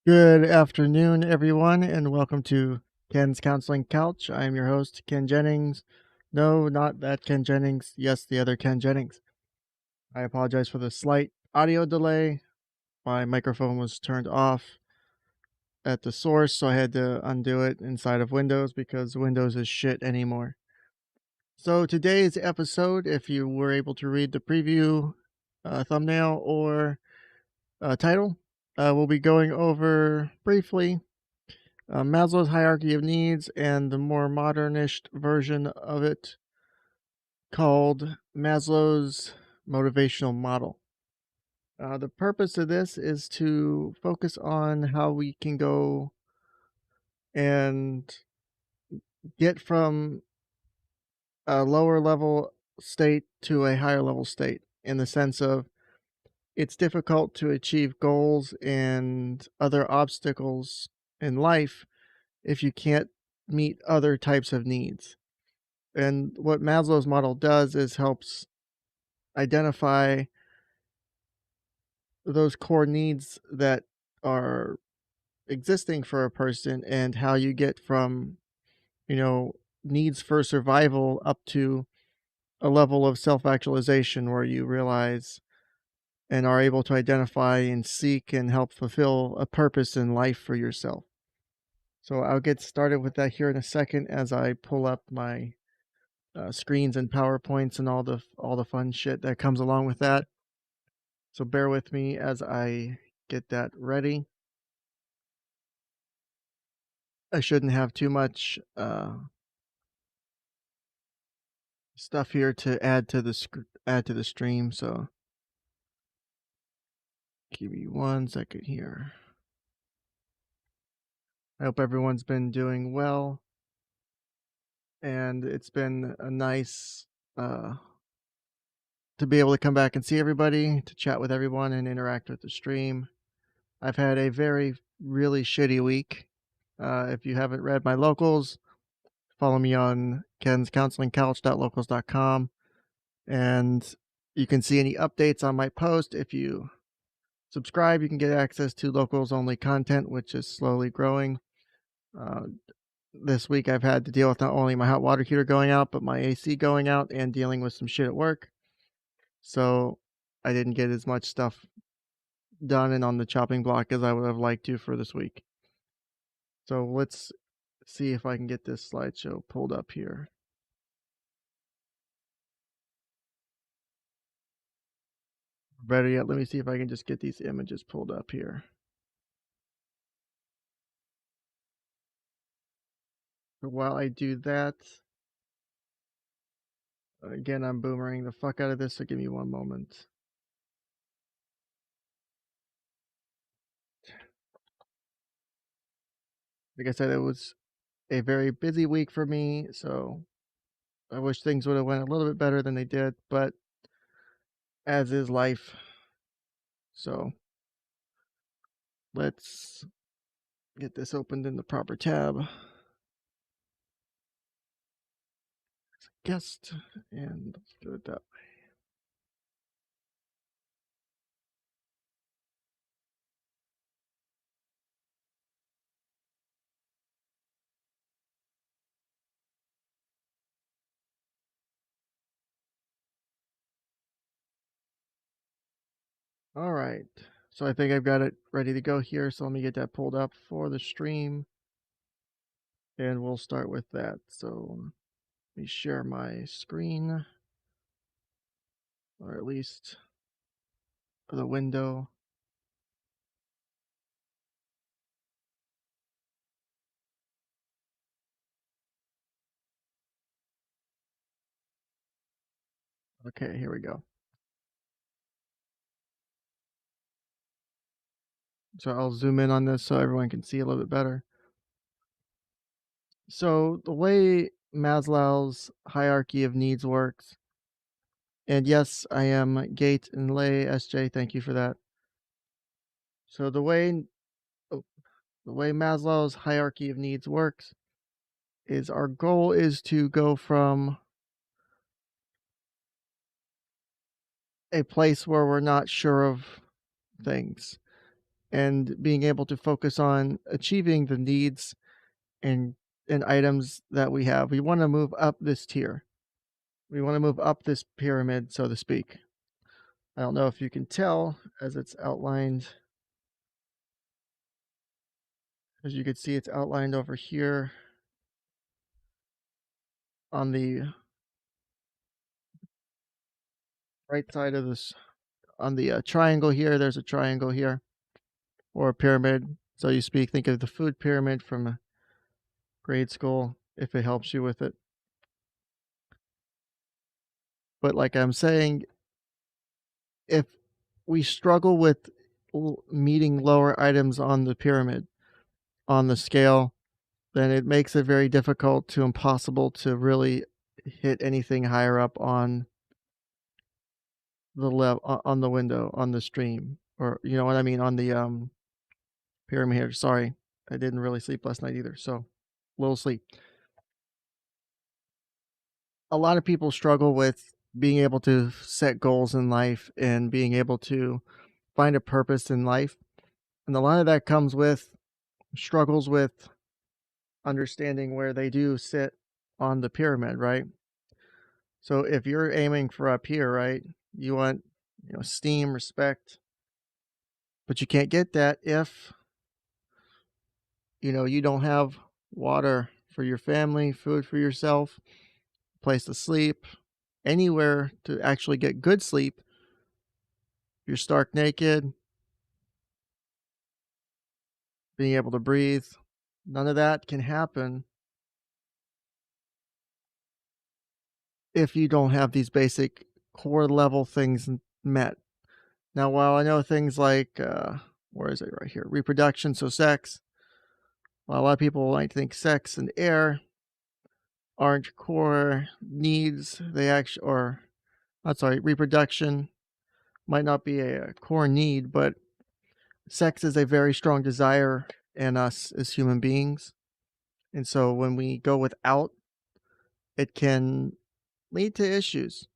Good afternoon, everyone, and welcome to Ken's Counseling Couch. I am your host, Ken Jennings. No, not that Ken Jennings. Yes, the other Ken Jennings. I apologize for the slight audio delay. My microphone was turned off at the source, so I had to undo it inside of Windows because Windows is shit anymore. So, today's episode, if you were able to read the preview, thumbnail, or title, we'll be going over briefly Maslow's hierarchy of needs and the more modernish version of it called Maslow's motivational model. The purpose of this is to focus on how we can go and get from a lower level state to a higher level state, in the sense of it's difficult to achieve goals and other obstacles in life if you can't meet other types of needs. And what Maslow's model does is helps identify those core needs that are existing for a person and how you get from, you know, needs for survival up to a level of self-actualization where you realize and are able to identify and seek and help fulfill a purpose in life for yourself. So I'll get started with that here in a second as I pull up my screens and PowerPoints and all the fun shit that comes along with that. So bear with me as I get that ready. I shouldn't have too much stuff here to add to the stream. So give me 1 second here. I hope everyone's been doing well, and it's been a nice to be able to come back and see everybody, to chat with everyone, and interact with the stream. I've had a really shitty week. If you haven't read my locals, follow me on kenscounselingcouch.locals.com, and you can see any updates on my post. If you subscribe, you can get access to locals only content, which is slowly growing. This week I've had to deal with not only my hot water heater going out, but my AC going out and dealing with some shit at work. So I didn't get as much stuff done and on the chopping block as I would have liked to for this week. So let's see if I can get this slideshow pulled up here. Better yet, let me see if I can just get these images pulled up here. So while I do that, again, I'm boomerang the fuck out of this, so give me one moment. Like I said, it was a very busy week for me, so I wish things would have went a little bit better than they did, but as is life. So let's get this opened in the proper tab. Guest, and let's do it that way. All right. So I think I've got it ready to go here. So let me get that pulled up for the stream. And we'll start with that. So let me share my screen, or at least the window. Okay, here we go. So I'll zoom in on this so everyone can see a little bit better. So the way Maslow's hierarchy of needs works, and yes, I am Gate and Lay SJ. Thank you for that. So the way Maslow's hierarchy of needs works is our goal is to go from a place where we're not sure of things and being able to focus on achieving the needs and items that we have. We want to move up this tier. We want to move up this pyramid, so to speak. I don't know if you can tell as it's outlined. As you can see, it's outlined over here on the right side of this. On the triangle here, there's a triangle here, or a pyramid, so you speak. Think of the food pyramid from grade school, if it helps you with it. But like I'm saying, if we struggle with meeting lower items on the pyramid, on the scale, then it makes it very difficult to impossible to really hit anything higher up on the level, on the window, on the stream, or you know what I mean, on the pyramid here. Sorry, I didn't really sleep last night either, so little sleep. A lot of people struggle with being able to set goals in life and being able to find a purpose in life. And a lot of that comes with struggles with understanding where they do sit on the pyramid, right? So if you're aiming for up here, right, you want, esteem, respect, but you can't get that if, you don't have water for your family, food for yourself, place to sleep, anywhere to actually get good sleep. You're stark naked, being able to breathe. None of that can happen if you don't have these basic core level things met. Now, while I know things like, where is it right here? Reproduction, so sex. While a lot of people might think sex and air aren't core needs, they actually, or, I'm sorry, reproduction might not be a core need, but sex is a very strong desire in us as human beings. And so when we go without, it can lead to issues.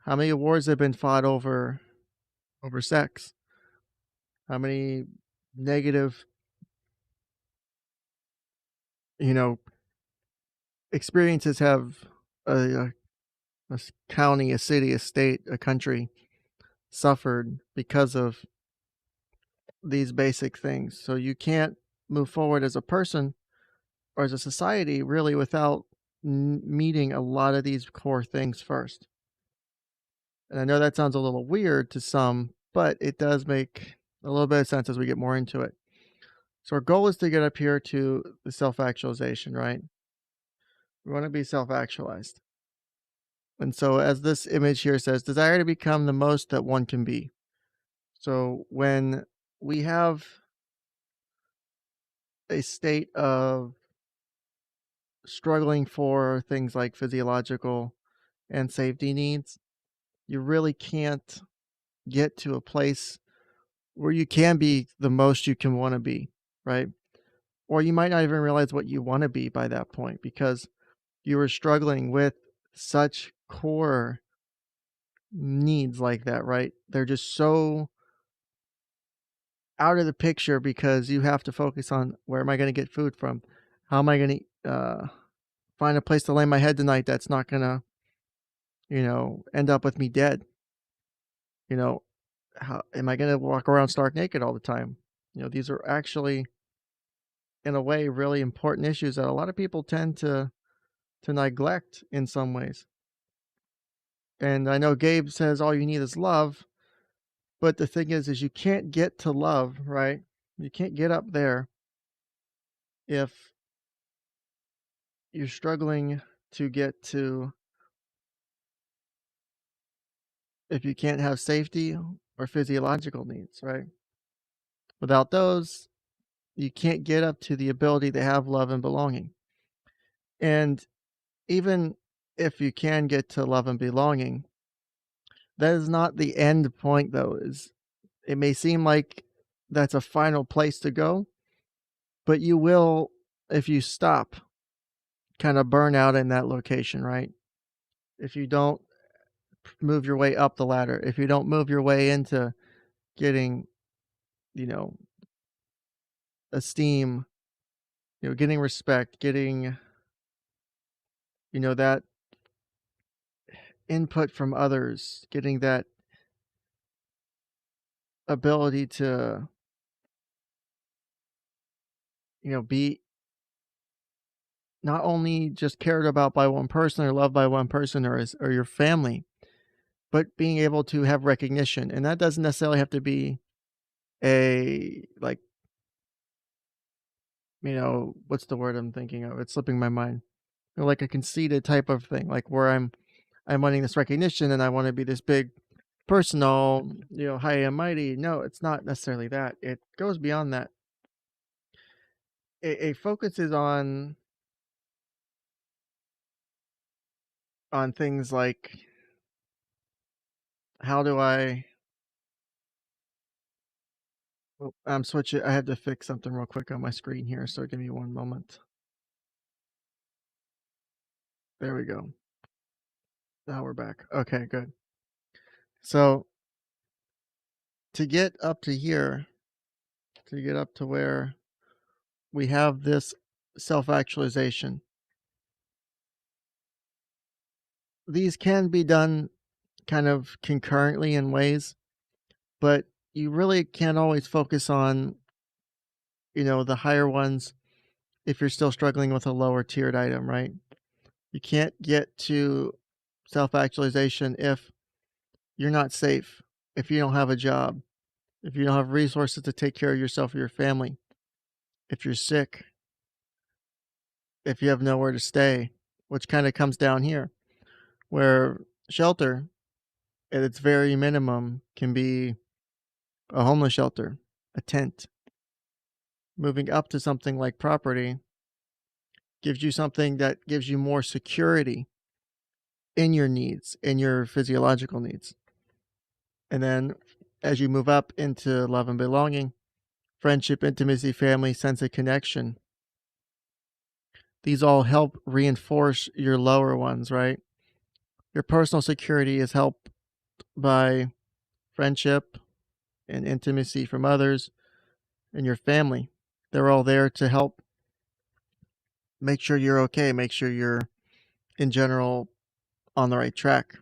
How many wars have been fought over sex? How many negative, you know, experiences have a county, a city, a state, a country suffered because of these basic things? So you can't move forward as a person or as a society really without meeting a lot of these core things first. And I know that sounds a little weird to some, but it does make a little bit of sense as we get more into it. So our goal is to get up here to the self-actualization, right? We want to be self-actualized. And so as this image here says, desire to become the most that one can be. So when we have a state of struggling for things like physiological and safety needs, you really can't get to a place where you can be the most you can want to be, right? Or you might not even realize what you want to be by that point because you were struggling with such core needs like that, right? They're just so out of the picture because you have to focus on where am I going to get food from? How am I going to find a place to lay my head tonight that's not going to, end up with me dead? You know, how am I going to walk around stark naked all the time? These are actually, in a way, really important issues that a lot of people tend to neglect in some ways. And I know Gabe says all you need is love, but the thing is you can't get to love, right? You can't get up there if you're struggling to get to, if you can't have safety or physiological needs, right? Without those, you can't get up to the ability to have love and belonging. And even if you can get to love and belonging, that is not the end point though. Is it may seem like that's a final place to go, but you will, if you stop, kind of burn out in that location, right? If you don't move your way up the ladder, if you don't move your way into getting, you know, esteem, getting respect, getting, that input from others, getting that ability to, be not only just cared about by one person or loved by one person or your family, but being able to have recognition. And that doesn't necessarily have to be a like, what's the word I'm thinking of? It's slipping my mind. Like a conceited type of thing, like where I'm wanting this recognition and I want to be this big personal, high and mighty. No, it's not necessarily that. It goes beyond that. It focuses on things like how do I oh, I'm switching. I had to fix something real quick on my screen here, so give me one moment. There we go. Now we're back. Okay, good. So to get up to here, to get up to where we have this self-actualization, these can be done kind of concurrently in ways, but you really can't always focus on, the higher ones if you're still struggling with a lower tiered item, right? You can't get to self-actualization if you're not safe, if you don't have a job, if you don't have resources to take care of yourself or your family, if you're sick, if you have nowhere to stay, which kind of comes down here, where shelter at its very minimum can be a homeless shelter, a tent. Moving up to something like property gives you something that gives you more security in your needs, in your physiological needs. And then as you move up into love and belonging, friendship, intimacy, family, sense of connection, these all help reinforce your lower ones, right? Your personal security is helped by friendship and intimacy from others and your family. They're all there to help make sure you're okay, make sure you're in general on the right track.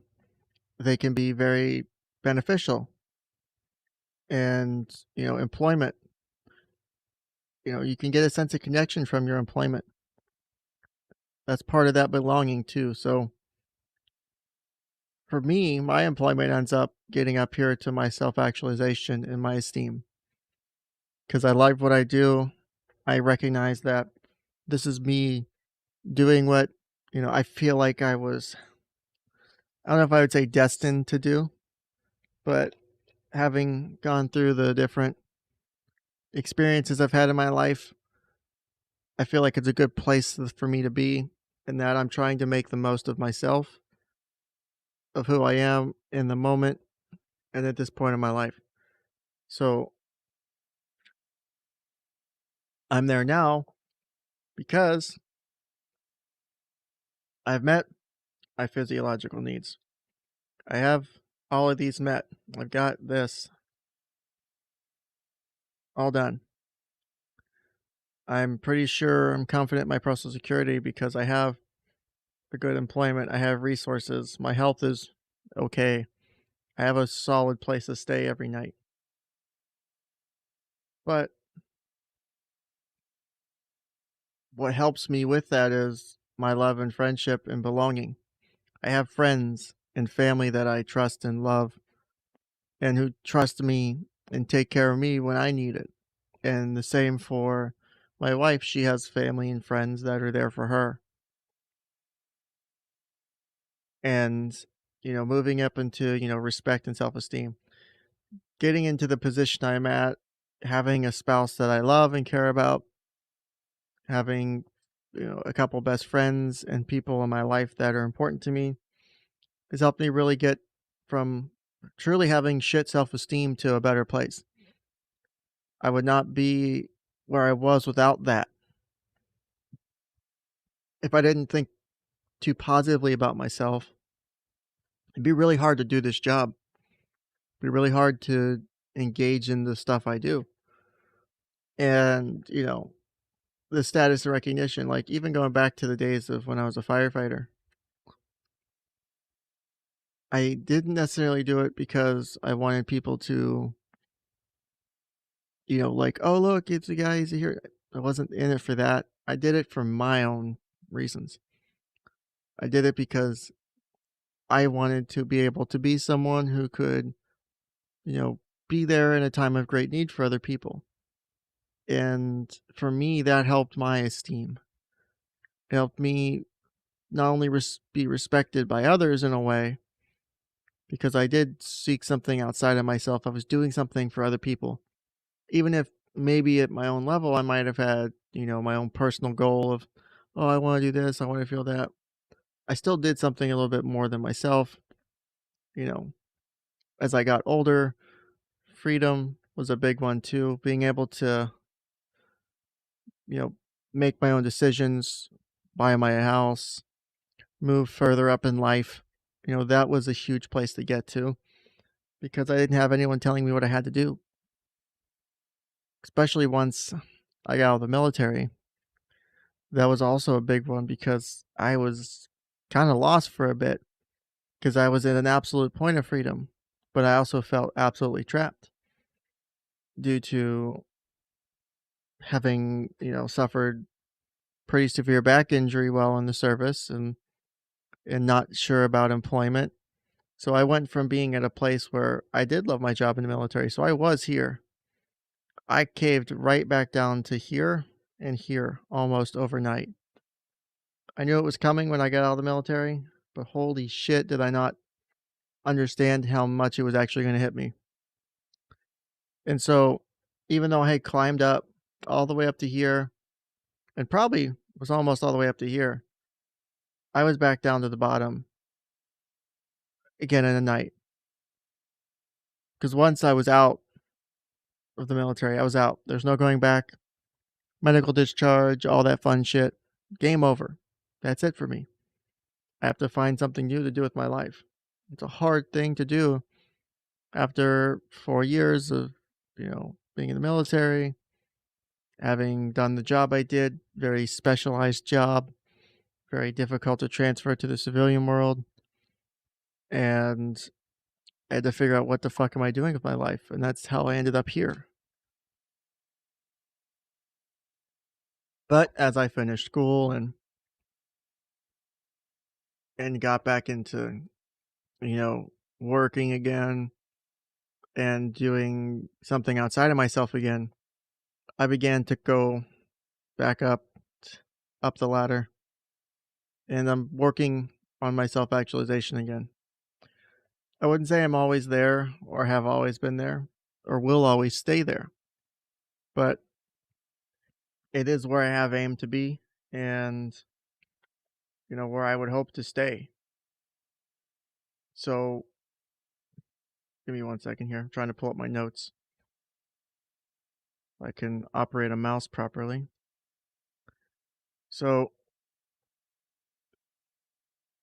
They can be very beneficial. And, employment, you can get a sense of connection from your employment. That's part of that belonging too. So for me, my employment ends up getting up here to my self actualization and my esteem because I like what I do. I recognize that this is me doing what, I feel like I don't know if I would say destined to do, but having gone through the different experiences I've had in my life, I feel like it's a good place for me to be and that I'm trying to make the most of myself, of who I am in the moment and at this point in my life. So I'm there now because I've met my physiological needs. I have all of these met. I've got this all done. I'm pretty sure I'm confident in my personal security because I have a good employment. I have resources. My health is okay. I have a solid place to stay every night. But what helps me with that is my love and friendship and belonging. I have friends and family that I trust and love and who trust me and take care of me when I need it. And the same for my wife. She has family and friends that are there for her. And, moving up into, respect and self esteem, getting into the position I'm at, having a spouse that I love and care about, having, a couple best friends and people in my life that are important to me has helped me really get from truly having shit self esteem to a better place. I would not be where I was without that. If I didn't think too positively about myself, it'd be really hard to do this job. It'd be really hard to engage in the stuff I do. And, the status and recognition, like even going back to the days of when I was a firefighter, I didn't necessarily do it because I wanted people to, like, oh, look, it's a guy, he's here. I wasn't in it for that. I did it for my own reasons. I did it because I wanted to be able to be someone who could, you know, be there in a time of great need for other people. And for me, that helped my esteem. It helped me not only be respected by others in a way, because I did seek something outside of myself. I was doing something for other people. Even if maybe at my own level, I might have had, my own personal goal of, oh, I want to do this, I want to feel that. I still did something a little bit more than myself. You know, as I got older, freedom was a big one too. Being able to, you know, make my own decisions, buy my house, move further up in life. That was a huge place to get to because I didn't have anyone telling me what I had to do, especially once I got out of the military. That was also a big one because I was kind of lost for a bit because I was in an absolute point of freedom, but I also felt absolutely trapped due to having, suffered pretty severe back injury while in the service and not sure about employment. So I went from being at a place where I did love my job in the military. So I was here. I caved right back down to here and here almost overnight. I knew it was coming when I got out of the military, but holy shit, did I not understand how much it was actually going to hit me. And so, even though I had climbed up all the way up to here and probably was almost all the way up to here, I was back down to the bottom again in a night. Because once I was out of the military, I was out. There's no going back. Medical discharge, all that fun shit. Game over. That's it for me. I have to find something new to do with my life. It's a hard thing to do after 4 years of, being in the military, having done the job I did, very specialized job, very difficult to transfer to the civilian world. And I had to figure out what the fuck am I doing with my life. And that's how I ended up here. But as I finished school and got back into, working again and doing something outside of myself again, I began to go back up the ladder. And I'm working on my self-actualization again. I wouldn't say I'm always there or have always been there or will always stay there, but it is where I have aimed to be and, where I would hope to stay. So give me 1 second here. I'm trying to pull up my notes. I can operate a mouse properly. So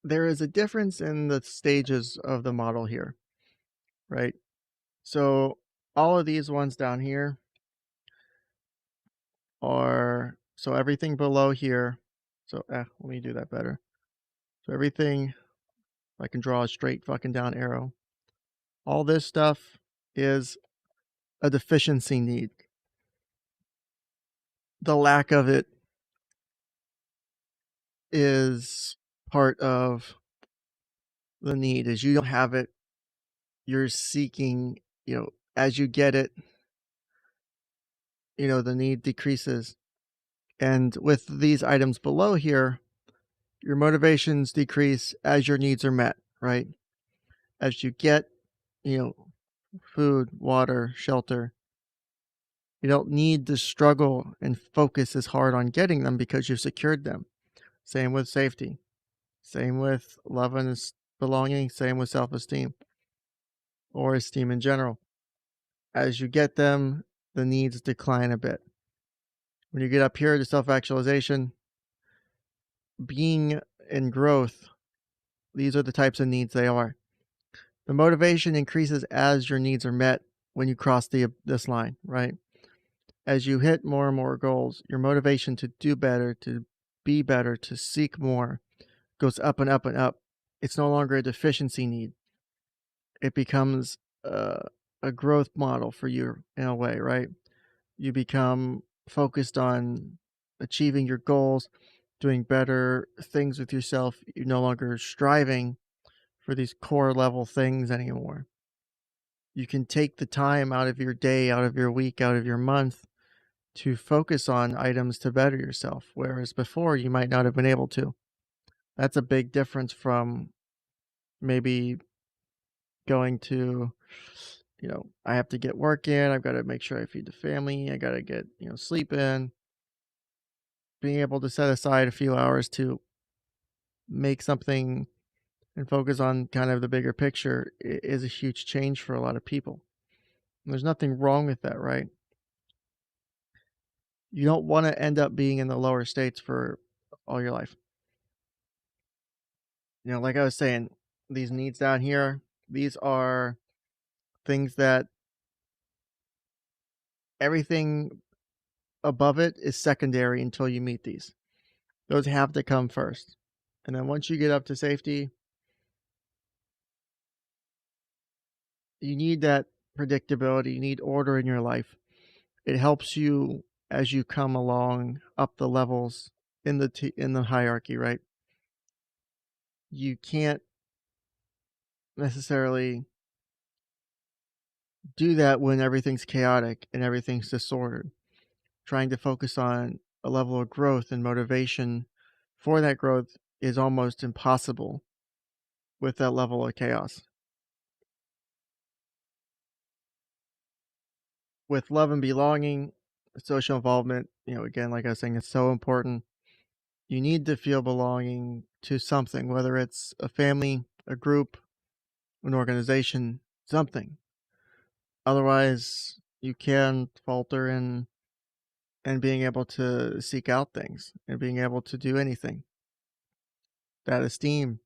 there is a difference in the stages of the model here, right? So all of these ones down here are, so everything below here. So let me do that better. So everything, I can draw a straight fucking down arrow. All this stuff is a deficiency need. The lack of it is part of the need. As you don't have it, you're seeking, as you get it, the need decreases. And with these items below here, your motivations decrease as your needs are met, right? As you get, you know, food, water, shelter, you don't need to struggle and focus as hard on getting them because you've secured them. Same with safety. Same with love and belonging. Same with self-esteem or esteem in general. As you get them, the needs decline a bit. When you get up here to self-actualization, being in growth, these are the types of needs they are. The motivation increases as your needs are met when you cross this line, right? As you hit more and more goals, your motivation to do better, to be better, to seek more goes up and up and up. It's no longer a deficiency need. It becomes a growth model for you in a way, right? You become focused on achieving your goals, doing better things with yourself. You're no longer striving for these core level things anymore. You can take the time out of your day, out of your week, out of your month to focus on items to better yourself, whereas before you might not have been able to. That's a big difference from maybe going to, I have to get work in, I've got to make sure I feed the family, I got to get, sleep in. Being able to set aside a few hours to make something and focus on kind of the bigger picture is a huge change for a lot of people. And there's nothing wrong with that, right? You don't want to end up being in the lower states for all your life. Like I was saying, these needs down here, these are things that everything above it is secondary until you meet these. Those have to come first. And then once you get up to safety, you need that predictability, you need order in your life. It helps you as you come along up the levels in the hierarchy, right? You can't necessarily do that when everything's chaotic and everything's disordered. Trying to focus on a level of growth and motivation for that growth is almost impossible with that level of chaos. With love and belonging, social involvement, again, like I was saying, it's so important. You need to feel belonging to something, whether it's a family, a group, an organization, something. Otherwise, you can falter in and being able to seek out things and being able to do anything. That esteem,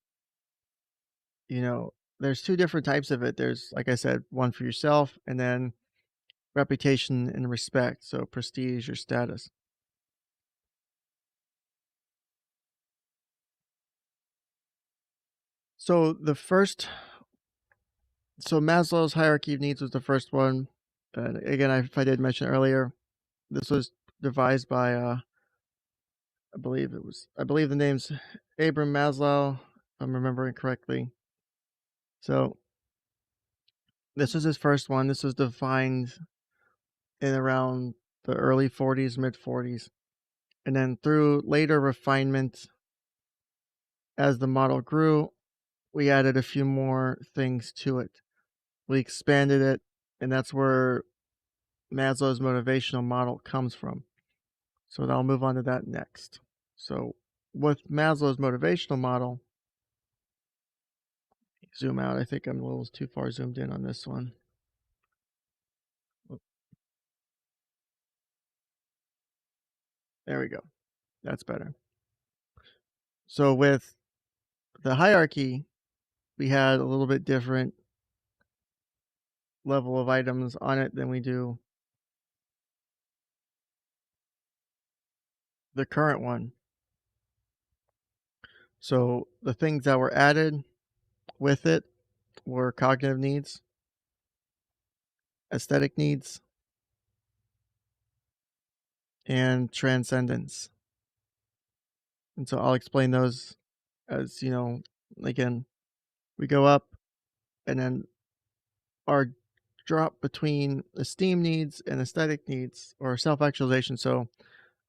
there's two different types of it. There's, like I said, one for yourself and then reputation and respect. So prestige or status. So the first, so Maslow's hierarchy of needs was the first one. And again, if I did mention earlier, this was devised by, I believe the name's Abram Maslow, if I'm remembering correctly. So this was his first one. This was defined in around the early 40s, mid 40s. And then through later refinement, as the model grew, we added a few more things to it. We expanded it, and that's where Maslow's motivational model comes from. So I'll move on to that next. So with Maslow's motivational model, zoom out. I think I'm a little too far zoomed in on this one. There we go. That's better. So with the hierarchy, we had a little bit different level of items on it than we do the current one. So the things that were added with it were cognitive needs, aesthetic needs, and transcendence. And so I'll explain those as, again, we go up and then our drop between esteem needs and aesthetic needs or self-actualization. So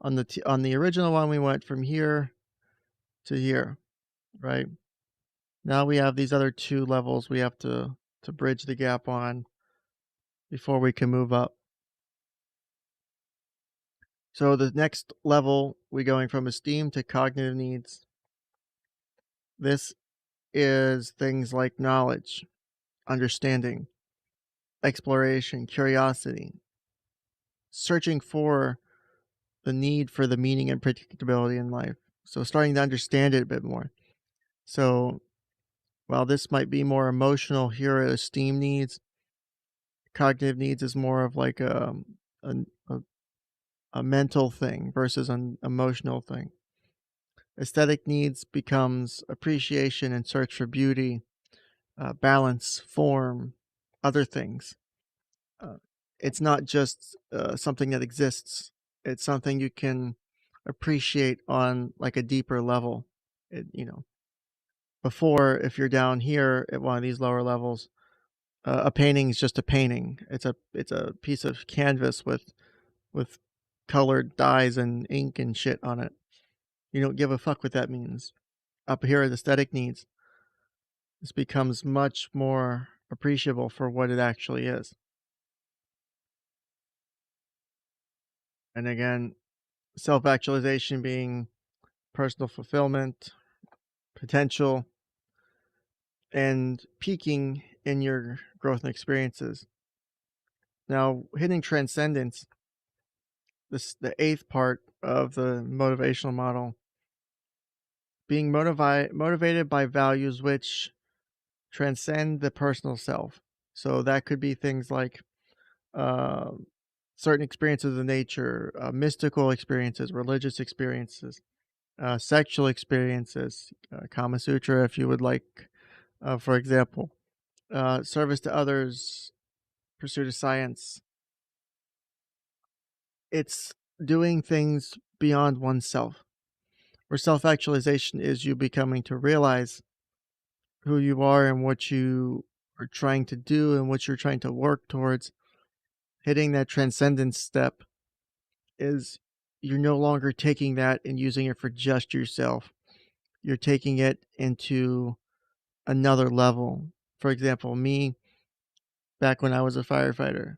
on the original one, we went from here to here, right? Now we have these other two levels we have to bridge the gap on before we can move up. So the next level, we're going from esteem to cognitive needs. This is things like knowledge, understanding, exploration, curiosity, searching for the need for the meaning and predictability in life. So starting to understand it a bit more. So while this might be more emotional, here are esteem needs, cognitive needs is more of like a a mental thing versus an emotional thing. Aesthetic needs becomes appreciation and search for beauty, balance, form, other things. Uh, it's not just something that exists. It's something you can appreciate on like a deeper level. Before, if you're down here at one of these lower levels, a painting is just a painting. It's a piece of canvas with colored dyes and ink and shit on it. You don't give a fuck what that means. Up here at aesthetic needs, this becomes much more appreciable for what it actually is. And again, self actualization being personal fulfillment, potential, and peaking in your growth and experiences. Now, hitting transcendence, the eighth part of the motivational model, being motivated by values which transcend the personal self. So that could be things like uh, certain experiences of nature, mystical experiences, religious experiences, sexual experiences, Kama Sutra, if you would like, for example, service to others, pursuit of science. It's doing things beyond oneself, where self actualization is you becoming to realize who you are and what you are trying to do and what you're trying to work towards. Hitting that transcendence step is you're no longer taking that and using it for just yourself. You're taking it into another level. For example, me back when I was a firefighter,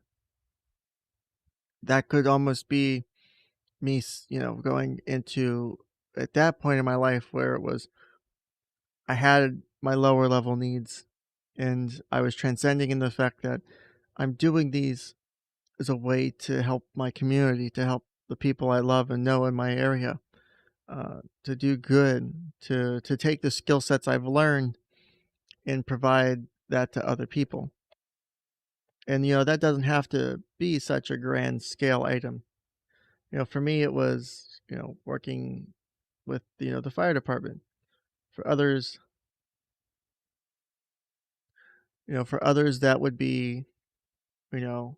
that could almost be me, going into at that point in my life where it was I had my lower level needs and I was transcending in the fact that I'm doing these as a way to help my community, to help the people I love and know in my area, to do good, to take the skill sets I've learned and provide that to other people. And that doesn't have to be such a grand scale item. For me, it was working with the fire department. For others, that would be you know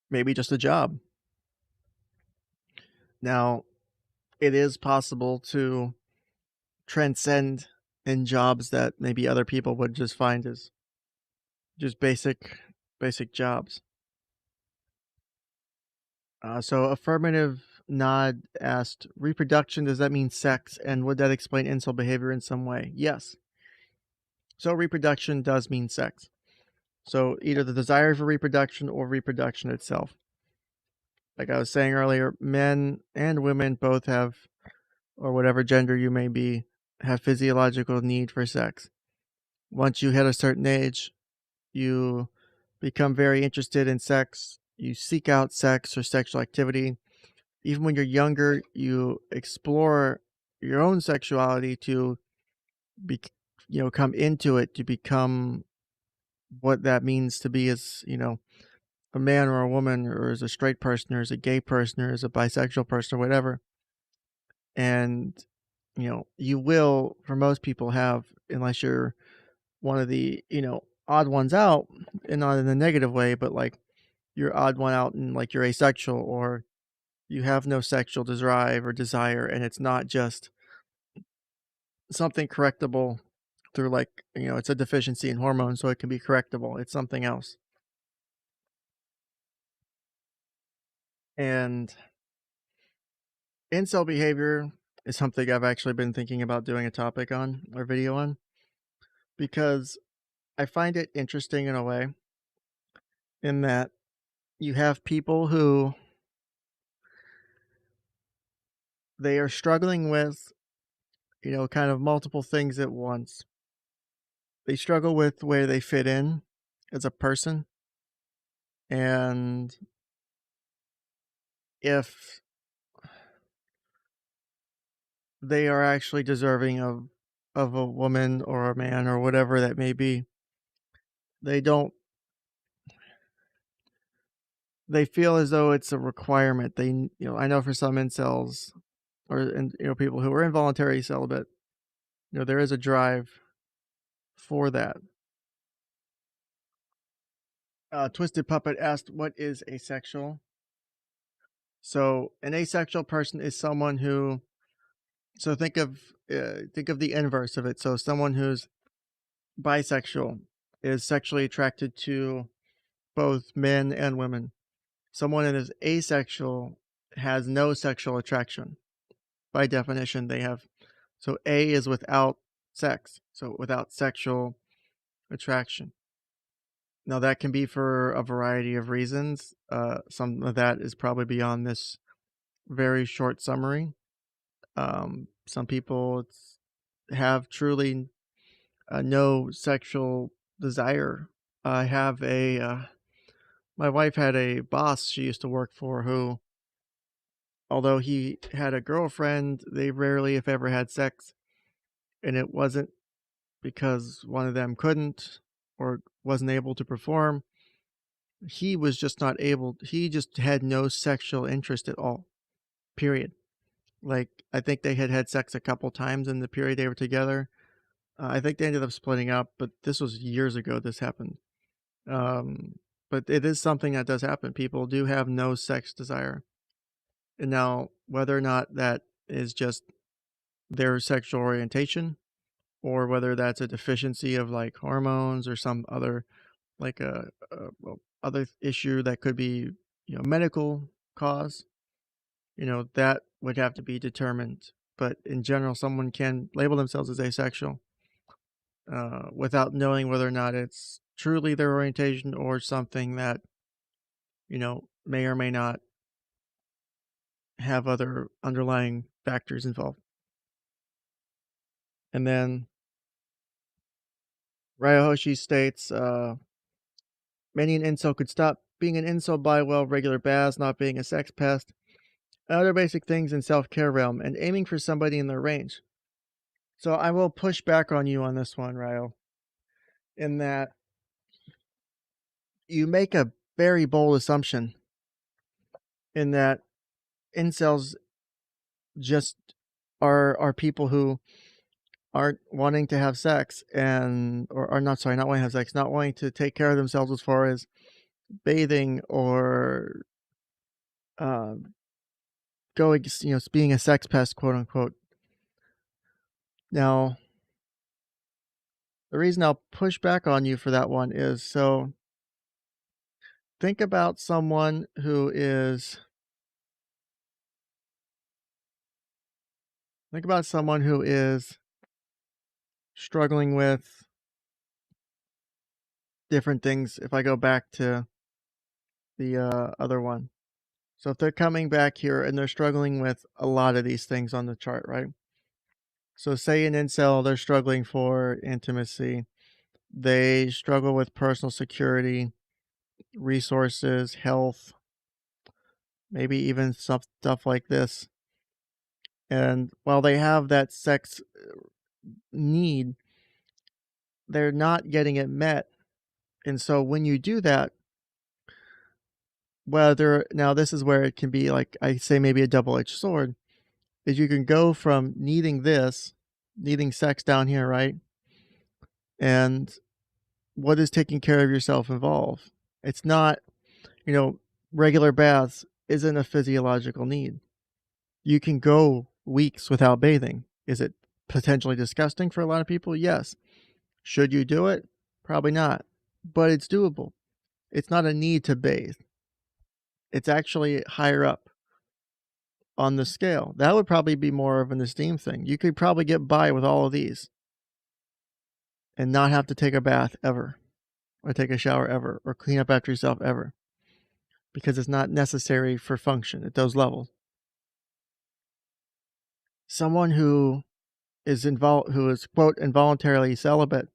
maybe just a job. Now, it is possible to transcend in jobs that maybe other people would just find as just basic jobs. So affirmative nod asked, reproduction, does that mean sex? And would that explain incel behavior in some way? Yes. So reproduction does mean sex. So either the desire for reproduction or reproduction itself. Like I was saying earlier, men and women both have, or whatever gender you may be, have physiological need for sex. Once you hit a certain age, you become very interested in sex. You seek out sex or sexual activity. Even when you're younger, you explore your own sexuality to be, come into it, to become what that means to be as, a man or a woman, or as a straight person, or as a gay person, or as a bisexual person, or whatever. And, you will, for most people, have, unless you're one of the, odd ones out, and not in a negative way, but like you're odd one out and like you're asexual or you have no sexual drive or desire, and it's not just something correctable through like, it's a deficiency in hormones, so it can be correctable. It's something else. And incel behavior is something I've actually been thinking about doing a topic on or video on because I find it interesting in a way in that you have people who they are struggling with, kind of multiple things at once. They struggle with where they fit in as a person and if they are actually deserving of a woman or a man or whatever that may be. They don't they feel as though it's a requirement. I know for some incels people who are involuntary celibate, there is a drive for that. Twisted Puppet asked, "What is asexual?" So an asexual person is someone who. So think of the inverse of it. So someone who's bisexual is sexually attracted to both men and women. Someone that is asexual has no sexual attraction. By definition, they have. So A is without sex, so without sexual attraction. Now, that can be for a variety of reasons. Some of that is probably beyond this very short summary. Some people have truly no sexual desire. I have my wife had a boss she used to work for who, although he had a girlfriend, they rarely, if ever, had sex. And it wasn't because one of them couldn't or wasn't able to perform. He was just not able, he just had no sexual interest at all, period. Like, I think they had sex a couple times in the period they were together. I think they ended up splitting up, but this was years ago this happened. Um, but it is something that does happen. People do have no sex desire. And now, whether or not that is just their sexual orientation, or whether that's a deficiency of like hormones or some other like other issue that could be medical cause, that would have to be determined. But in general, someone can label themselves as asexual without knowing whether or not it's truly their orientation or something that may or may not have other underlying factors involved. And then Ryohoshi states, many an incel could stop being an incel by, well, regular baths, not being a sex pest, and other basic things in self-care realm, and aiming for somebody in their range. So I will push back on you on this one, Ryo, in that you make a very bold assumption in that incels just are people who aren't wanting to have sex and or are not sorry, not wanting to have sex, not wanting to take care of themselves as far as bathing or um, going, being a sex pest, quote unquote. Now, the reason I'll push back on you for that one is so think about someone who is think about someone who is struggling with different things. If I go back to the other one, so if they're coming back here and they're struggling with a lot of these things on the chart, right? So say an incel, they're struggling for intimacy, they struggle with personal security, resources, health, maybe even stuff like this. And while they have that sex need, they're not getting it met. And so when you do that, whether now this is where it can be like I say maybe a double-edged sword, is you can go from needing sex down here, right? And what is taking care of yourself involve? It's not, you know, regular baths isn't a physiological need. You can go weeks without bathing. Is it potentially disgusting for a lot of people? Yes. Should you do it? Probably not. But it's doable. It's not a need to bathe. It's actually higher up on the scale. That would probably be more of an esteem thing. You could probably get by with all of these and not have to take a bath ever, or take a shower ever, or clean up after yourself ever, because it's not necessary for function at those levels. Someone who is quote involuntarily celibate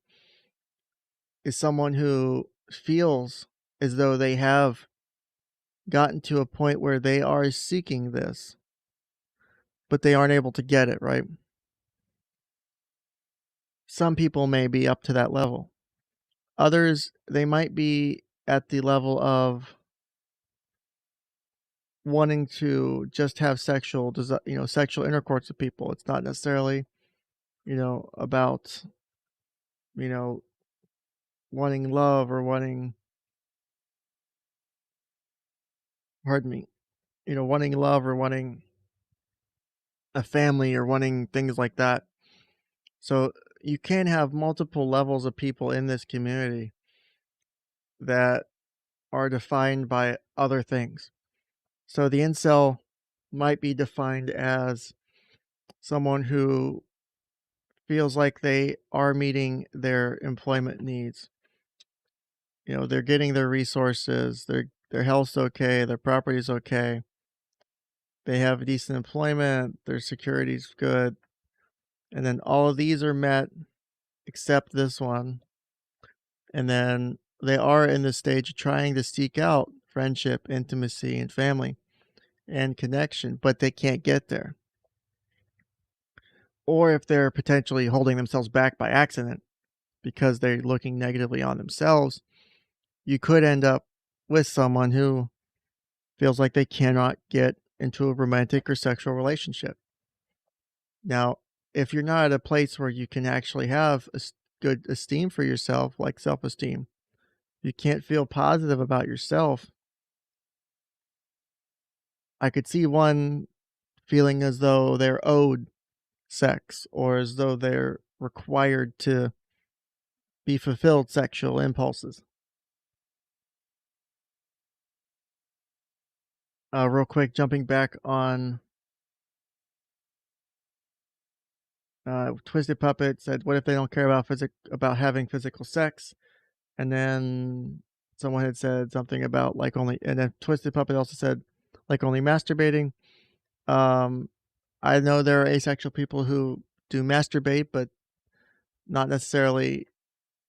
is someone who feels as though they have gotten to a point where they are seeking this, but they aren't able to get it, right? Some people may be up to that level. Others, they might be at the level of wanting to just have sexual intercourse with people. It's not necessarily, about, you know, wanting love or pardon me, wanting love or wanting a family or wanting things like that. So you can have multiple levels of people in this community that are defined by other things. So the incel might be defined as someone who feels like they are meeting their employment needs. They're getting their resources, their health's okay, their property's okay, they have decent employment, their security's good, and then all of these are met except this one. And then they are in the stage of trying to seek out friendship, intimacy, and family and connection, but they can't get there. Or if they're potentially holding themselves back by accident because they're looking negatively on themselves, you could end up with someone who feels like they cannot get into a romantic or sexual relationship. Now, if you're not at a place where you can actually have good esteem for yourself, like self esteem, you can't feel positive about yourself. I could see one feeling as though they're owed sex or as though they're required to be fulfilled sexual impulses. Real quick, jumping back on Twisted Puppet said, "What if they don't care about having physical sex?" And then someone had said something about like only, and then Twisted Puppet also said like only masturbating. Um, I know there are asexual people who do masturbate, but not necessarily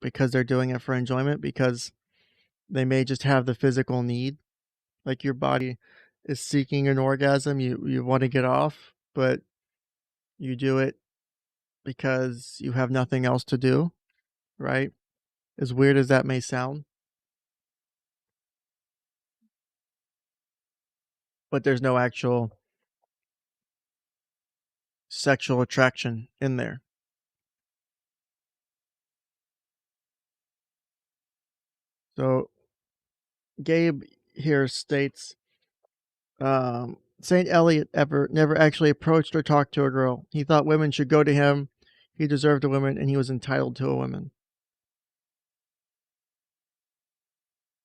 because they're doing it for enjoyment, because they may just have the physical need. Like your body is seeking an orgasm, you want to get off, but you do it because you have nothing else to do, right? As weird as that may sound, but there's no actual sexual attraction in there. So Gabe here states, Saint Eliot ever never actually approached or talked to a girl. He thought women should go to him. He deserved a woman, and he was entitled to a woman.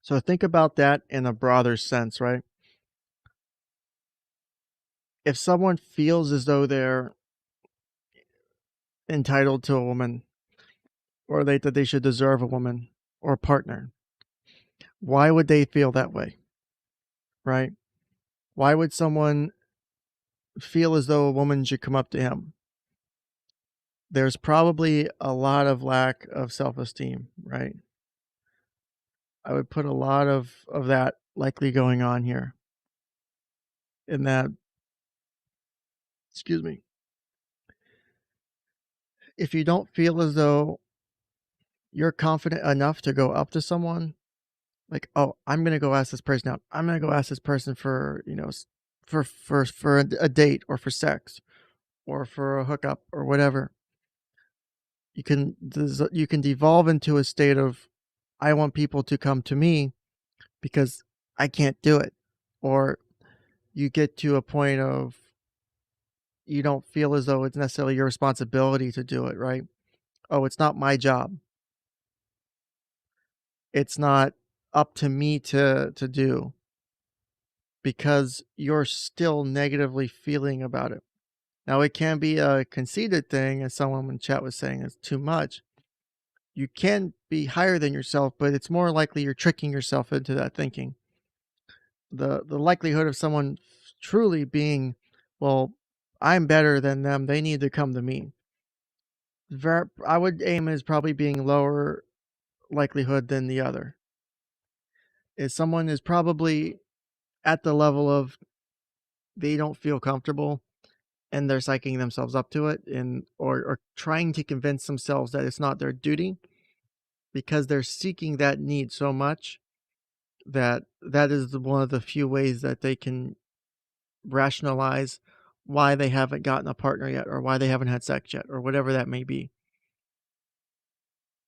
So think about that in a broader sense, right? If someone feels as though they're entitled to a woman, or that they should deserve a woman or a partner, why would they feel that way, right? Why would someone feel as though a woman should come up to him? There's probably a lot of lack of self-esteem, right? I would put a lot of that likely going on here. In that, excuse me, if you don't feel as though you're confident enough to go up to someone, like, oh, I'm gonna go ask this person out. I'm gonna go ask this person for for a date or for sex or for a hookup or whatever. You can devolve into a state of, I want people to come to me because I can't do it, or you get to a point of you don't feel as though it's necessarily your responsibility to do it, right? Oh, it's not my job. It's not up to me to do, because you're still negatively feeling about it. Now, it can be a conceited thing, as someone in chat was saying, it's too much. You can be higher than yourself, but it's more likely you're tricking yourself into that thinking. The likelihood of someone truly being, well, I'm better than them, they need to come to me. I would aim as probably being lower likelihood than the other. Is someone is probably at the level of they don't feel comfortable and they're psyching themselves up to it, and or trying to convince themselves that it's not their duty because they're seeking that need so much that that is one of the few ways that they can rationalize why they haven't gotten a partner yet or why they haven't had sex yet or whatever that may be,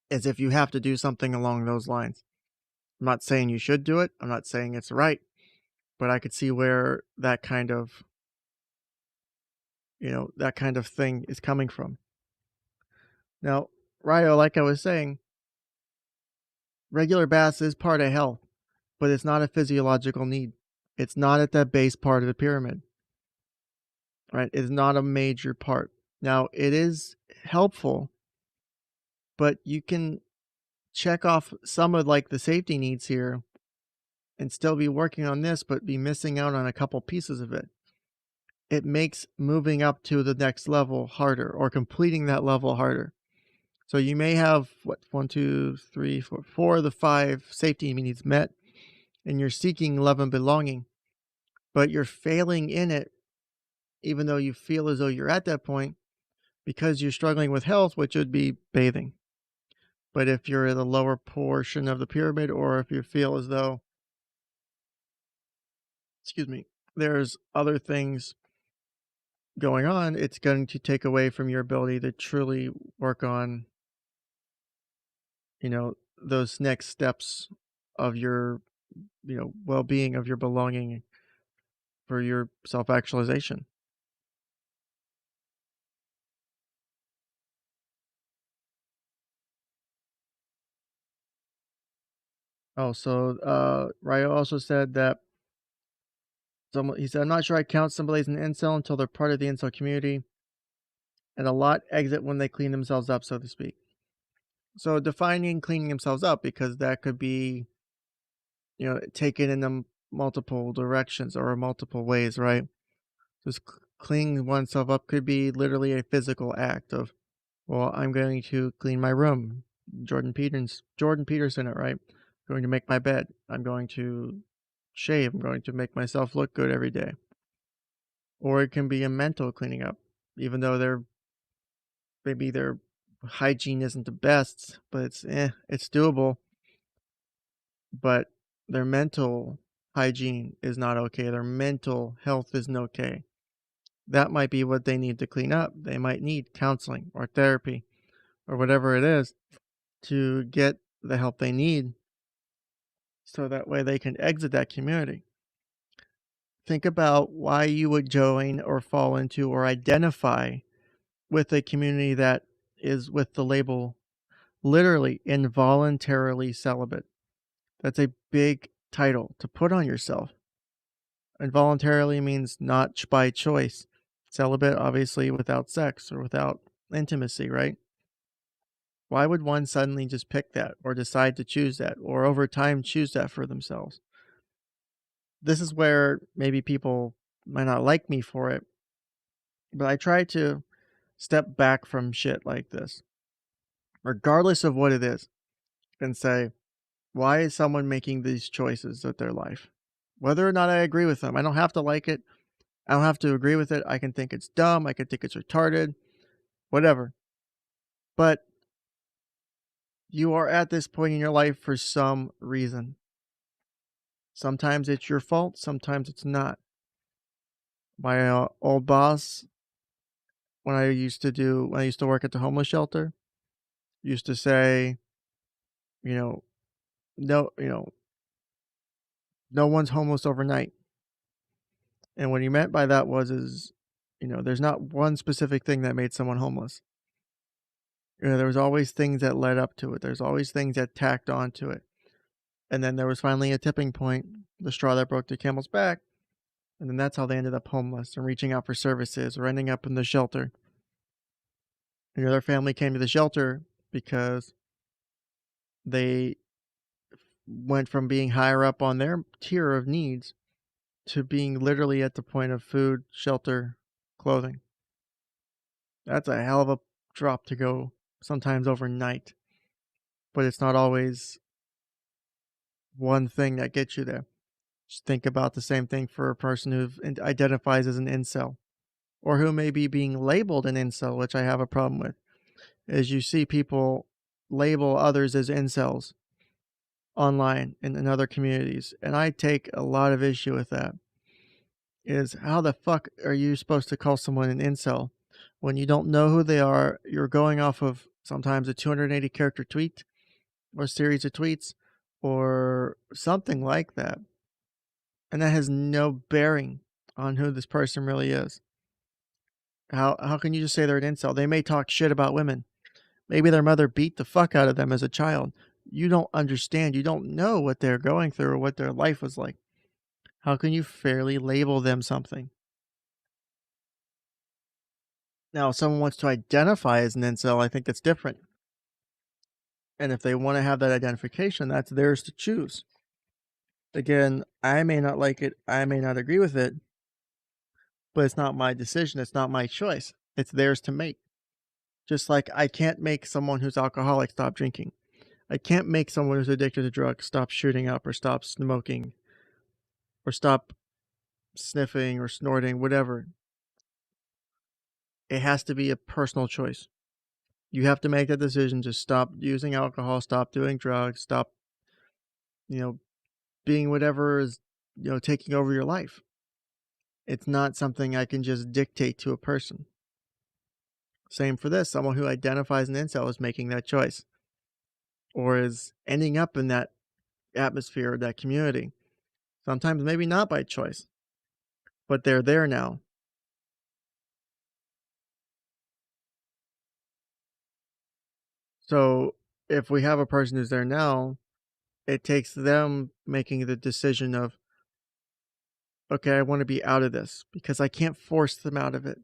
as if you have to do something along those lines. I'm not saying you should do it. I'm not saying it's right, but I could see where that kind of, that kind of thing is coming from. Now, Ryo, like I was saying, regular baths is part of health, but it's not a physiological need. It's not at that base part of the pyramid, right? It's not a major part. Now, it is helpful, but you can check off some of like the safety needs here and still be working on this, but be missing out on a couple pieces of it. It makes moving up to the next level harder or completing that level harder. So you may have what, one, two, three, four of the five safety needs met, and you're seeking love and belonging, but you're failing in it, even though you feel as though you're at that point because you're struggling with health, which would be bathing. But if you're at the lower portion of the pyramid, or if you feel as though, excuse me, there's other things going on, it's going to take away from your ability to truly work on, those next steps of your, well-being, of your belonging, for your self-actualization. Oh, so Ryo also said that he said, I'm not sure I count somebody as an incel until they're part of the incel community, and a lot exit when they clean themselves up, so to speak. So defining cleaning themselves up, because that could be, taken in multiple directions or multiple ways, right? Just cleaning oneself up could be literally a physical act of, well, I'm going to clean my room. Jordan Peterson it, right? I'm going to make my bed. I'm going to shave. I'm going to make myself look good every day. Or it can be a mental cleaning up, even though maybe their hygiene isn't the best, but it's doable. But their mental hygiene is not okay. Their mental health isn't okay. That might be what they need to clean up. They might need counseling or therapy or whatever it is to get the help they need, so that way they can exit that community. Think about why you would join or fall into or identify with a community that is with the label literally involuntarily celibate. That's a big title to put on yourself. Involuntarily means not by choice. Celibate, obviously, without sex or without intimacy, right? Why would one suddenly just pick that or decide to choose that or over time choose that for themselves? This is where maybe people might not like me for it, but I try to step back from shit like this, regardless of what it is, and say, why is someone making these choices with their life? Whether or not I agree with them, I don't have to like it. I don't have to agree with it. I can think it's dumb. I can think it's retarded, whatever. But you are at this point in your life for some reason. Sometimes it's your fault. Sometimes it's not. My old boss, when I used to work at the homeless shelter, used to say, you know, no, no one's homeless overnight. And what he meant by that is, there's not one specific thing that made someone homeless. There was always things that led up to it. There's always things that tacked onto it. And then there was finally a tipping point, the straw that broke the camel's back. And then that's how they ended up homeless and reaching out for services or ending up in the shelter. Their family came to the shelter because they went from being higher up on their tier of needs to being literally at the point of food, shelter, clothing. That's a hell of a drop to go sometimes overnight, but it's not always one thing that gets you there. Just think about the same thing for a person who identifies as an incel, or who may be being labeled an incel, which I have a problem with. As you see people label others as incels online and in other communities, and I take a lot of issue with that. is how the fuck are you supposed to call someone an incel when you don't know who they are? You're going off of sometimes a 280 character tweet or series of tweets or something like that. And that has no bearing on who this person really is. How can you just say they're an incel? They may talk shit about women. Maybe their mother beat the fuck out of them as a child. You don't understand. You don't know what they're going through or what their life was like. How can you fairly label them something? Now, if someone wants to identify as an incel, I think that's different. And if they want to have that identification, that's theirs to choose. Again, I may not like it, I may not agree with it, but it's not my decision, it's not my choice. It's theirs to make. Just like I can't make someone who's alcoholic stop drinking. I can't make someone who's addicted to drugs stop shooting up or stop smoking or stop sniffing or snorting, whatever. It has to be a personal choice. You have to make that decision to stop using alcohol, stop doing drugs, stop, you know, being whatever is, taking over your life. It's not something I can just dictate to a person. Same for this. Someone who identifies an incel is making that choice or is ending up in that atmosphere or that community. Sometimes maybe not by choice, but they're there now. So if we have a person who's there now, it takes them making the decision of, okay, I want to be out of this because I can't force them out of it.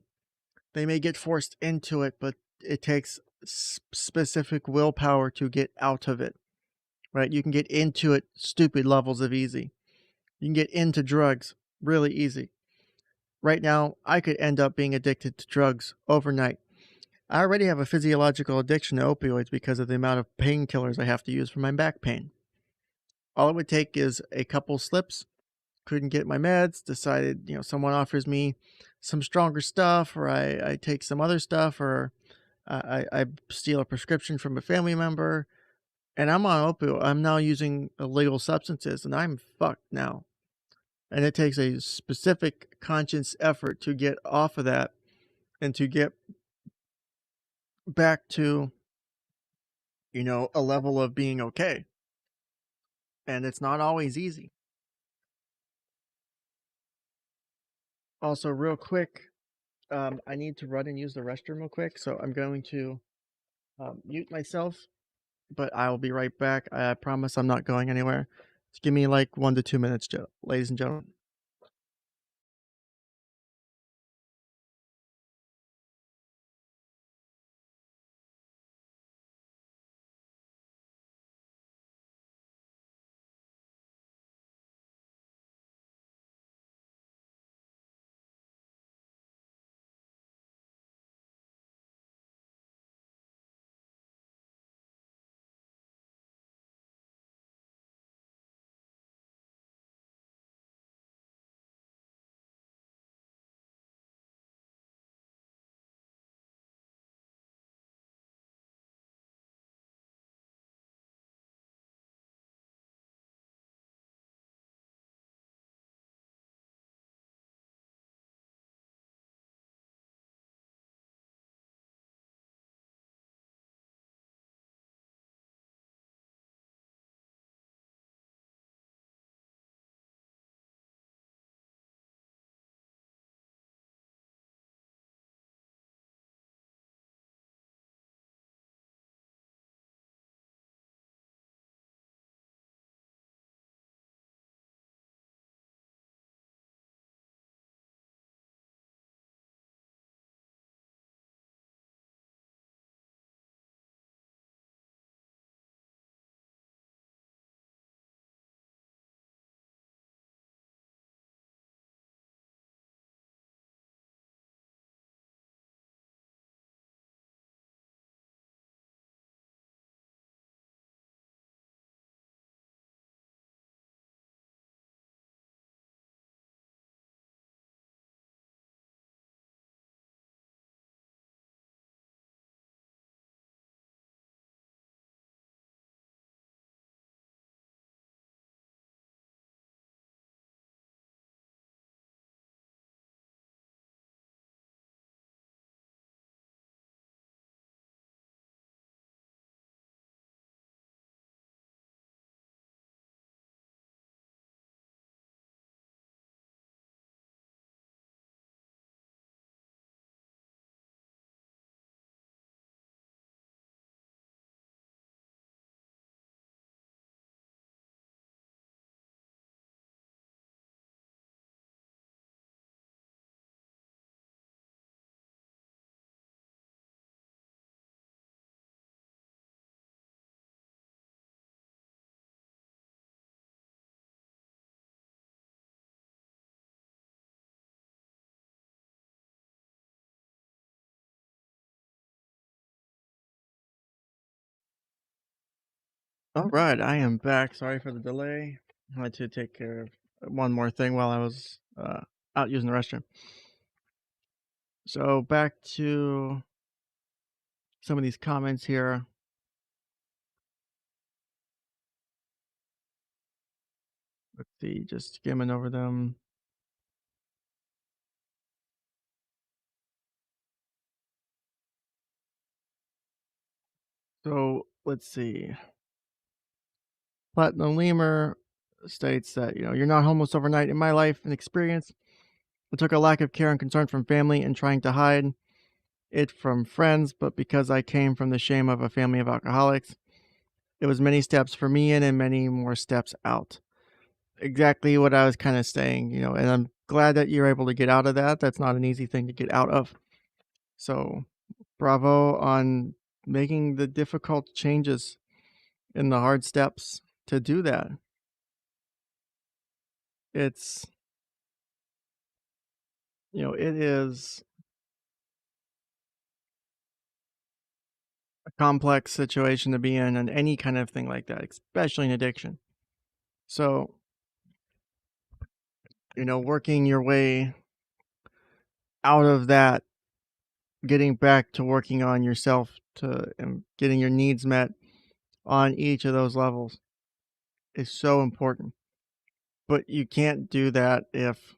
They may get forced into it, but it takes specific willpower to get out of it, right? You can get into it stupid levels of easy. You can get into drugs really easy. Right now, I could end up being addicted to drugs overnight. I already have a physiological addiction to opioids because of the amount of painkillers I have to use for my back pain. All it would take is a couple slips, couldn't get my meds, decided, someone offers me some stronger stuff, or I take some other stuff, or I steal a prescription from a family member, and I'm on opioid. I'm now using illegal substances, and I'm fucked now. And it takes a specific conscious effort to get off of that and to get back to, a level of being okay. And it's not always easy. Also, real quick, I need to run and use the restroom real quick, so I'm going to mute myself, but I will be right back. I promise I'm not going anywhere. Just give me like 1 to 2 minutes, ladies and gentlemen. All right, I am back. Sorry for the delay. I had to take care of one more thing while I was out using the restroom. So back to some of these comments here. Let's see, just skimming over them. So let's see. Platinum Lemur states that, you're not homeless overnight. In my life and experience, it took a lack of care and concern from family and trying to hide it from friends, but because I came from the shame of a family of alcoholics, it was many steps for me in and many more steps out. Exactly what I was kind of saying, and I'm glad that you're able to get out of that. That's not an easy thing to get out of. So, bravo on making the difficult changes and the hard steps to do that. It's, it is a complex situation to be in and any kind of thing like that, especially in addiction. So, working your way out of that, getting back to working on yourself to and getting your needs met on each of those levels is so important. But you can't do that if,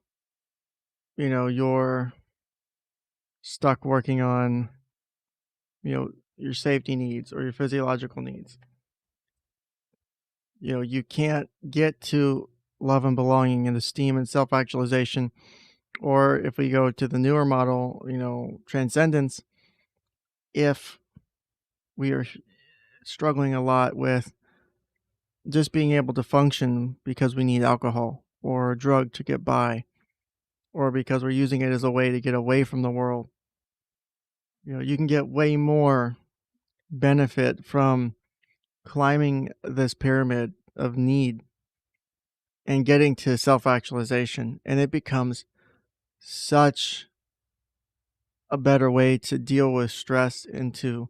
you're stuck working on, your safety needs or your physiological needs. You can't get to love and belonging and esteem and self actualization. Or if we go to the newer model, transcendence, if we are struggling a lot with just being able to function because we need alcohol or a drug to get by, or because we're using it as a way to get away from the world. You can get way more benefit from climbing this pyramid of need and getting to self actualization. And it becomes such a better way to deal with stress and to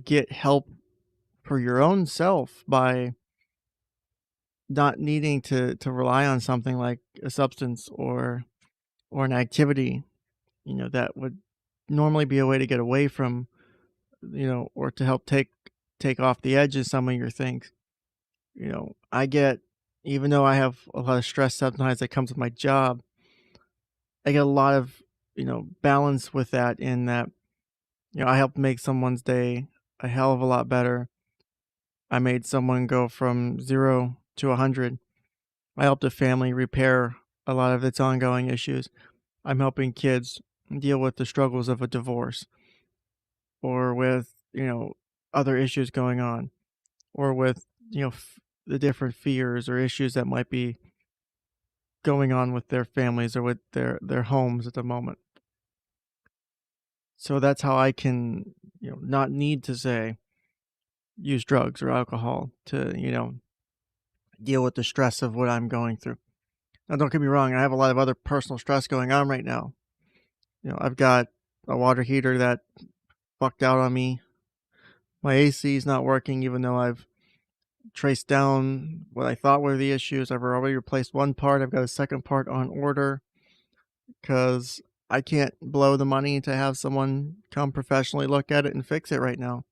get help for your own self by not needing to rely on something like a substance or an activity, that would normally be a way to get away from, or to help take off the edge of some of your things. I get, even though I have a lot of stress sometimes that comes with my job, I get a lot of, balance with that in that, I helped make someone's day a hell of a lot better. I made someone go from 0 to 100. I helped a family repair a lot of its ongoing issues. I'm helping kids deal with the struggles of a divorce or with, other issues going on or with, the different fears or issues that might be going on with their families or with their homes at the moment. So that's how I can, not need to say use drugs or alcohol to, deal with the stress of what I'm going through. Now, don't get me wrong, I have a lot of other personal stress going on right now. I've got a water heater that fucked out on me. My AC is not working, even though I've traced down what I thought were the issues. I've already replaced one part. I've got a second part on order because I can't blow the money to have someone come professionally look at it and fix it right now.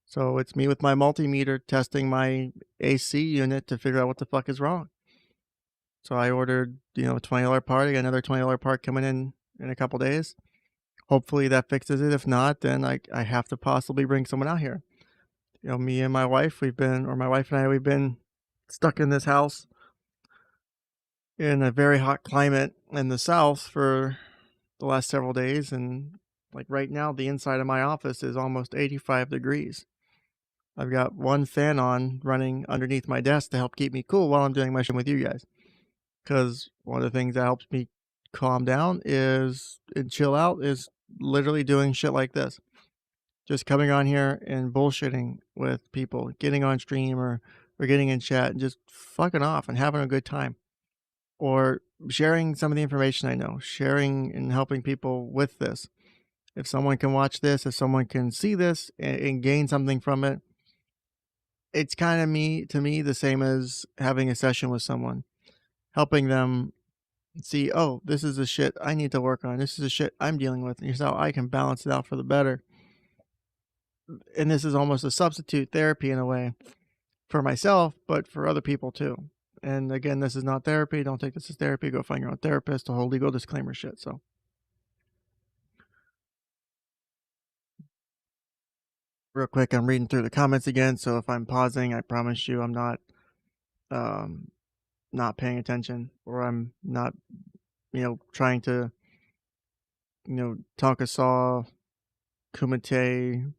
So it's me with my multimeter testing my AC unit to figure out what the fuck is wrong. So I ordered, a $20 part. I got another $20 part coming in a couple days. Hopefully that fixes it. If not, then I have to possibly bring someone out here. Me and my wife, my wife and I, we've been stuck in this house in a very hot climate in the south for the last several days. And like right now, the inside of my office is almost 85 degrees. I've got one fan on running underneath my desk to help keep me cool while I'm doing my show with you guys. Because one of the things that helps me calm down and chill out is literally doing shit like this. Just coming on here and bullshitting with people, getting on stream or getting in chat and just fucking off and having a good time. Or sharing some of the information I know, sharing and helping people with this. If someone can watch this, if someone can see this and gain something from it, it's kind of me to me the same as having a session with someone, helping them see, oh, this is the shit I need to work on. This is the shit I'm dealing with. And here's how I can balance it out for the better. And this is almost a substitute therapy in a way for myself, but for other people too. And again, this is not therapy. Don't take this as therapy. Go find your own therapist. The whole legal disclaimer shit. So, real quick, I'm reading through the comments again. So if I'm pausing, I promise you, I'm um, not paying attention, or I'm not, trying to, talk a saw, kumite,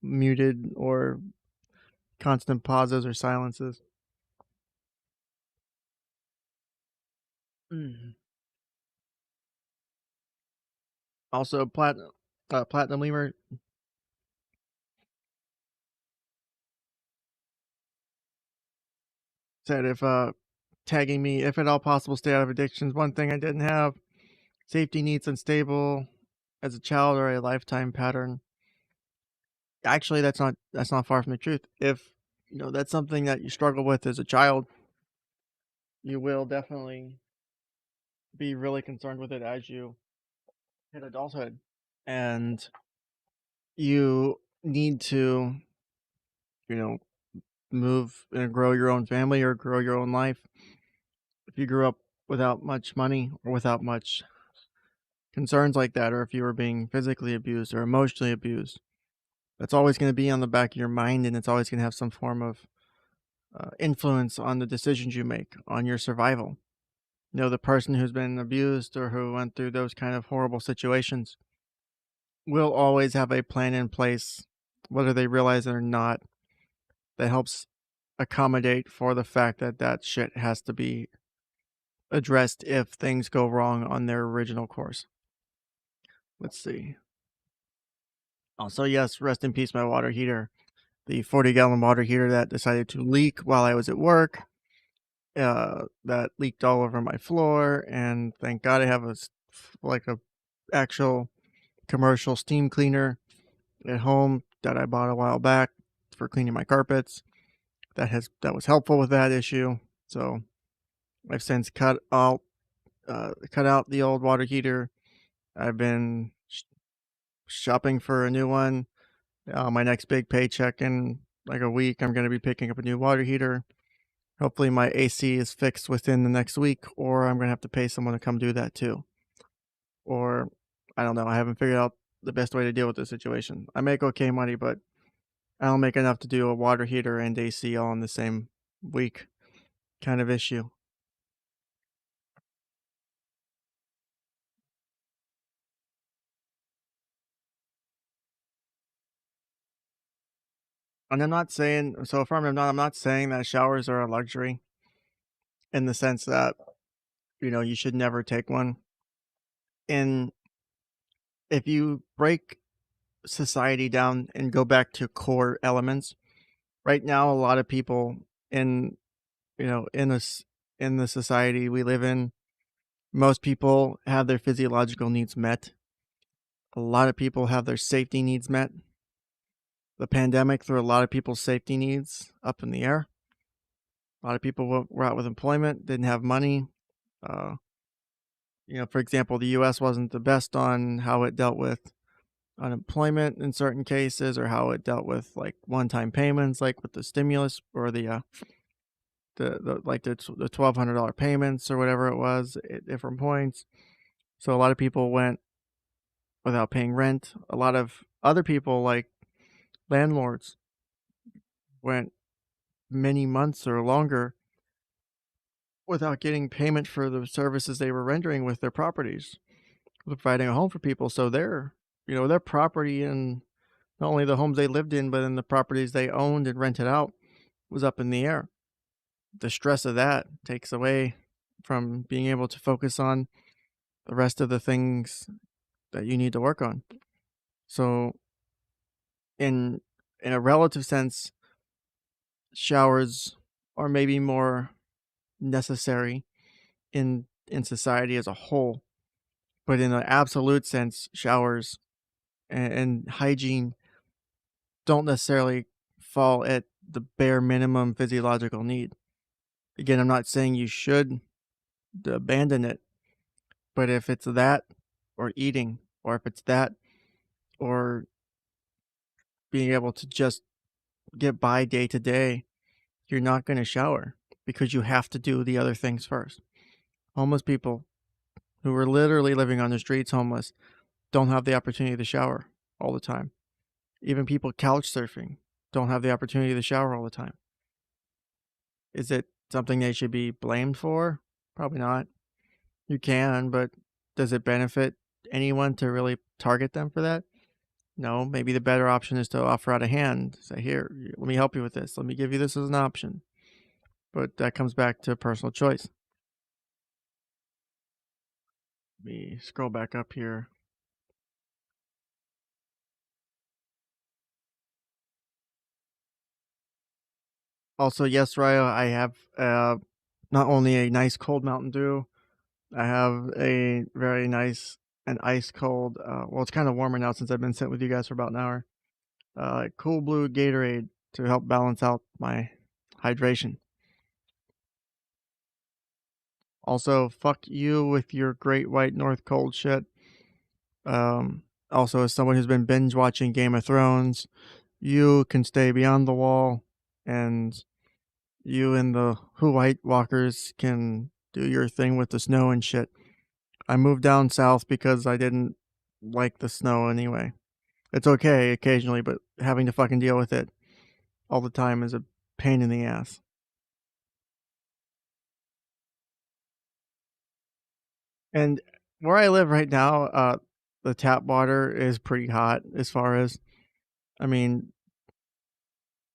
muted, or constant pauses or silences. Mm. Also, platinum lemur said if tagging me, if at all possible, stay out of addictions. One thing I didn't have: safety needs unstable as a child or a lifetime pattern. Actually, that's not far from the truth. If that's something that you struggle with as a child, you will definitely be really concerned with it as you hit adulthood, and you need to you know move and grow your own family or grow your own life. If you grew up without much money or without much concerns like that, or if you were being physically abused or emotionally abused, that's always going to be on the back of your mind, and it's always going to have some form of influence on the decisions you make, on your survival. The person who's been abused or who went through those kind of horrible situations will always have a plan in place, whether they realize it or not, that helps accommodate for the fact that that shit has to be addressed if things go wrong on their original course. Let's see. Also, yes, rest in peace, my water heater. The 40-gallon water heater that decided to leak while I was at work, that leaked all over my floor, and thank God I have like a actual commercial steam cleaner at home that I bought a while back for cleaning my carpets. That was helpful with that issue. So I've since cut out the old water heater. I've been shopping for a new one. My next big paycheck in like a week, I'm going to be picking up a new water heater. Hopefully, my AC is fixed within the next week, or I'm going to have to pay someone to come do that too. Or I don't know. I haven't figured out the best way to deal with this situation. I make okay money, but I don't make enough to do a water heater and AC all in the same week kind of issue. And I'm not saying so far. I'm not saying that showers are a luxury in the sense that you should never take one. And if you break society down and go back to core elements, right now a lot of people in in this in the society we live in, most people have their physiological needs met. A lot of people have their safety needs met. The pandemic threw a lot of people's safety needs up in the air. A lot of people were out with employment, didn't have money. Uh, for example, the U.S. wasn't the best on how it dealt with unemployment in certain cases, or how it dealt with like one-time payments, like with the stimulus or the $1,200 payments or whatever it was at different points. So a lot of people went without paying rent. A lot of other people, like landlords, went many months or longer without getting payment for the services they were rendering with their properties, providing a home for people. So their property, and not only the homes they lived in, but in the properties they owned and rented out, was up in the air. The stress of that takes away from being able to focus on the rest of the things that you need to work on. So in a relative sense, showers are maybe more necessary in society as a whole, but in an absolute sense, showers and hygiene don't necessarily fall at the bare minimum physiological need. Again, I'm not saying you should abandon it, but if it's that or eating, or if it's that or being able to just get by day to day, you're not going to shower because you have to do the other things first. Homeless people who are literally living on the streets homeless don't have the opportunity to shower all the time. Even people couch surfing don't have the opportunity to shower all the time. Is it something they should be blamed for? Probably not. You can, but does it benefit anyone to really target them for that? No, maybe the better option is to offer out a hand. Say, here, let me help you with this. Let me give you this as an option. But that comes back to personal choice. Let me scroll back up here. Also, yes, Ryo, I have not only a nice cold Mountain Dew, I have a very nice and ice cold, well, it's kind of warmer now since I've been sitting with you guys for about an hour. Cool Blue Gatorade to help balance out my hydration. Also, fuck you with your Great White North cold shit. Also, as someone who's been binge watching Game of Thrones, you can stay beyond the wall, and you and the Who White Walkers can do your thing with the snow and shit. I moved down south because I didn't like the snow anyway. It's okay occasionally, but having to fucking deal with it all the time is a pain in the ass. And where I live right now, the tap water is pretty hot as far as, I mean,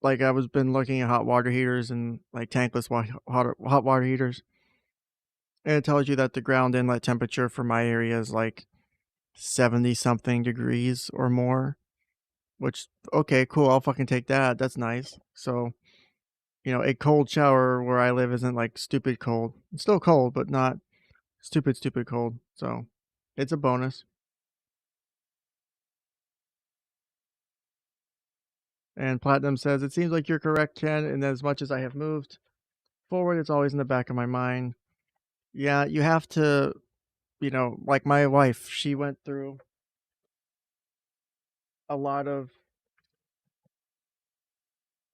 like I was been looking at hot water heaters and like tankless hot water heaters, and it tells you that the ground inlet temperature for my area is like 70 something degrees or more, which, okay, cool, I'll fucking take that. That's nice. So, a cold shower where I live isn't like stupid cold. It's still cold, but not stupid cold. So, it's a bonus. And Platinum says, it seems like you're correct, Ken, and as much as I have moved forward, it's always in the back of my mind. Yeah, you have to, like my wife, she went through a lot of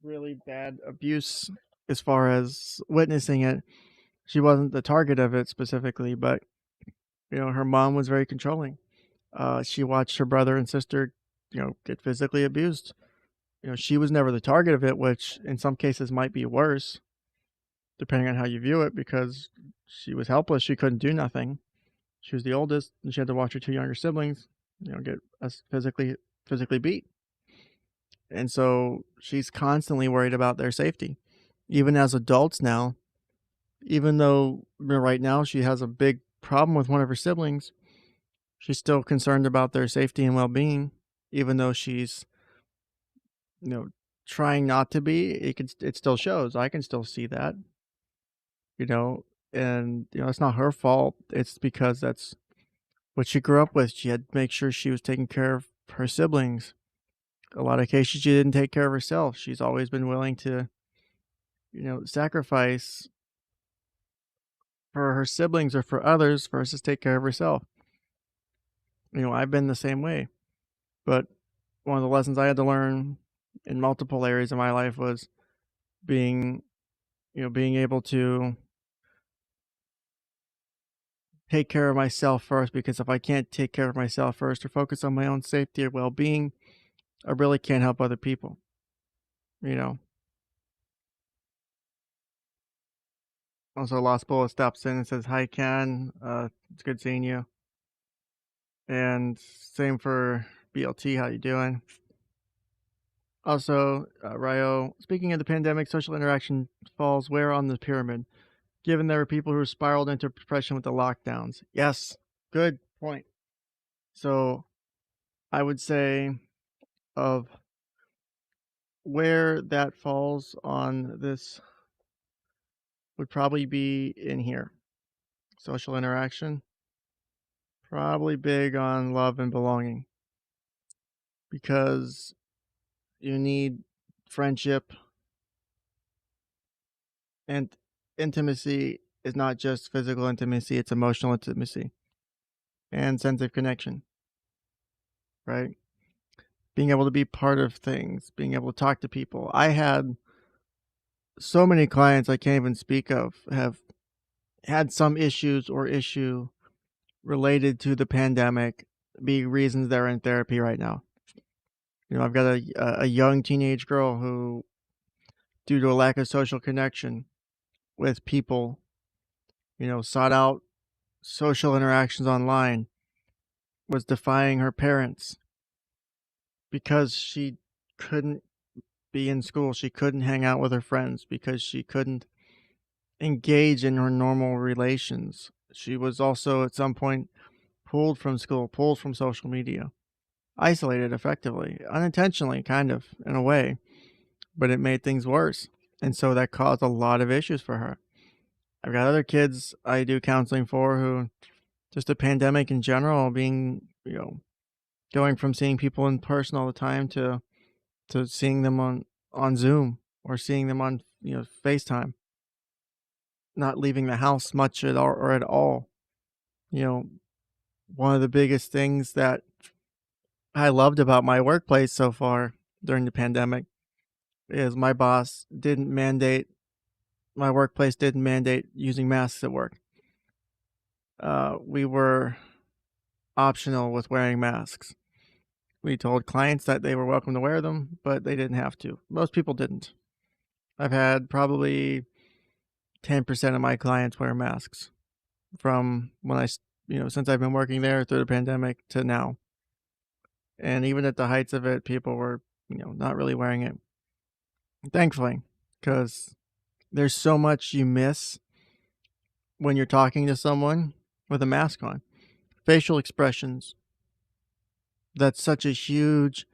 really bad abuse as far as witnessing it. She wasn't the target of it specifically, but her mom was very controlling. She watched her brother and sister, get physically abused. She was never the target of it, which in some cases might be worse, depending on how you view it, because she was helpless. She couldn't do nothing. She was the oldest, and she had to watch her two younger siblings, get us physically beat. And so she's constantly worried about their safety. Even as adults now, even though right now she has a big problem with one of her siblings, she's still concerned about their safety and well-being, even though she's, you know, trying not to be. It still shows. I can still see that, you know, and it's not her fault. It's because that's what she grew up with. She had to make sure she was taking care of her siblings. A lot of cases she didn't take care of herself. She's always been willing to, sacrifice for her siblings or for others versus take care of herself. I've been the same way. But one of the lessons I had to learn in multiple areas of my life was being, being able to take care of myself first, because if I can't take care of myself first or focus on my own safety or well-being, I really can't help other people, you know. Also, Lost Bullet stops in and says, "Hi, Ken. It's good seeing you." And same for BLT. How you doing? Also, Ryo, speaking of the pandemic, social interaction falls where on the pyramid, given there were people who spiraled into depression with the lockdowns? Yes, good point. So I would say of where that falls on this would probably be in here. Social interaction, probably big on love and belonging, because you need friendship, And intimacy is not just physical intimacy, it's emotional intimacy and sense of connection, right? Being able to be part of things, being able to talk to people. I had so many clients I can't even speak of have had some issues or issue related to the pandemic be reasons they're in therapy right now. I've got a young teenage girl who, due to a lack of social connection with people, sought out social interactions online, was defying her parents because she couldn't be in school. She couldn't hang out with her friends because she couldn't engage in her normal relations. She was also at some point pulled from school, pulled from social media, isolated effectively, unintentionally, kind of, in a way, but it made things worse. And so that caused a lot of issues for her. I've got other kids I do counseling for who just the pandemic in general being, going from seeing people in person all the time to seeing them on Zoom or seeing them on, FaceTime, not leaving the house much at all or at all. You know, one of the biggest things that I loved about my workplace so far during the pandemic is my workplace didn't mandate using masks at work. We were optional with wearing masks. We told clients that they were welcome to wear them, but they didn't have to. Most people didn't. I've had probably 10% of my clients wear masks from since I've been working there through the pandemic to now. And even at the heights of it, people were, not really wearing it. Thankfully, because there's so much you miss when you're talking to someone with a mask on. Facial expressions, that's such a huge,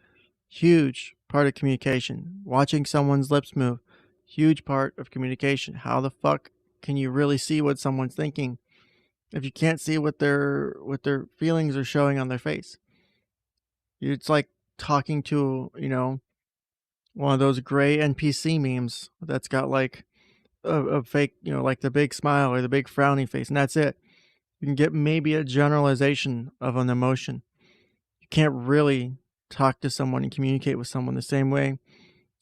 huge part of communication. Watching someone's lips move, huge part of communication. How the fuck can you really see what someone's thinking if you can't see what their feelings are showing on their face? It's like talking to, one of those gray NPC memes that's got like a fake, like the big smile or the big frowny face, and that's it. You can get maybe a generalization of an emotion. You can't really talk to someone and communicate with someone the same way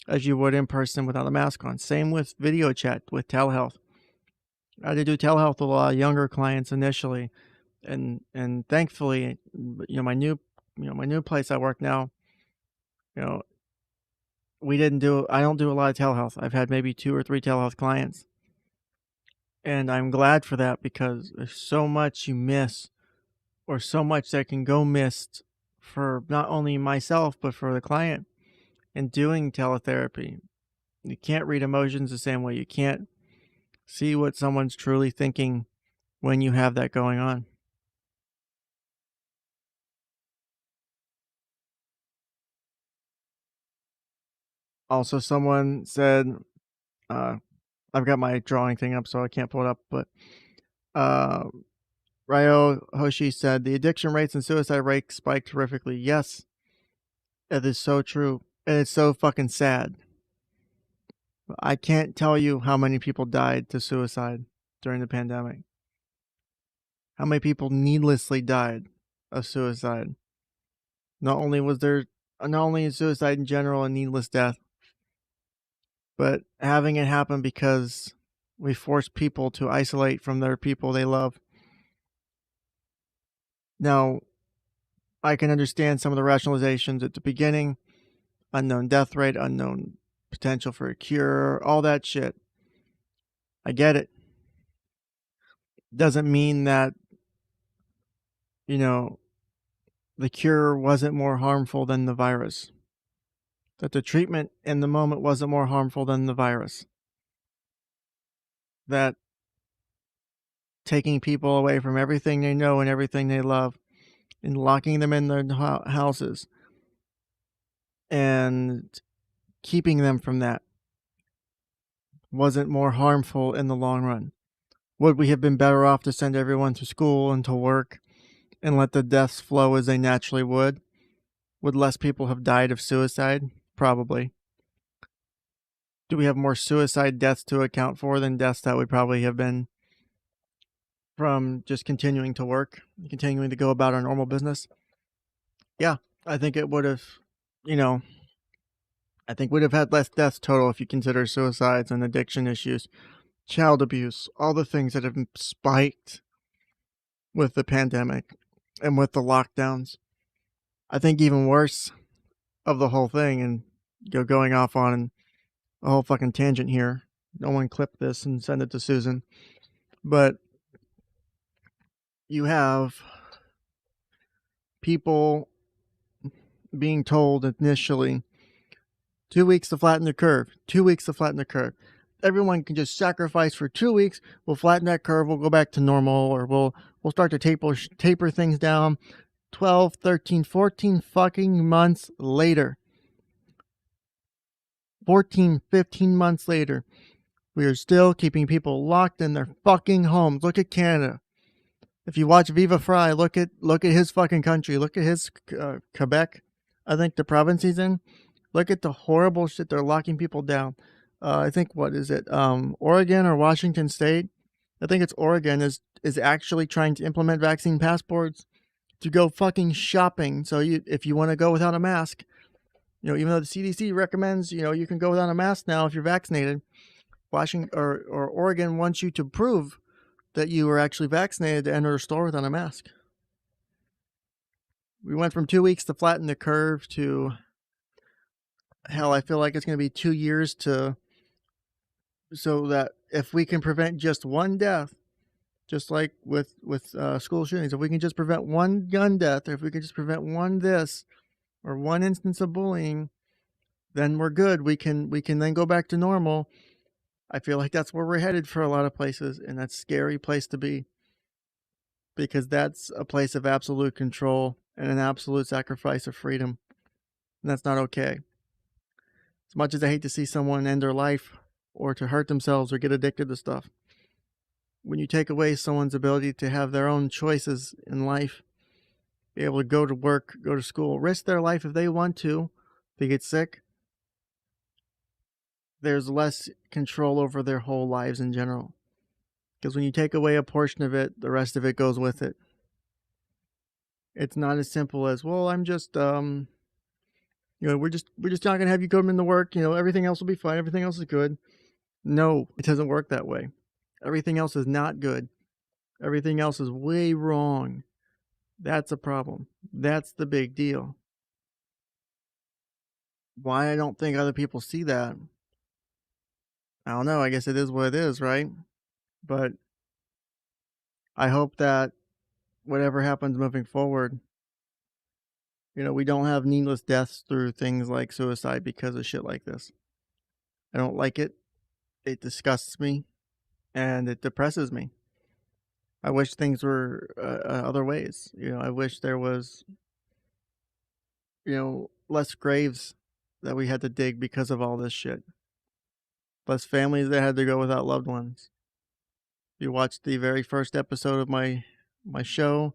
as you would in person without a mask on. Same with video chat, with telehealth. I had to do telehealth with a lot of younger clients initially, and thankfully, my new place I work now, you know, I don't do a lot of telehealth. I've had maybe 2 or 3 telehealth clients. And I'm glad for that because there's so much you miss or so much that can go missed for not only myself but for the client in doing teletherapy. You can't read emotions the same way. You can't see what someone's truly thinking when you have that going on. Also, someone said, uh, I've got my drawing thing up, so I can't pull it up, but uh, Ryo Hoshi said, the addiction rates and suicide rates spiked horrifically. Yes, it is so true. And it's so fucking sad. I can't tell you how many people died to suicide during the pandemic. How many people needlessly died of suicide. Not only was there, not only suicide in general and needless death, but having it happen because we force people to isolate from their people they love. Now, I can understand some of the rationalizations at the beginning: unknown death rate, unknown potential for a cure, all that shit. I get it. Doesn't mean that, you know, the cure wasn't more harmful than the virus, that the treatment in the moment wasn't more harmful than the virus, that taking people away from everything they know and everything they love and locking them in their houses and keeping them from that wasn't more harmful in the long run. Would we have been better off to send everyone to school and to work and let the deaths flow as they naturally would? Would less people have died of suicide? Probably. Do we have more suicide deaths to account for than deaths that would probably have been from just continuing to work, continuing to go about our normal business? Yeah, I think it would have, you know, I think we'd have had less deaths total if you consider suicides and addiction issues, child abuse, all the things that have spiked with the pandemic and with the lockdowns. I think even worse of the whole thing, and going off on a whole fucking tangent here. No one clip this and send it to Susan. But you have people being told initially 2 weeks to flatten the curve, 2 weeks to flatten the curve. Everyone can just sacrifice for 2 weeks. We'll flatten that curve. We'll go back to normal, or we'll start to taper things down. 12, 13, 14 fucking months later. 14, 15 months later, we are still keeping people locked in their fucking homes. Look at Canada. If you watch Viva Fry, look at his fucking country. Look at his Quebec, I think the province he's in. Look at the horrible shit they're locking people down. I think, what is it, Oregon or Washington State? I think it's Oregon is actually trying to implement vaccine passports to go fucking shopping. So if you want to go without a mask, even though the CDC recommends, you can go without a mask now if you're vaccinated, Washington or Oregon wants you to prove that you were actually vaccinated to enter a store without a mask. We went from 2 weeks to flatten the curve to, hell, I feel like it's going to be 2 years so that if we can prevent just one death, just like with school shootings, if we can just prevent one gun death, or if we can just prevent one this or one instance of bullying, then we're good. We can then go back to normal. I feel like that's where we're headed for a lot of places, and that's a scary place to be, because that's a place of absolute control and an absolute sacrifice of freedom, and that's not okay. As much as I hate to see someone end their life or to hurt themselves or get addicted to stuff, when you take away someone's ability to have their own choices in life, be able to go to work, go to school, risk their life if they want to, if they get sick, there's less control over their whole lives in general. Because when you take away a portion of it, the rest of it goes with it. It's not as simple as, well, I'm just, we're just not going to have you come into work. Everything else will be fine. Everything else is good. No, it doesn't work that way. Everything else is not good. Everything else is way wrong. That's a problem. That's the big deal. Why I don't think other people see that, I don't know. I guess it is what it is, right? But I hope that whatever happens moving forward, we don't have needless deaths through things like suicide because of shit like this. I don't like it. It disgusts me and it depresses me. I wish things were other ways. I wish there was, less graves that we had to dig because of all this shit. Less families that had to go without loved ones. If you watched the very first episode of my show,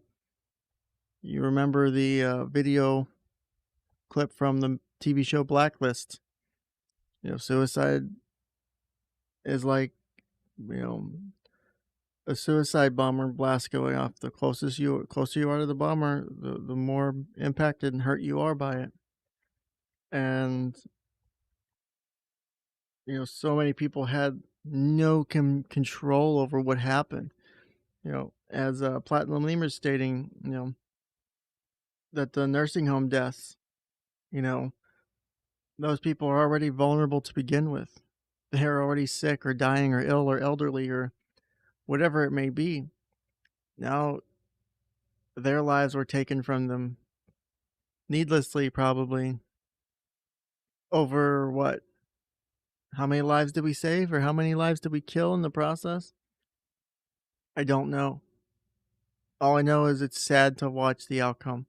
you remember the video clip from the TV show Blacklist. Suicide is like, a suicide bomber blast going off. The closer you are to the bomber, the more impacted and hurt you are by it. And so many people had no control over what happened. As Platinum Lemur's stating, that the nursing home deaths, those people are already vulnerable to begin with. They're already sick or dying or ill or elderly or whatever it may be. Now their lives were taken from them needlessly, probably. Over what? How many lives did we save, or how many lives did we kill in the process? I don't know. All I know is it's sad to watch the outcome.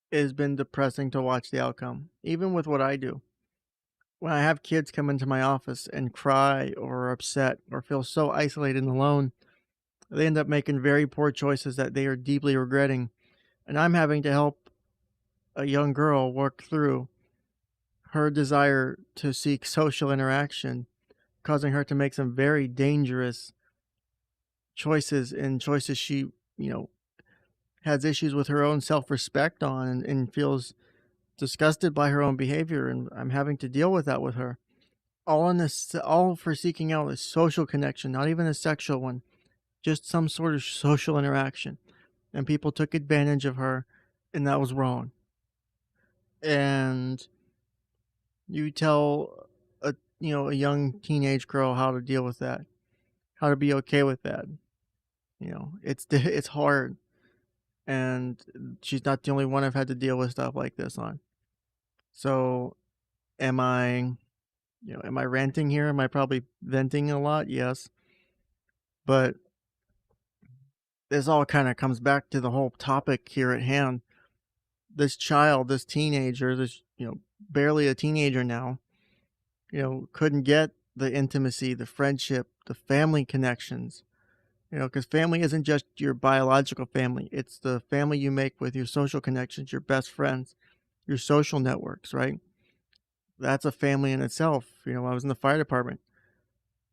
It has been depressing to watch the outcome, even with what I do. When I have kids come into my office and cry or are upset or feel so isolated and alone, they end up making very poor choices that they are deeply regretting. And I'm having to help a young girl work through her desire to seek social interaction, causing her to make some very dangerous choices, and choices she, has issues with her own self-respect on, and feels disgusted by her own behavior, and I'm having to deal with that with her. All for seeking out a social connection, not even a sexual one, just some sort of social interaction. And people took advantage of her, and that was wrong. And you tell a young teenage girl how to deal with that, how to be okay with that. It's hard, and she's not the only one I've had to deal with stuff like this on. So, am I, am I ranting here? Am I probably venting a lot? Yes, but this all kind of comes back to the whole topic here at hand. This child, this teenager, this barely a teenager now, couldn't get the intimacy, the friendship, the family connections. Because family isn't just your biological family, it's the family you make with your social connections, your best friends, your social networks, right? That's a family in itself. I was in the fire department.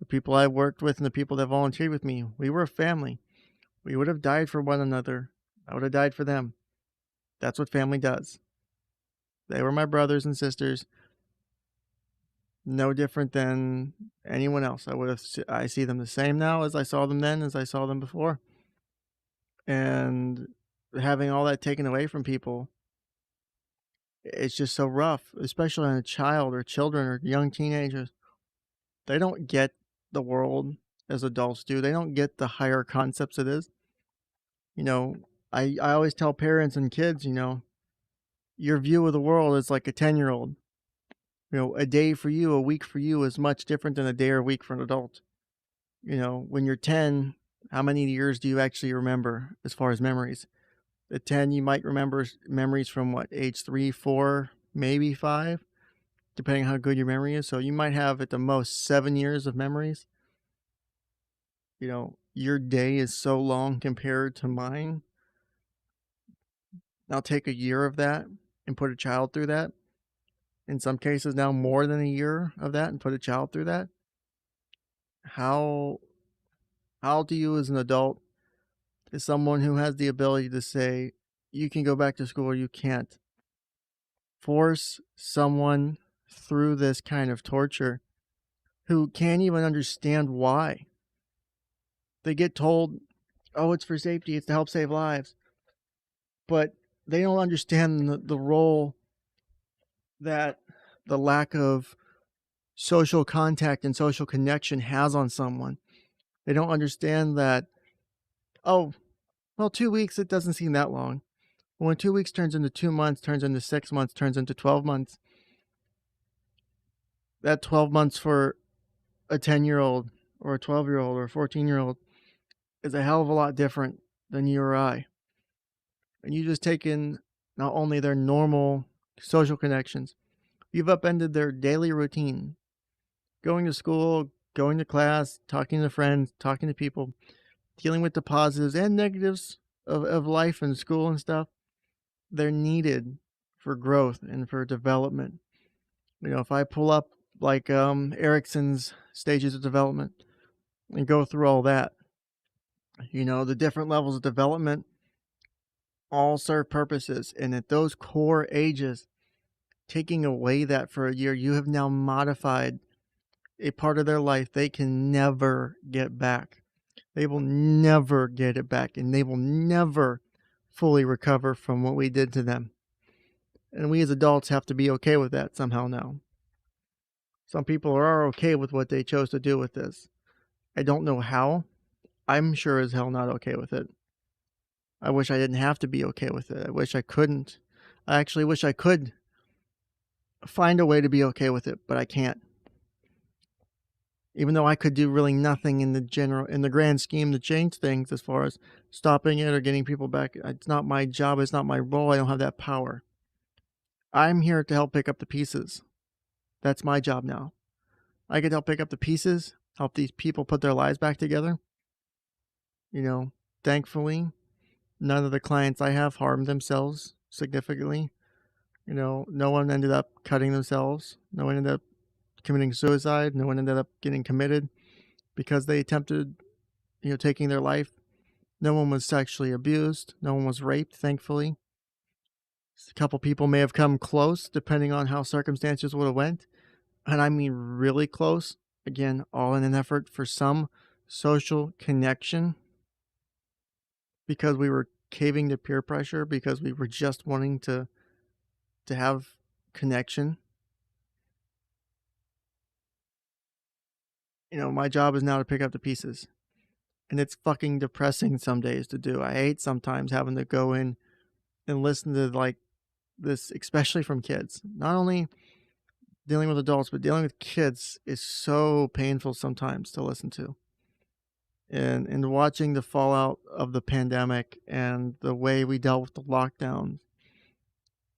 The people I worked with and the people that volunteered with me, we were a family. We would have died for one another. I would have died for them. That's what family does. They were my brothers and sisters, no different than anyone else. I see them the same now as I saw them then, as I saw them before. And having all that taken away from people, it's just so rough, especially on a child or children or young teenagers. They don't get the world as adults do. They don't get the higher concepts it is. You know, I always tell parents and kids, your view of the world is like a 10-year-old. A day for you, a week for you is much different than a day or a week for an adult. When you're 10, how many years do you actually remember as far as memories? At 10, you might remember memories from what, age 3, 4, maybe 5, depending on how good your memory is. So you might have at the most 7 years of memories. Your day is so long compared to mine. Now take a year of that and put a child through that. In some cases, now more than a year of that and put a child through that. How do you, as an adult, as someone who has the ability to say you can go back to school or you can't, force someone through this kind of torture who can't even understand why? They get told, oh, it's for safety, it's to help save lives. But they don't understand the role that the lack of social contact and social connection has on someone. They don't understand that, oh, well, 2 weeks, it doesn't seem that long. When 2 weeks turns into 2 months, turns into 6 months, turns into 12 months, that 12 months for a 10-year-old or a 12-year-old or a 14-year-old is a hell of a lot different than you or I. And you just taken not only their normal social connections, you've upended their daily routine. Going to school, going to class, talking to friends, talking to people, dealing with the positives and negatives of life and school and stuff. They're needed for growth and for development. If I pull up like Erickson's stages of development and go through all that, the different levels of development all serve purposes. And at those core ages, taking away that for a year, you have now modified a part of their life they can never get back. They will never get it back, and they will never fully recover from what we did to them. And we as adults have to be okay with that somehow now. Some people are okay with what they chose to do with this. I don't know how. I'm sure as hell not okay with it. I wish I didn't have to be okay with it. I wish I couldn't. I actually wish I could find a way to be okay with it, but I can't. Even though I could do really nothing in the grand scheme to change things as far as stopping it or getting people back. It's not my job. It's not my role. I don't have that power. I'm here to help pick up the pieces. That's my job now. I can help pick up the pieces, help these people put their lives back together. Thankfully, none of the clients I have harmed themselves significantly. No one ended up cutting themselves. No one ended up committing suicide. No one ended up getting committed because they attempted, taking their life. No one was sexually abused. No one was raped, thankfully. A couple people may have come close, depending on how circumstances would have went. And I mean really close. Again, all in an effort for some social connection because we were caving to peer pressure, because we were just wanting to have connection. My job is now to pick up the pieces. And it's fucking depressing some days to do. I hate sometimes having to go in and listen to like this, especially from kids. Not only dealing with adults, but dealing with kids is so painful sometimes to listen to. And watching the fallout of the pandemic and the way we dealt with the lockdowns.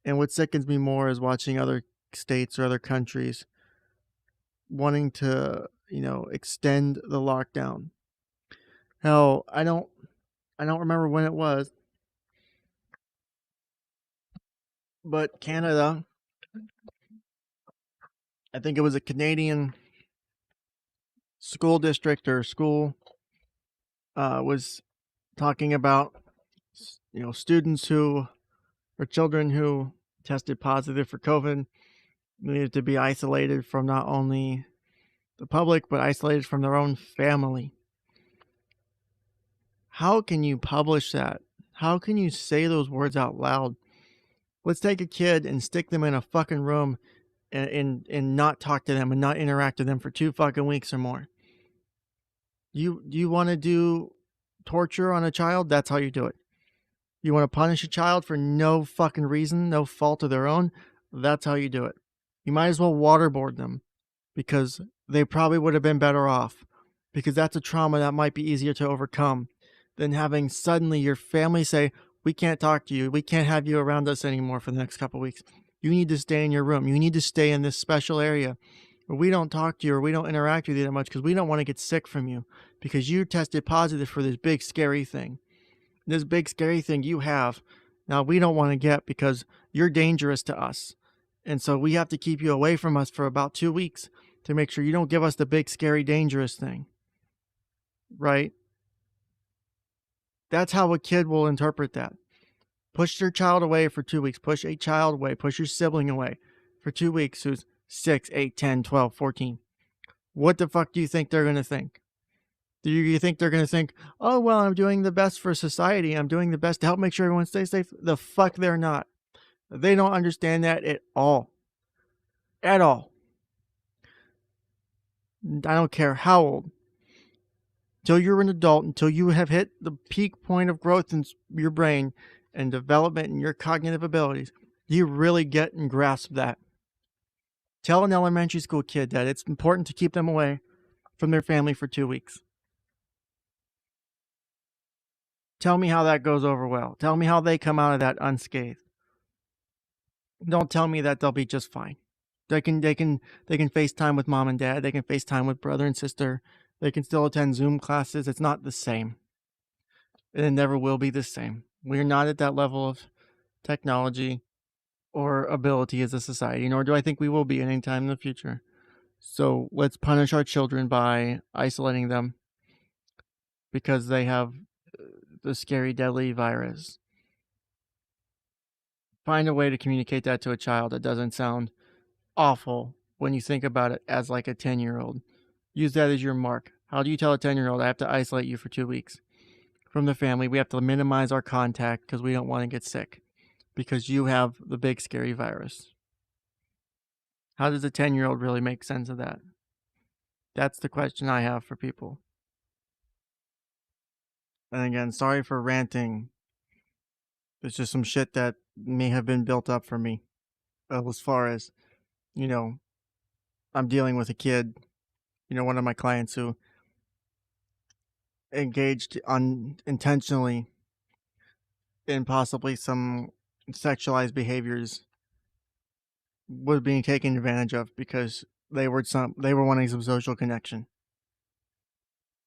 And what sickens me more is watching other states or other countries wanting to, extend the lockdown. Hell, I don't remember when it was, but Canada, I think it was a Canadian school district or school, was talking about, students who or children who tested positive for COVID needed to be isolated from not only the public but isolated from their own family. How can you publish that? How can you say those words out loud? Let's take a kid and stick them in a fucking room and not talk to them and not interact with them for 2 fucking weeks or more. You want to do torture on a child? That's how you do it. You want to punish a child for no fucking reason, no fault of their own? That's how you do it. You might as well waterboard them because they probably would have been better off, because that's a trauma that might be easier to overcome than having suddenly your family say, we can't talk to you. We can't have you around us anymore for the next couple of weeks. You need to stay in your room. You need to stay in this special area where we don't talk to you or we don't interact with you that much because we don't want to get sick from you because you tested positive for this big scary thing. This big scary thing you have now we don't want to get because you're dangerous to us. And so we have to keep you away from us for about 2 weeks to make sure you don't give us the big scary dangerous thing. Right? That's how a kid will interpret that. Push your child away for 2 weeks. Push a child away. Push your sibling away for 2 weeks who's 6, 8, 10, 12, 14. What the fuck do you think they're going to think? Do you think they're going to think, oh, well, I'm doing the best for society. I'm doing the best to help make sure everyone stays safe? The fuck they're not. They don't understand that at all. At all. I don't care how old. Until you're an adult, until you have hit the peak point of growth in your brain and development in your cognitive abilities, you really get and grasp that. Tell an elementary school kid that it's important to keep them away from their family for 2 weeks. Tell me how that goes over well. Tell me how they come out of that unscathed. Don't tell me that they'll be just fine. They can FaceTime with mom and dad. They can FaceTime with brother and sister. They can still attend Zoom classes. It's not the same. And it never will be the same. We're not at that level of technology or ability as a society, nor do I think we will be any time in the future. So let's punish our children by isolating them because they have the scary, deadly virus. Find a way to communicate that to a child that doesn't sound awful when you think about it as like a 10-year-old. Use that as your mark. How do you tell a 10-year-old, I have to isolate you for 2 weeks from the family? We have to minimize our contact because we don't want to get sick because you have the big scary virus. How does a 10-year-old really make sense of that? That's the question I have for people. And again, sorry for ranting. It's just some shit that may have been built up for me. As far as, I'm dealing with a kid, one of my clients who engaged unintentionally in possibly some sexualized behaviors, was being taken advantage of because they were wanting some social connection.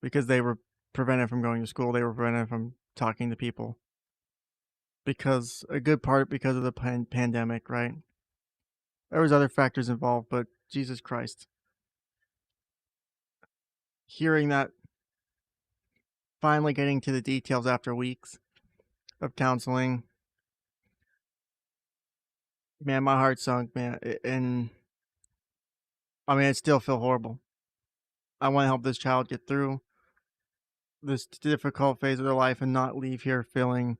Because they were prevented from going to school, they were prevented from talking to people. Because a good part because of the pandemic, right? there was other factors involved, but Jesus Christ. Hearing that, finally getting to the details after weeks of counseling, man, my heart sunk, man. And I mean, I still feel horrible. I want to help this child get through this difficult phase of their life and not leave here feeling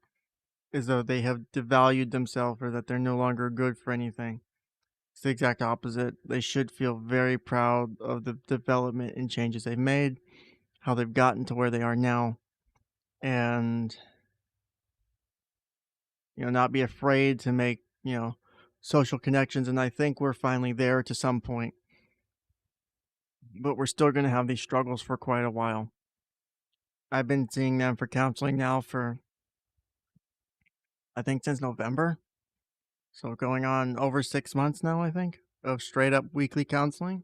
as though they have devalued themselves or that they're no longer good for anything. It's the exact opposite. They should feel very proud of the development and changes they've made, how they've gotten to where they are now, and not be afraid to make social connections. And I think we're finally there to some point, but we're still going to have these struggles for quite a while. I've been seeing them for counseling now for, I think, since November. So going on over 6 months now, I think, of straight up weekly counseling.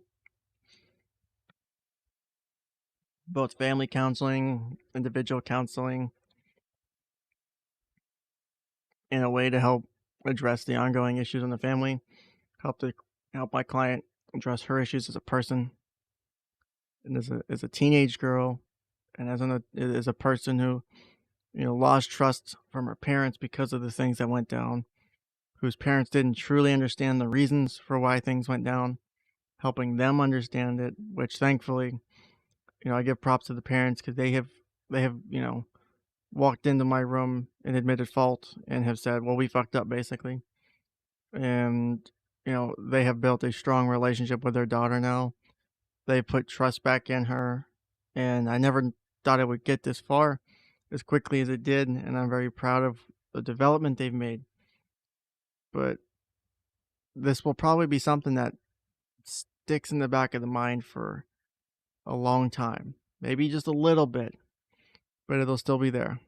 Both family counseling, individual counseling, in a way to help address the ongoing issues in the family, help my client address her issues as a person and as a teenage girl, and as a person who lost trust from her parents because of the things that went down, whose parents didn't truly understand the reasons for why things went down, helping them understand it, which thankfully, I give props to the parents because they have walked into my room and admitted fault and have said, well, we fucked up basically. And they have built a strong relationship with their daughter now. They put trust back in her, and I never thought it would get this far as quickly as it did, and I'm very proud of the development they've made. But this will probably be something that sticks in the back of the mind for a long time. Maybe just a little bit, but it'll still be there.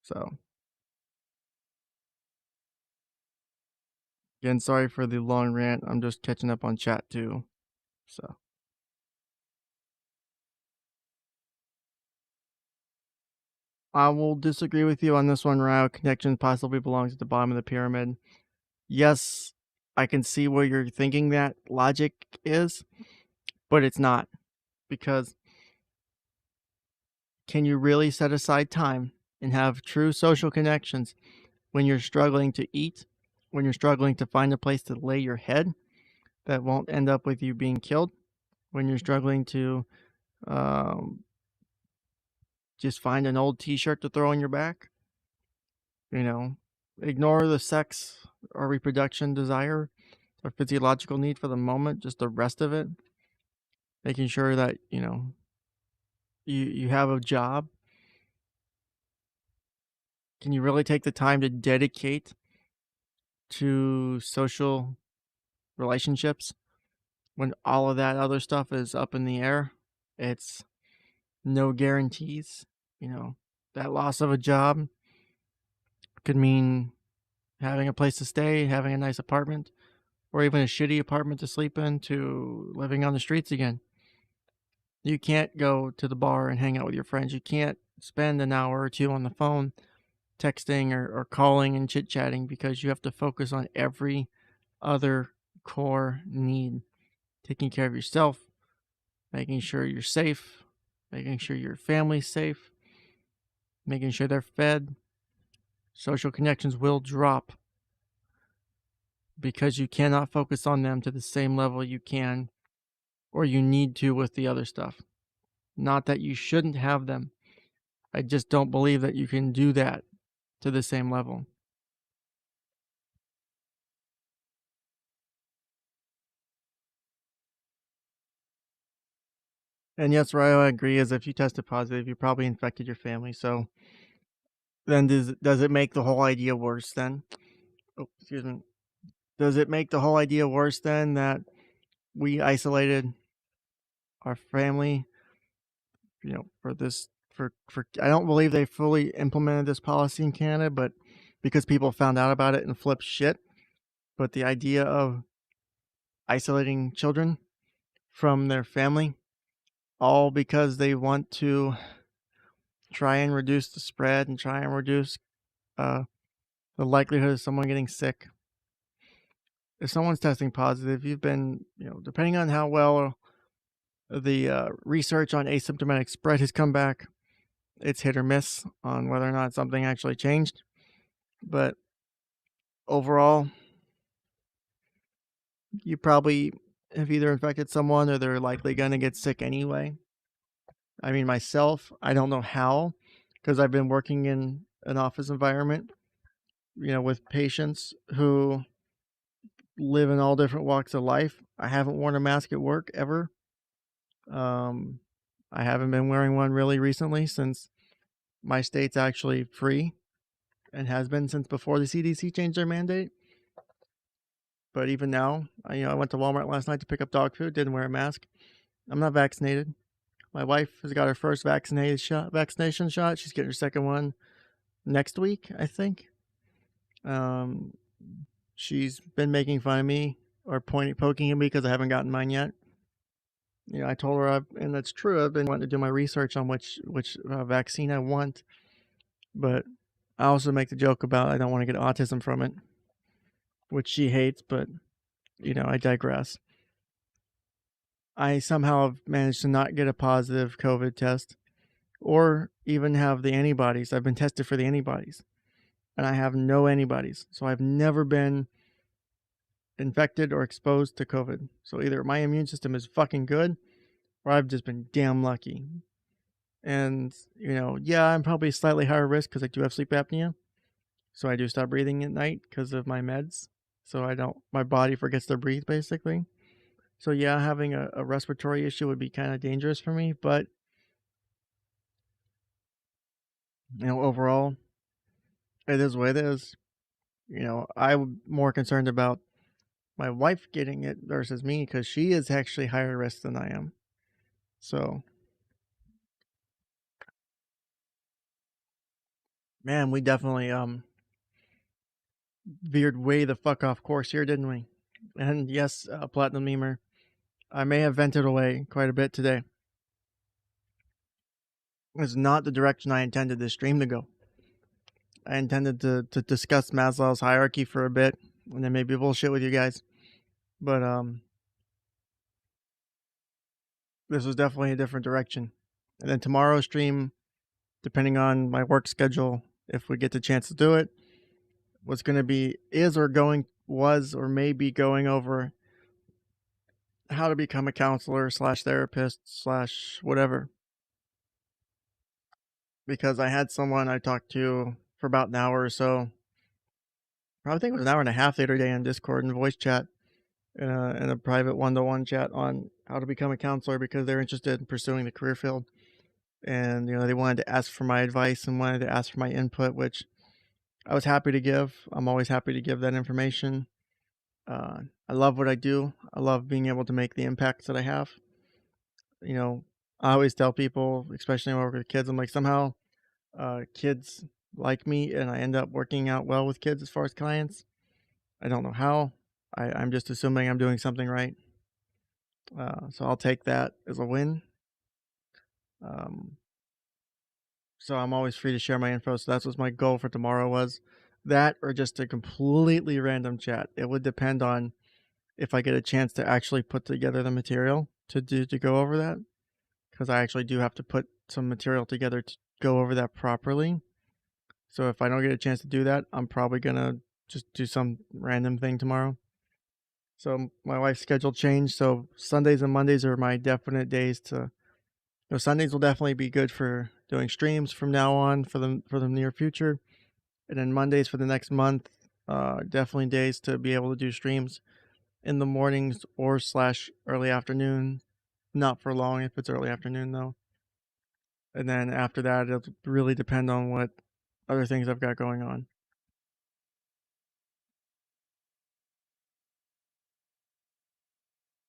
So, again, sorry for the long rant. I'm just catching up on chat too. So, I will disagree with you on this one, Rao. Connection possibly belongs at the bottom of the pyramid. Yes, I can see where you're thinking that logic is, but it's not. Because can you really set aside time and have true social connections when you're struggling to eat, when you're struggling to find a place to lay your head that won't end up with you being killed, when you're struggling to um, just find an old t-shirt to throw on your back? Ignore the sex or reproduction desire or physiological need for the moment, just the rest of it, making sure that you have a job. Can you really take the time to dedicate to social relationships when all of that other stuff is up in the air? It's no guarantees. That loss of a job could mean having a place to stay, having a nice apartment, or even a shitty apartment to sleep in, to living on the streets again. You can't go to the bar and hang out with your friends. You can't spend an hour or two on the phone texting or calling and chit chatting because you have to focus on every other core need. Taking care of yourself, making sure you're safe, making sure your family's safe, making sure they're fed. Social connections will drop because you cannot focus on them to the same level you can or you need to with the other stuff. Not that you shouldn't have them. I just don't believe that you can do that to the same level. And yes, Ryo, I agree. As if you tested positive, you probably infected your family. So then, does it make the whole idea worse? Then, oh, excuse me. Does it make the whole idea worse then that we isolated our family? For this, for I don't believe they fully implemented this policy in Canada, but because people found out about it and flipped shit. But the idea of isolating children from their family, all because they want to try and reduce the spread and try and reduce uh, the likelihood of someone getting sick. if someone's testing positive, you've been, depending on how well the research on asymptomatic spread has come back, it's hit or miss on whether or not something actually changed. But overall, you probably have either infected someone or they're likely going to get sick anyway. I mean, myself, I don't know how, because I've been working in an office environment, with patients who live in all different walks of life. I haven't worn a mask at work ever. Um, I haven't been wearing one really recently since my state's actually free and has been since before the CDC changed their mandate. But even now, I went to Walmart last night to pick up dog food, didn't wear a mask. I'm not vaccinated. My wife has got her first vaccination shot. She's getting her second one next week, I think. Um, she's been making fun of me or poking at me because I haven't gotten mine yet. I told her, and that's true. I've been wanting to do my research on which vaccine I want, but I also make the joke about I don't want to get autism from it, which she hates. But I digress. I somehow have managed to not get a positive COVID test, or even have the antibodies. I've been tested for the antibodies, and I have no antibodies, so I've never been infected or exposed to COVID. So either my immune system is fucking good, or I've just been damn lucky. And, yeah, I'm probably slightly higher risk because I do have sleep apnea. So I do stop breathing at night because of my meds. So my body forgets to breathe basically. So yeah, having a respiratory issue would be kind of dangerous for me. But, overall, it is what it is. I'm more concerned about my wife getting it versus me because she is actually higher risk than I am. So, man, we definitely veered way the fuck off course here, didn't we? And yes, Platinum Memer, I may have vented away quite a bit today. It's not the direction I intended this stream to go. I intended to discuss Maslow's hierarchy for a bit, and then maybe bullshit with you guys. But this was definitely a different direction. And then tomorrow's stream, depending on my work schedule, if we get the chance to do it, what's going to be was or may be going over how to become a counselor / therapist / whatever. Because I had someone I talked to for about an hour or so. I think it was an hour and a half the other day on Discord and voice chat, in a private one-to-one chat on how to become a counselor because they're interested in pursuing the career field. And, they wanted to ask for my advice and wanted to ask for my input, which I was happy to give. I'm always happy to give that information. I love what I do. I love being able to make the impacts that I have. I always tell people, especially when I work with kids, I'm like, somehow kids like me and I end up working out well with kids as far as clients. I don't know how. I'm just assuming I'm doing something right. So I'll take that as a win. So I'm always free to share my info. So that's what my goal for tomorrow was. That or just a completely random chat. It would depend on if I get a chance to actually put together the material to go over that. Because I actually do have to put some material together to go over that properly. So if I don't get a chance to do that, I'm probably going to just do some random thing tomorrow. So my wife's schedule changed. So Sundays and Mondays are my definite days to. Sundays will definitely be good for doing streams from now on for the near future, and then Mondays for the next month, definitely days to be able to do streams in the mornings or / early afternoon. Not for long if it's early afternoon though. And then after that, it'll really depend on what other things I've got going on.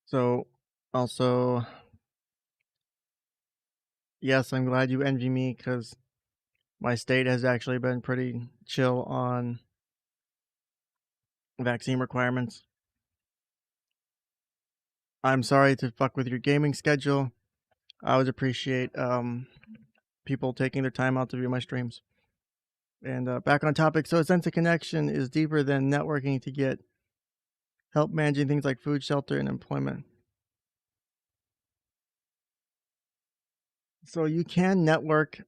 So, also, yes, I'm glad you envy me because my state has actually been pretty chill on vaccine requirements. I'm sorry to fuck with your gaming schedule. I would appreciate people taking their time out to view my streams. And back on topic, so a sense of connection is deeper than networking to get help managing things like food, shelter, and employment. So you can network.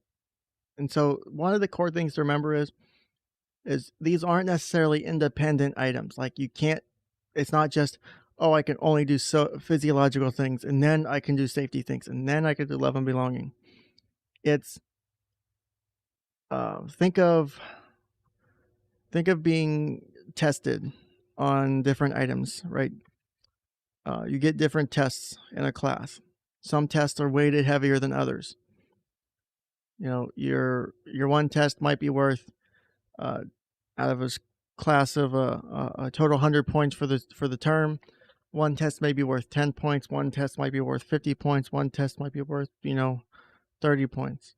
And so one of the core things to remember is these aren't necessarily independent items. Like you can't, it's not just, oh, I can only do so physiological things and then I can do safety things and then I can do love and belonging. It's think of being tested on different items, right? You get different tests in a class. Some tests are weighted heavier than others. You know, your one test might be worth uh, out of a class of a total 100 points for the term. One test may be worth 10 points. One test might be worth 50 points. One test might be worth 30 points.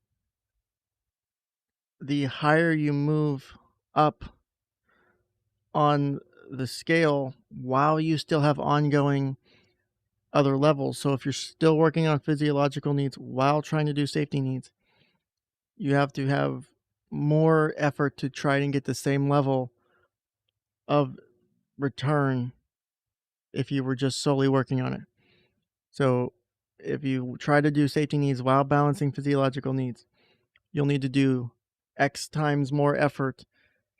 The higher you move up on the scale, while you still have ongoing other levels. So if you're still working on physiological needs while trying to do safety needs, you have to have more effort to try and get the same level of return if you were just solely working on it. So if you try to do safety needs while balancing physiological needs, you'll need to do X times more effort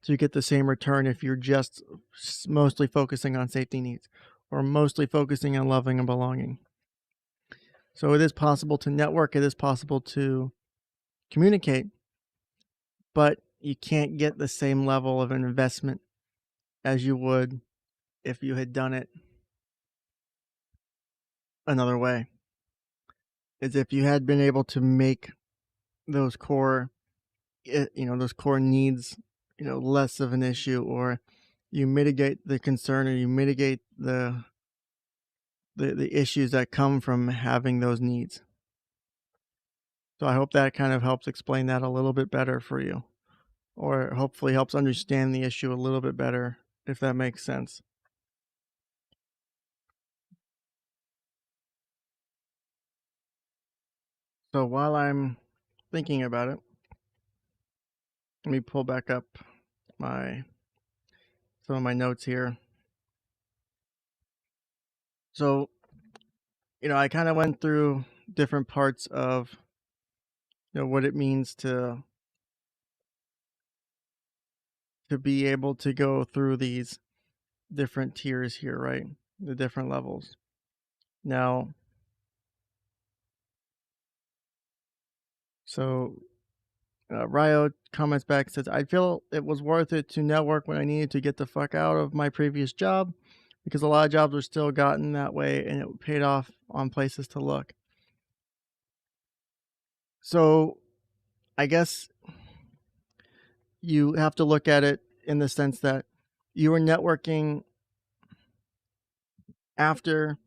to get the same return if you're just mostly focusing on safety needs or mostly focusing on loving and belonging. So it is possible to network, it is possible to communicate, but you can't get the same level of investment as you would if you had done it another way. As if you had been able to make those core, those core needs, less of an issue, or you mitigate the concern, or you mitigate the issues that come from having those needs. So I hope that kind of helps explain that a little bit better for you, or hopefully helps understand the issue a little bit better, if that makes sense. So while I'm thinking about it, let me pull back up my some of my notes here. So, I kind of went through different parts of what it means to be able to go through these different tiers here, right? The different levels. Now, so Ryo comments back, says, I feel it was worth it to network when I needed to get the fuck out of my previous job because a lot of jobs were still gotten that way and it paid off on places to look. So I guess you have to look at it in the sense that you were networking after,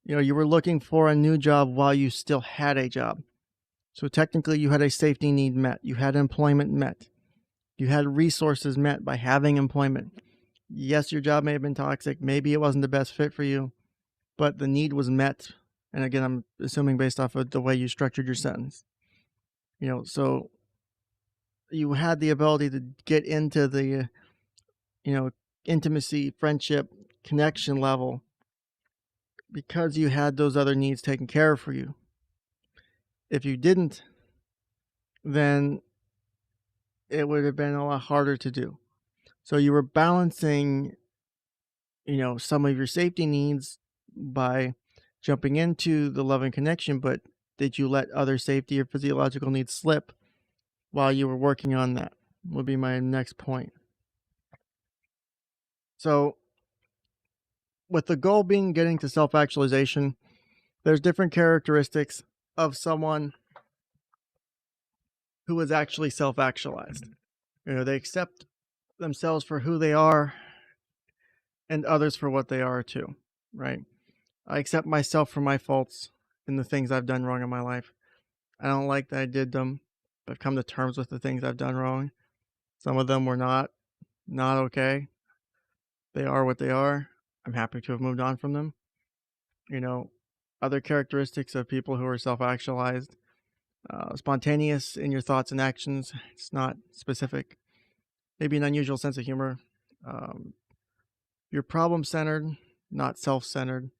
you were looking for a new job while you still had a job. So technically you had a safety need met, you had employment met, you had resources met by having employment. Yes, your job may have been toxic, maybe it wasn't the best fit for you, but the need was met. And again, I'm assuming based off of the way you structured your sentence. So you had the ability to get into the, intimacy, friendship, connection level because you had those other needs taken care of for you. If you didn't, then it would have been a lot harder to do. So you were balancing, some of your safety needs by jumping into the love and connection, but did you let other safety or physiological needs slip while you were working on that? Would be my next point. So with the goal being getting to self-actualization, there's different characteristics of someone who is actually self-actualized. They accept themselves for who they are and others for what they are too, right? I accept myself for my faults and the things I've done wrong in my life. I don't like that I did them. I've come to terms with the things I've done wrong. Some of them were not okay. They are what they are. I'm happy to have moved on from them. Other characteristics of people who are self-actualized, spontaneous in your thoughts and actions. It's not specific. Maybe an unusual sense of humor. You're problem centered, not self centered.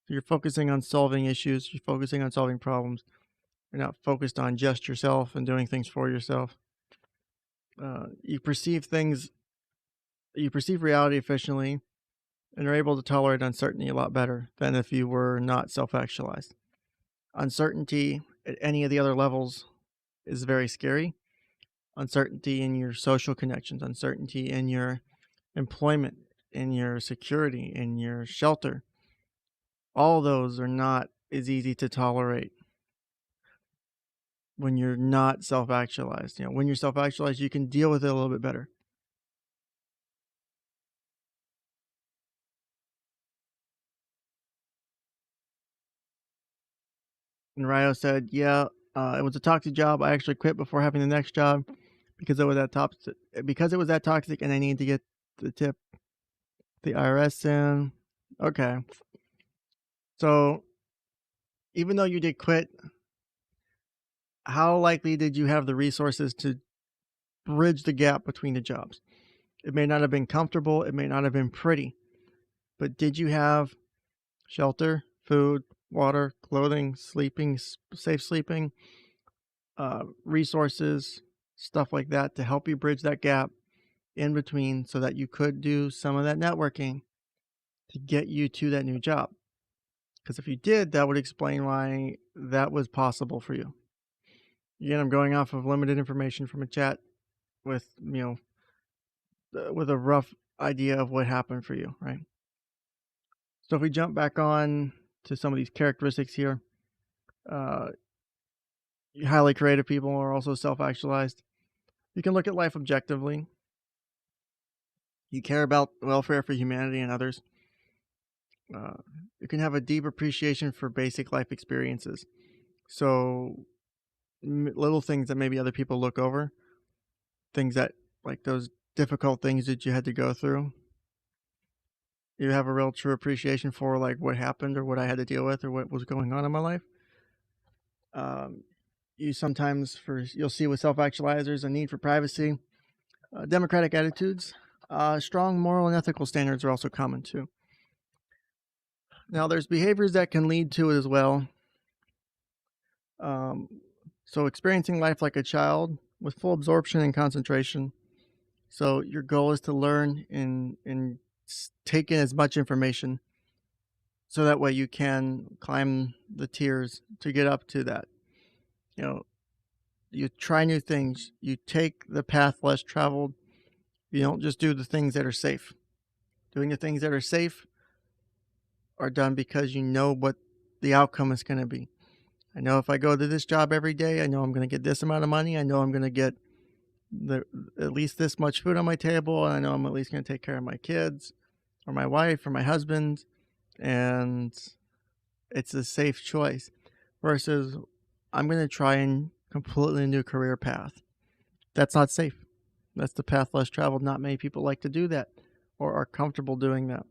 You're focusing on solving issues, you're focusing on solving problems. You're not focused on just yourself and doing things for yourself. You perceive things, you perceive reality efficiently, and are able to tolerate uncertainty a lot better than if you were not self actualized. Uncertainty at any of the other levels is very scary. Uncertainty in your social connections, uncertainty in your employment, in your security, in your shelter. All those are not as easy to tolerate when you're not self actualized. When you're self actualized, you can deal with it a little bit better. And Ryo said, "Yeah, it was a toxic job. I actually quit before having the next job because it was that toxic. Because it was that toxic, and I needed to get the tip, the IRS in." Okay, so even though you did quit, how likely did you have the resources to bridge the gap between the jobs? It may not have been comfortable. It may not have been pretty, but did you have shelter, food, water, clothing, sleeping, safe sleeping, resources, stuff like that to help you bridge that gap in between so that you could do some of that networking to get you to that new job? Because if you did, that would explain why that was possible for you. Again, I'm going off of limited information from a chat with, with a rough idea of what happened for you, right? So if we jump back on to some of these characteristics here, uh, highly creative people are also self-actualized. You can look at life objectively. You care about welfare for humanity and others. You can have a deep appreciation for basic life experiences. So little things that maybe other people look over, things that like those difficult things that you had to go through. You have a real true appreciation for like what happened or what I had to deal with or what was going on in my life. You sometimes you'll see with self-actualizers a need for privacy, democratic attitudes, strong moral and ethical standards are also common too. Now, there's behaviors that can lead to it as well. So experiencing life like a child with full absorption and concentration. So your goal is to learn and take in as much information so that way you can climb the tiers to get up to that. You try new things, you take the path less traveled. You don't just do the things that are safe. Doing the things that are safe are done because you know what the outcome is going to be. I know if I go to this job every day, I know I'm going to get this amount of money. I know I'm going to get at least this much food on my table. And I know I'm at least going to take care of my kids or my wife or my husband. And it's a safe choice versus I'm going to try and completely new career path. That's not safe. That's the path less traveled. Not many people like to do that or are comfortable doing that.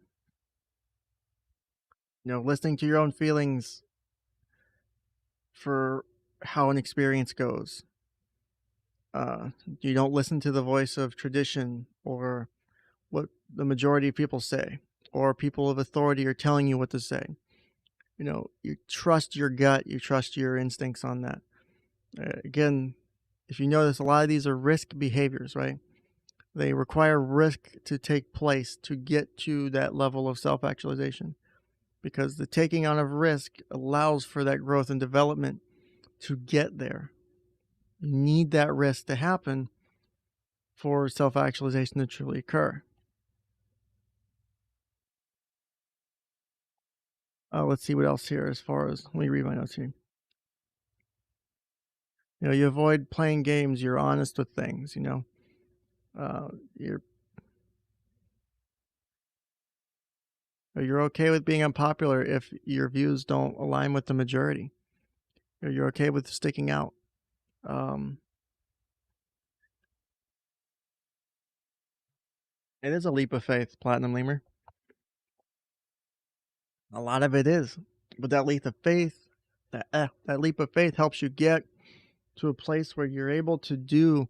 Listening to your own feelings for how an experience goes. You don't listen to the voice of tradition or what the majority of people say, or people of authority are telling you what to say. You trust your gut, you trust your instincts on that. Again, if you notice, a lot of these are risk behaviors, right? They require risk to take place to get to that level of self-actualization, because the taking on of risk allows for that growth and development to get there. You need that risk to happen for self-actualization to truly occur. Let's see what else here as far as, let me read my notes here. You avoid playing games. You're honest with things, you're okay with being unpopular if your views don't align with the majority. You're okay with sticking out. It is a leap of faith, Platinum Lemur. A lot of it is, but that leap of faith, that leap of faith helps you get to a place where you're able to do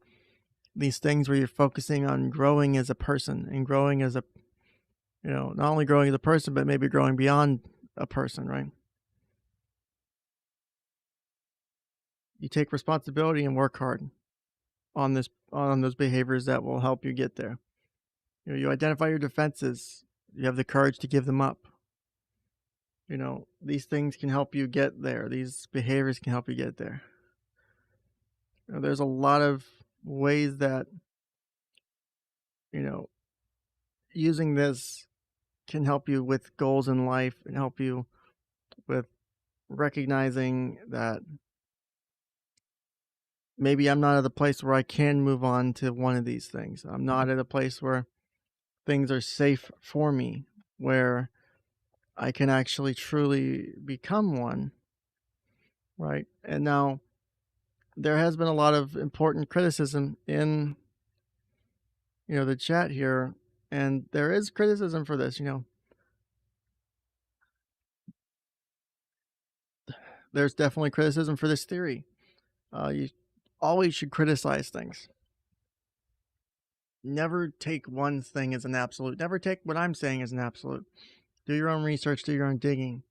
these things where you're focusing on growing as a person and growing as not only growing as a person, but maybe growing beyond a person, right? You take responsibility and work hard on those behaviors that will help you get there. You identify your defenses. You have the courage to give them up. These things can help you get there. These behaviors can help you get there. There's a lot of ways that, you know, using this can help you with goals in life and help you with recognizing that maybe I'm not at a place where I can move on to one of these things. I'm not at a place where things are safe for me, where I can actually truly become one, right? And now there has been a lot of important criticism in the chat here, and there is criticism for this. There's definitely criticism for this theory. You always should criticize things. Never take one thing as an absolute. Never take what I'm saying as an absolute. Do your own research, do your own digging.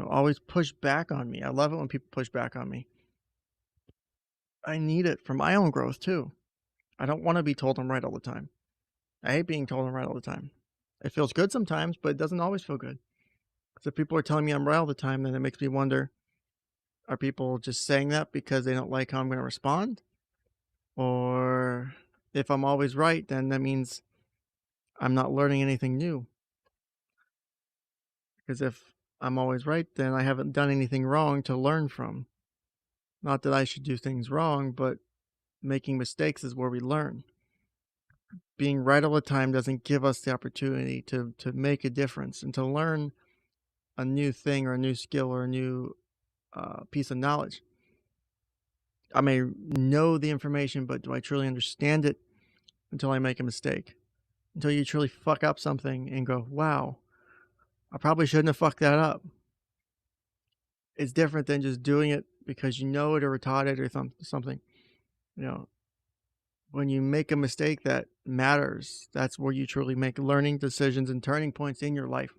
Always push back on me. I love it when people push back on me. I need it for my own growth too. I don't want to be told I'm right all the time. I hate being told I'm right all the time. It feels good sometimes, but it doesn't always feel good. Because if people are telling me I'm right all the time, then it makes me wonder, are people just saying that because they don't like how I'm going to respond? Or if I'm always right, then that means I'm not learning anything new. Because if I'm always right, then I haven't done anything wrong to learn from. Not that I should do things wrong, but making mistakes is where we learn. Being right all the time doesn't give us the opportunity to make a difference and to learn a new thing or a new skill or a new piece of knowledge. I may know the information, but do I truly understand it until I make a mistake? Until you truly fuck up something and go, wow, I probably shouldn't have fucked that up. It's different than just doing it because you know it or taught it or something. When you make a mistake that matters, that's where you truly make learning decisions and turning points in your life.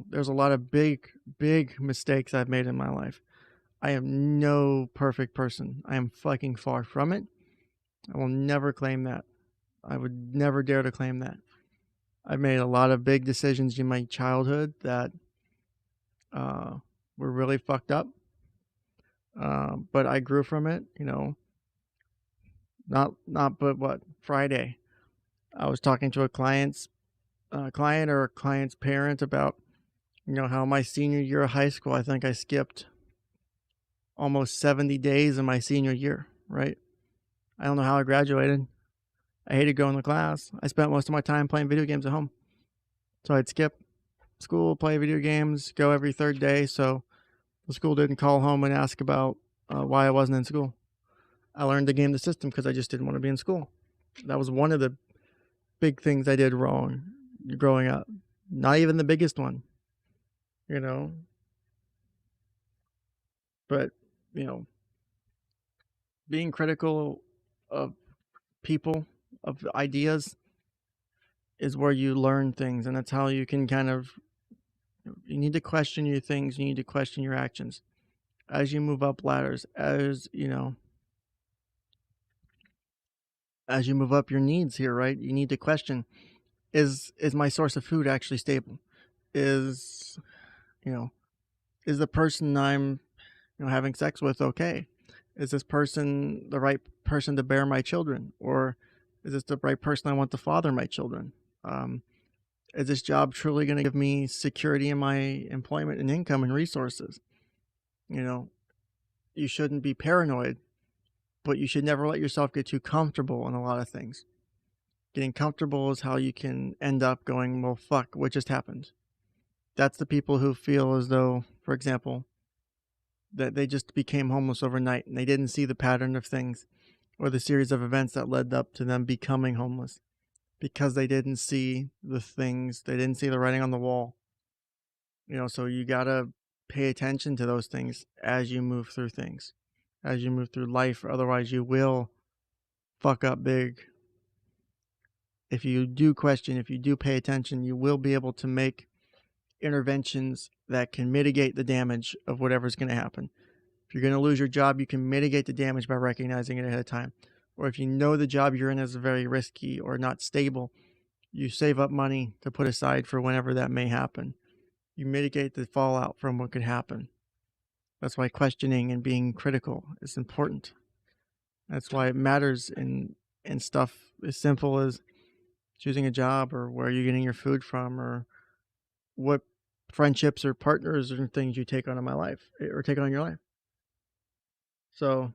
There's a lot of big, big mistakes I've made in my life. I am no perfect person. I am fucking far from it. I will never claim that. I would never dare to claim that. I've made a lot of big decisions in my childhood that were really fucked up. But I grew from it, but what, Friday, I was talking to a client or a client's parent about, how my senior year of high school, I think I skipped almost 70 days in my senior year, right? I don't know how I graduated. I hated going to class. I spent most of my time playing video games at home. So I'd skip school, play video games, go every third day. So the school didn't call home and ask about why I wasn't in school. I learned to game the system because I just didn't want to be in school. That was one of the big things I did wrong growing up. Not even the biggest one, But, being critical of people, of ideas, is where you learn things. And that's how you can you need to question your things. You need to question your actions as you move up ladders, as you move up your needs here, right? You need to question, is my source of food actually stable? Is, you know, is the person I'm, having sex with okay? Is this person the right person to bear my children? Or is this the right person I want to father my children? Is this job truly going to give me security in my employment and income and resources? You shouldn't be paranoid, but you should never let yourself get too comfortable in a lot of things. Getting comfortable is how you can end up going, well, fuck, what just happened? That's the people who feel as though, for example, that they just became homeless overnight and they didn't see the pattern of things or the series of events that led up to them becoming homeless because they didn't see the things, they didn't see the writing on the wall. So you gotta pay attention to those things as you move through things, as you move through life. Otherwise, you will fuck up big. if you do question, if you do pay attention, you will be able to make interventions that can mitigate the damage of whatever's going to happen. If you're going to lose your job, you can mitigate the damage by recognizing it ahead of time. Or if you know the job you're in is very risky or not stable, you save up money to put aside for whenever that may happen. You mitigate the fallout from what could happen. That's why questioning and being critical is important. That's why it matters in stuff as simple as choosing a job or where you're getting your food from or what friendships or partners or things you take on in my life or take on in your life. So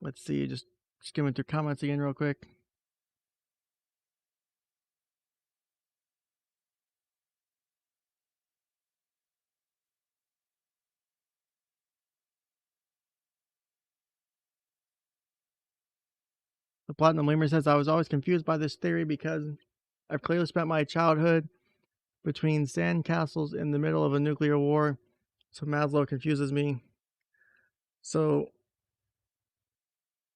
let's see, just skimming through comments again real quick. The Platinum Lemur says, I was always confused by this theory because I've clearly spent my childhood between sandcastles in the middle of a nuclear war. So Maslow confuses me. So,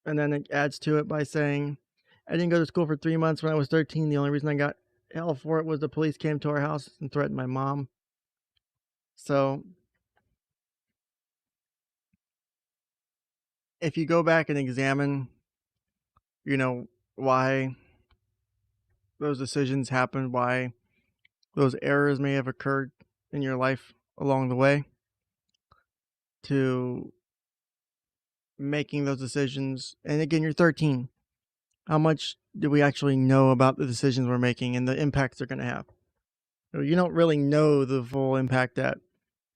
and then it adds to it by saying, I didn't go to school for 3 months when I was 13. The only reason I got hell for it was the police came to our house and threatened my mom. So, if you go back and examine, why those decisions happened, why those errors may have occurred in your life along the way to making those decisions. And again, you're 13. How much do we actually know about the decisions we're making and the impacts they're going to have? You don't really know the full impact that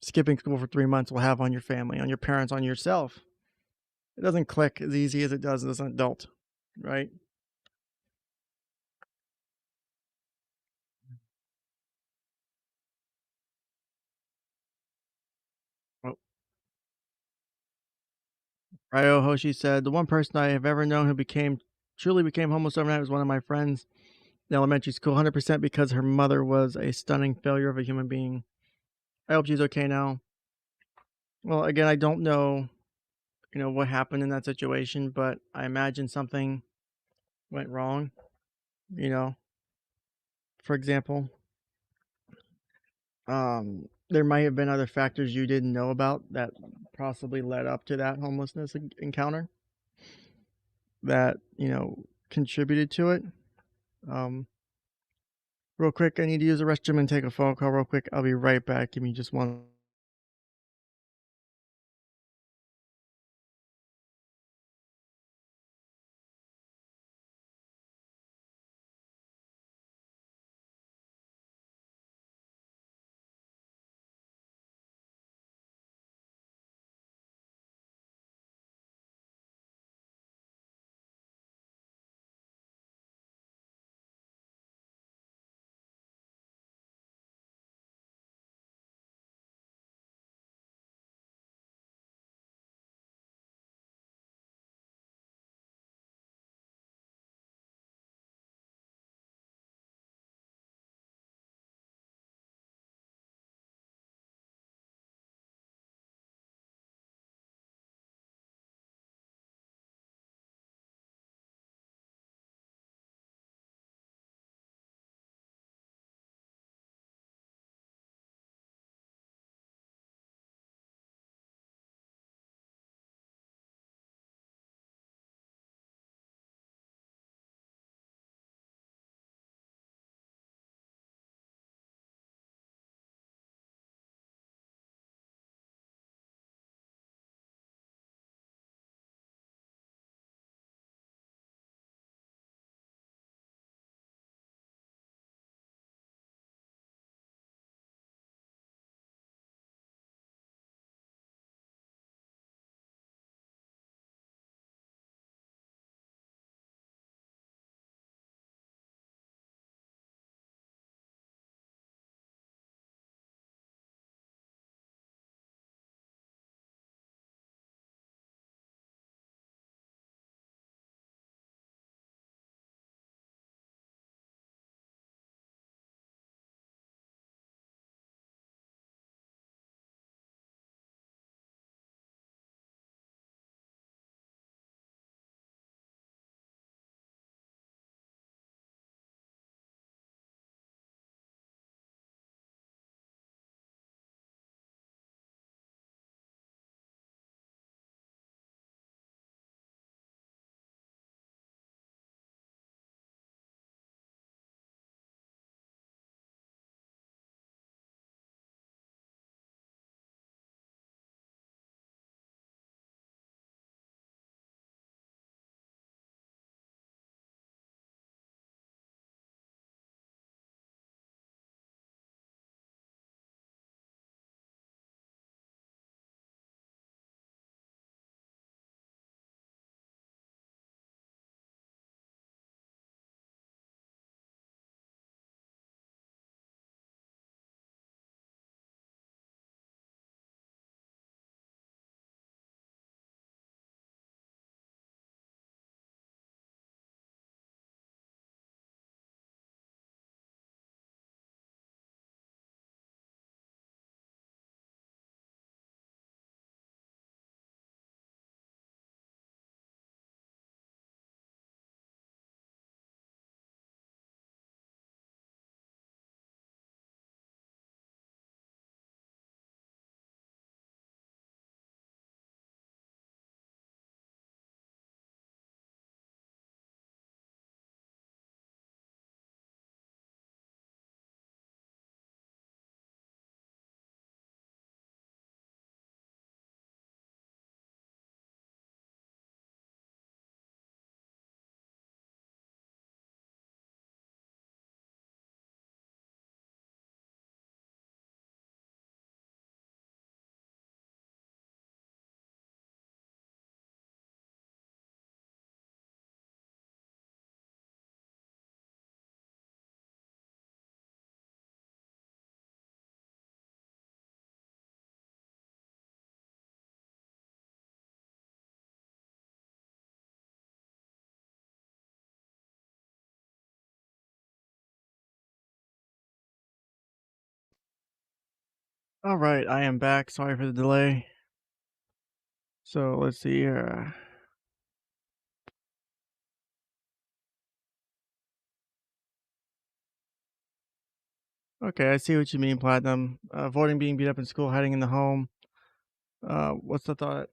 skipping school for 3 months will have on your family, on your parents, on yourself. It doesn't click as easy as it does as an adult, right? Well, Ryo Hoshi said, the one person I have ever known who truly became homeless overnight was one of my friends in elementary school, 100% because her mother was a stunning failure of a human being. I hope she's okay now. Well, again, I don't know, what happened in that situation, but I imagine something went wrong, you know, for example. There might have been other factors you didn't know about that possibly led up to that homelessness encounter that, contributed to it. Um, Real quick, I need to use the restroom and take a phone call real quick. I'll be right back. Give me just one. All right, I am back. Sorry for the delay. So let's see here. Okay, I see what you mean, Platinum. Avoiding being beat up in school, hiding in the home. What's the thought?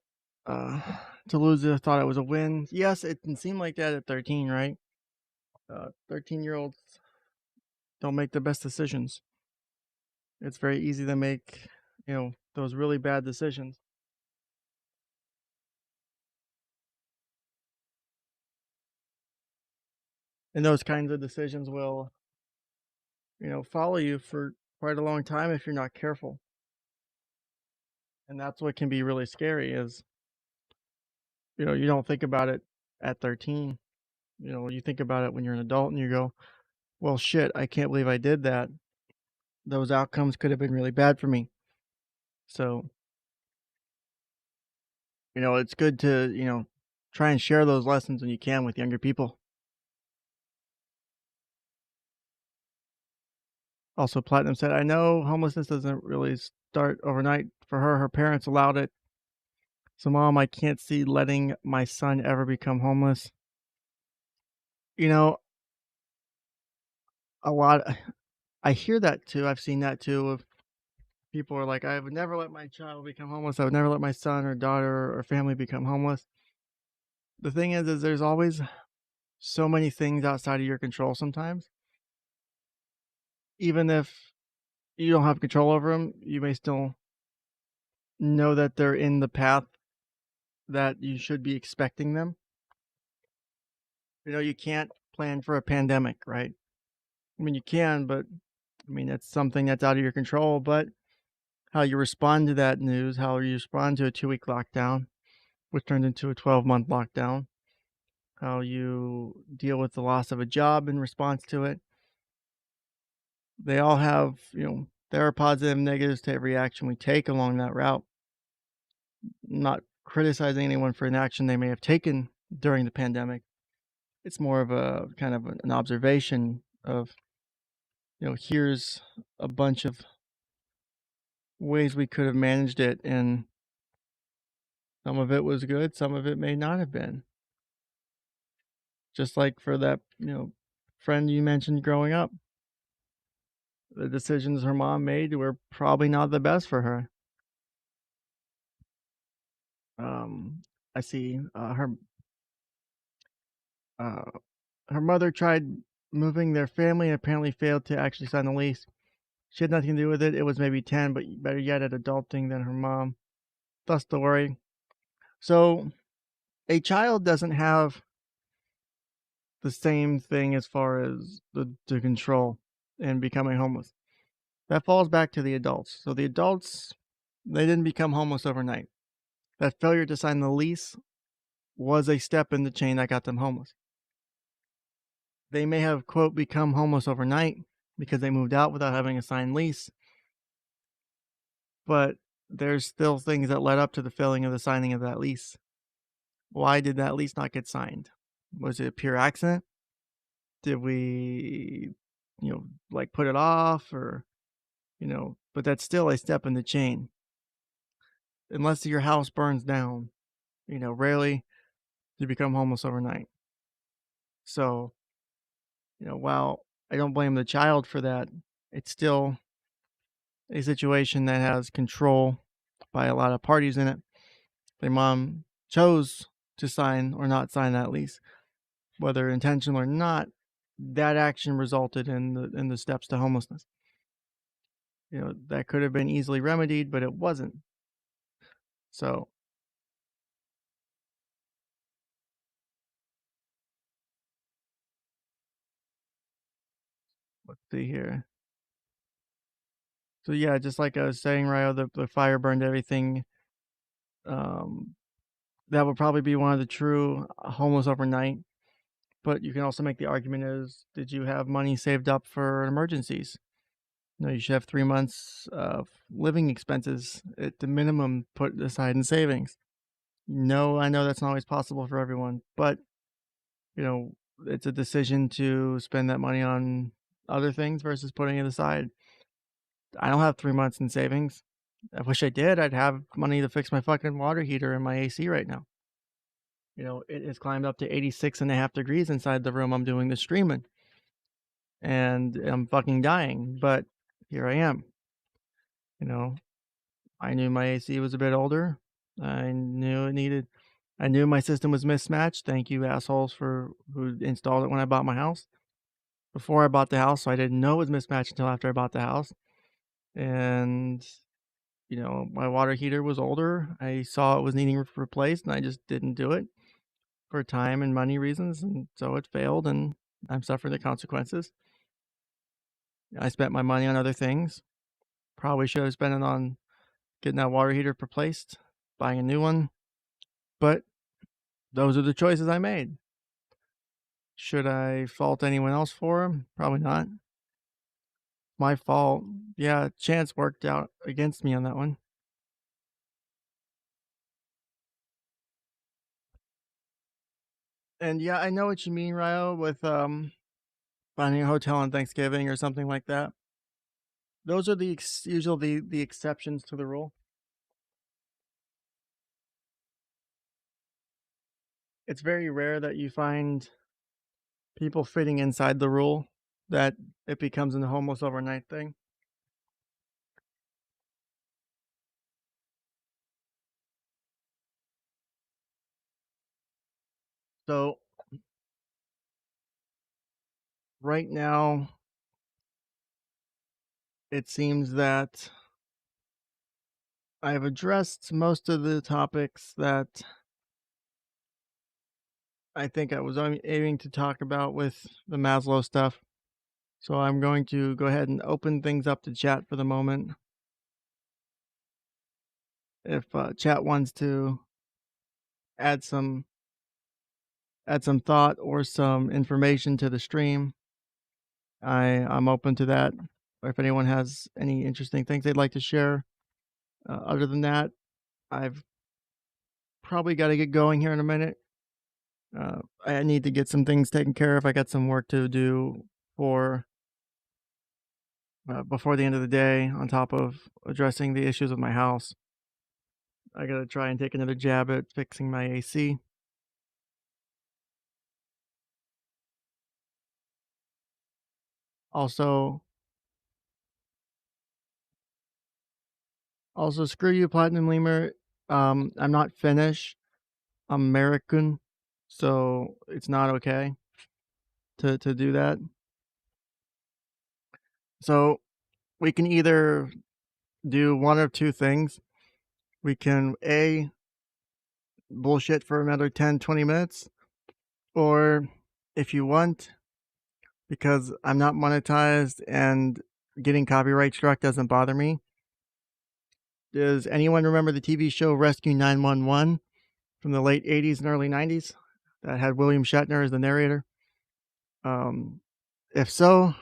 Uh, to lose it, thought it was a win. Yes, it can seem like that at 13, right? 13-year-olds don't make the best decisions. It's very easy to make, those really bad decisions. And those kinds of decisions will, follow you for quite a long time if you're not careful. And that's what can be really scary is, you don't think about it at 13. You think about it when you're an adult and you go, well, shit, I can't believe I did that. Those outcomes could have been really bad for me. So, it's good to, try and share those lessons when you can with younger people. Also, Platinum said, I know homelessness doesn't really start overnight for her. Her parents allowed it. So, Mom, I can't see letting my son ever become homeless. You know, a lot, I hear that too. I've seen that too. Of people are like, I would never let my child become homeless. I would never let my son or daughter or family become homeless. The thing is there's always so many things outside of your control sometimes. Even if you don't have control over them, you may still know that they're in the path that you should be expecting them. You can't plan for a pandemic, right? I mean, you can, but I mean, it's something that's out of your control. But how you respond to that news, how you respond to a 2-week lockdown, which turned into a 12-month lockdown, how you deal with the loss of a job in response to it, they all have, there are positive and negatives to every action we take along that route. I'm not criticizing anyone for an action they may have taken during the pandemic. It's more of a kind of an observation of, here's a bunch of ways we could have managed it, and some of it was good, some of it may not have been. Just like for that, friend you mentioned growing up, the decisions her mom made were probably not the best for her. Um, I see uh, her mother tried moving their family and apparently failed to actually sign the lease. She had nothing to do with it. It was maybe 10, but better yet at adulting than her mom. Thus the worry. So a child doesn't have the same thing as far as the control and becoming homeless. That falls back to the adults. So the adults, they didn't become homeless overnight. That failure to sign the lease was a step in the chain that got them homeless. They may have, quote, become homeless overnight because they moved out without having a signed lease, but there's still things that led up to the failing of the signing of that lease. Why did that lease not get signed? Was it a pure accident? Did we, like put it off or, but that's still a step in the chain. Unless your house burns down, rarely do you become homeless overnight. So, while I don't blame the child for that, it's still a situation that has control by a lot of parties in it. Their mom chose to sign or not sign that lease, whether intentional or not. That action resulted in the steps to homelessness. That could have been easily remedied, but it wasn't. So let's see here. So yeah, just like I was saying, Ryo, the fire burned everything. Um, that would probably be one of the true homeless overnight. But you can also make the argument is, did you have money saved up for emergencies? No, you should have 3 months of living expenses at the minimum put aside in savings. No, I know that's not always possible for everyone, but you know, it's a decision to spend that money on other things versus putting it aside. I don't have 3 months in savings. I wish I did. I'd have money to fix my fucking water heater and my AC right now. It has climbed up to 86.5 degrees inside the room I'm doing the streaming, and I'm fucking dying. But here I am. You know, I knew my AC was a bit older. I knew it needed. I knew my system was mismatched. Thank you, assholes, for who installed it when I bought my house. Before I bought the house, so I didn't know it was mismatched until after I bought the house. And my water heater was older. I saw it was needing replaced, and I just didn't do it for time and money reasons, and so it failed, and I'm suffering the consequences. I spent my money on other things. Probably should have spent it on getting that water heater replaced, buying a new one, but those are the choices I made. Should I fault anyone else for them? Probably not. My fault. Yeah, chance worked out against me on that one. And yeah, I know what you mean, Ryo, with finding a hotel on Thanksgiving or something like that. Those are usually the exceptions to the rule. It's very rare that you find people fitting inside the rule that it becomes an almost overnight thing. So right now, it seems that I've addressed most of the topics that I think I was aiming to talk about with the Maslow stuff. So I'm going to go ahead and open things up to chat for the moment. If chat wants to add some thought or some information to the stream, I'm open to that. Or if anyone has any interesting things they'd like to share. Other than that, I've probably got to get going here in a minute. I need to get some things taken care of. I got some work to do for before the end of the day. On top of addressing the issues with my house, I got to try and take another jab at fixing my AC. Also, screw you, Platinum Lemur. I'm not Finnish. I'm American, so it's not okay to do that. So we can either do one of two things. We can A, bullshit for another 10, 20 minutes, or if you want, because I'm not monetized and getting copyright struck doesn't bother me. Does anyone remember the TV show Rescue 911 from the late 80s and early 90s that had William Shatner as the narrator? Um, if so,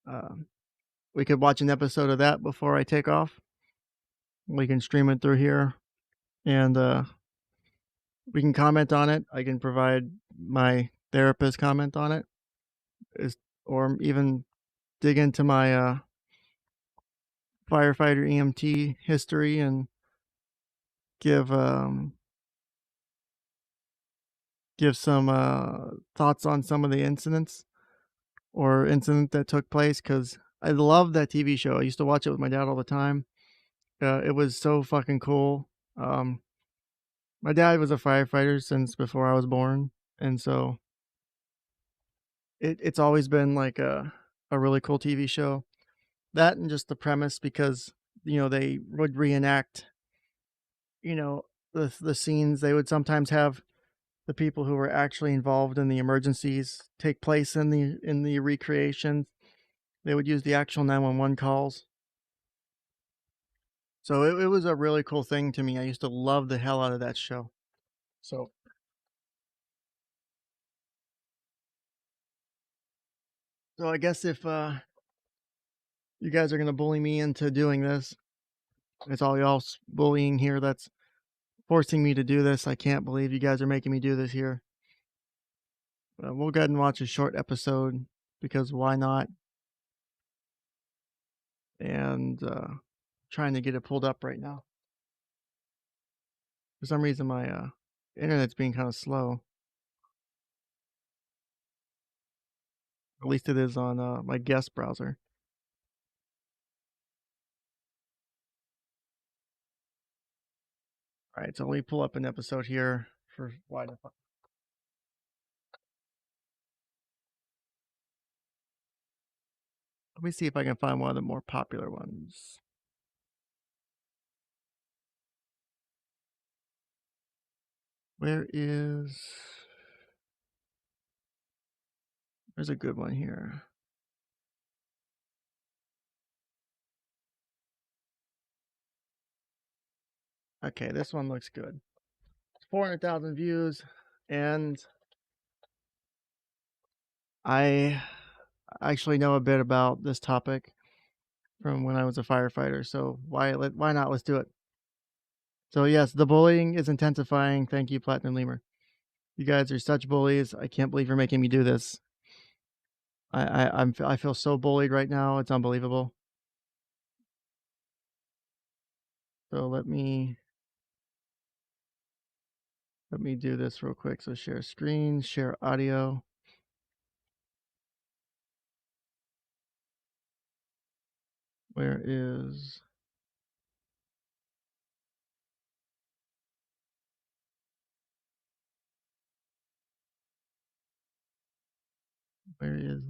uh, we could watch an episode of that before I take off. We can stream it through here, and we can comment on it. I can provide my therapist comment on it, is or even dig into my firefighter EMT history and give some thoughts on some of the incident that took place, because I love that TV show. I used to watch it with my dad all the time. It was so fucking cool. Um, my dad was a firefighter since before I was born, and so it's always been like a really cool TV show. That and just the premise, because they would reenact you know the scenes. They would sometimes have the people who were actually involved in the emergencies take place in the recreation. They would use the actual 911 calls. So it was a really cool thing to me. I used to love the hell out of that show. So I guess if you guys are gonna bully me into doing this, it's all y'all's bullying here that's forcing me to do this. I can't believe you guys are making me do this here. We'll go ahead and watch a short episode, because why not? And trying to get it pulled up right now. For some reason, my internet's being kind of slow. At least it is on my guest browser. All right, so let me pull up an episode here for why the fuck. Let me see if I can find one of the more popular ones. There's a good one here. Okay, this one looks good. 400,000 views, and I actually know a bit about this topic from when I was a firefighter, so why not? Let's do it. So yes, the bullying is intensifying. Thank you, Platinum Lemur. You guys are such bullies. I can't believe you're making me do this. I feel so bullied right now. It's unbelievable. So let me do this real quick. So share screen, share audio. Where is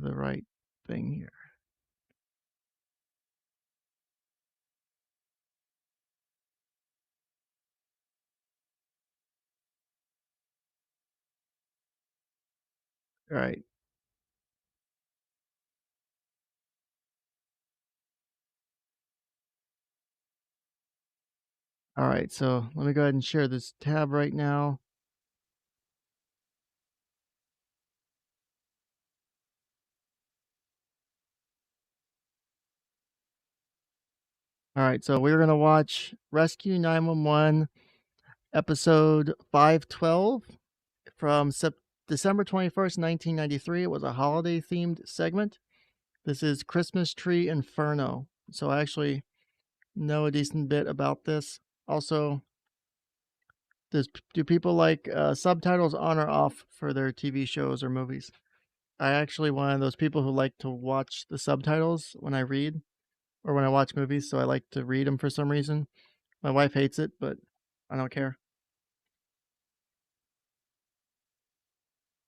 the right thing here? All right. All right, so let me go ahead and share this tab right now. All right, so we're going to watch Rescue 911 episode 512 from December 21st, 1993. It was a holiday themed segment. This is Christmas Tree Inferno. So I actually know a decent bit about this. Also, do people like subtitles on or off for their TV shows or movies? I actually one of those people who like to watch the subtitles when I read or when I watch movies, so I like to read them for some reason. My wife hates it, but I don't care.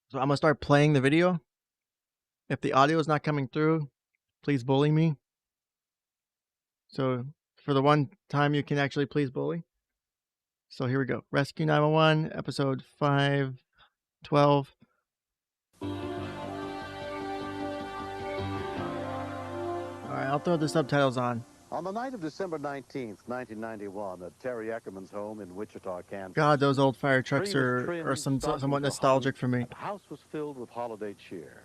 So I'm gonna start playing the video. If the audio is not coming through, please bully me. So for the one time you can actually please bully. So here we go. Rescue 911, episode 512. All right, I'll throw the subtitles on. On the night of December 19th, 1991, at Terry Eckerman's home in Wichita, Kansas. God, those old fire trucks are somewhat nostalgic for me. The house was filled with holiday cheer.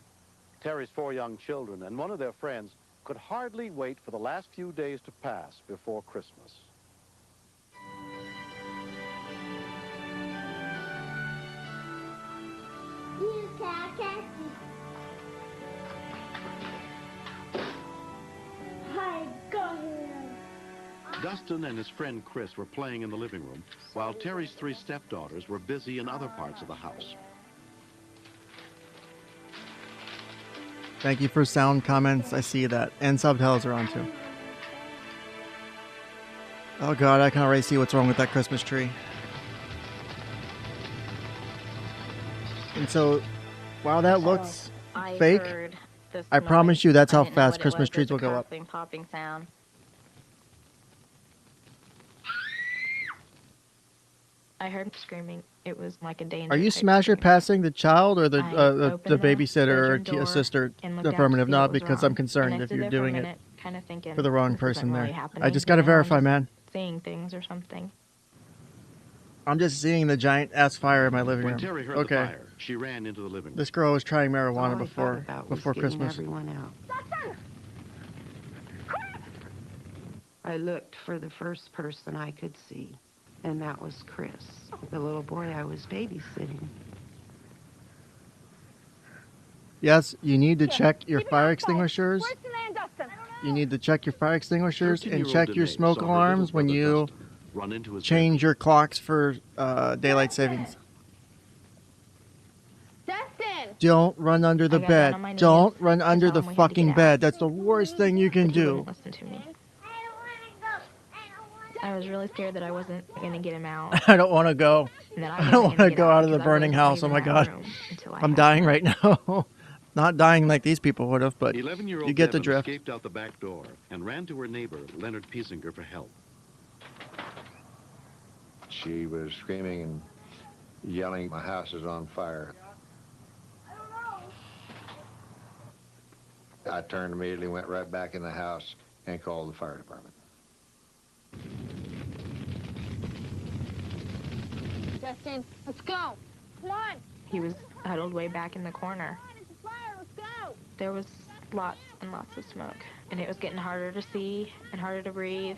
Terry's 4 young children and one of their friends could hardly wait for the last few days to pass before Christmas. Dustin and his friend Chris were playing in the living room, while Terry's 3 stepdaughters were busy in other parts of the house. Thank you for sound comments. I see that. And subtitles are on too. Oh God, I can already see what's wrong with that Christmas tree. And so, while that looks fake, I promise you that's how fast Christmas trees will go up. Popping sound. I heard screaming. It was like a danger. Are you smasher passing the child or the babysitter or sister? Affirmative, not because I'm concerned if you're doing it kind of thinking for the wrong person really there. I just got to verify, man. Seeing things or something. I'm just seeing the giant ass fire in my living room. When Terry heard the fire, she ran into the living room. This girl was trying marijuana before Christmas. Everyone out. I looked for the first person I could see, and that was Chris, the little boy I was babysitting. Yes, you need to check your fire extinguishers. Where's the man, Dustin? I don't know. you need to check your fire extinguishers and 13-year-old check your Danae smoke saw her alarms little when brother you Dustin run into his change bedroom. your clocks for daylight savings. Dustin! Don't run under the I got down bed. on my knees Don't run to under tell the him we had to fucking get bed. out, That's the worst thing you can but he do. wouldn't listen to me. I was really scared that I wasn't gonna get him out, I don't want to go. and that I I wasn't don't gonna want to get go out out of the because I really burning don't house. leave Oh my in that god. room until I I'm have dying to. right now. Not dying like these people would have, but 11-year-old you get the Devin drift. escaped out the back door and ran to her neighbor, Leonard Piesinger, for help. She was screaming and yelling, "My house is on fire." I turned immediately, went right back in the house, and called the fire department. Dustin, let's go. Come on. He was huddled way back in the corner. Come on, it's a fire. Let's go. There was lots and lots of smoke, and it was getting harder to see and harder to breathe.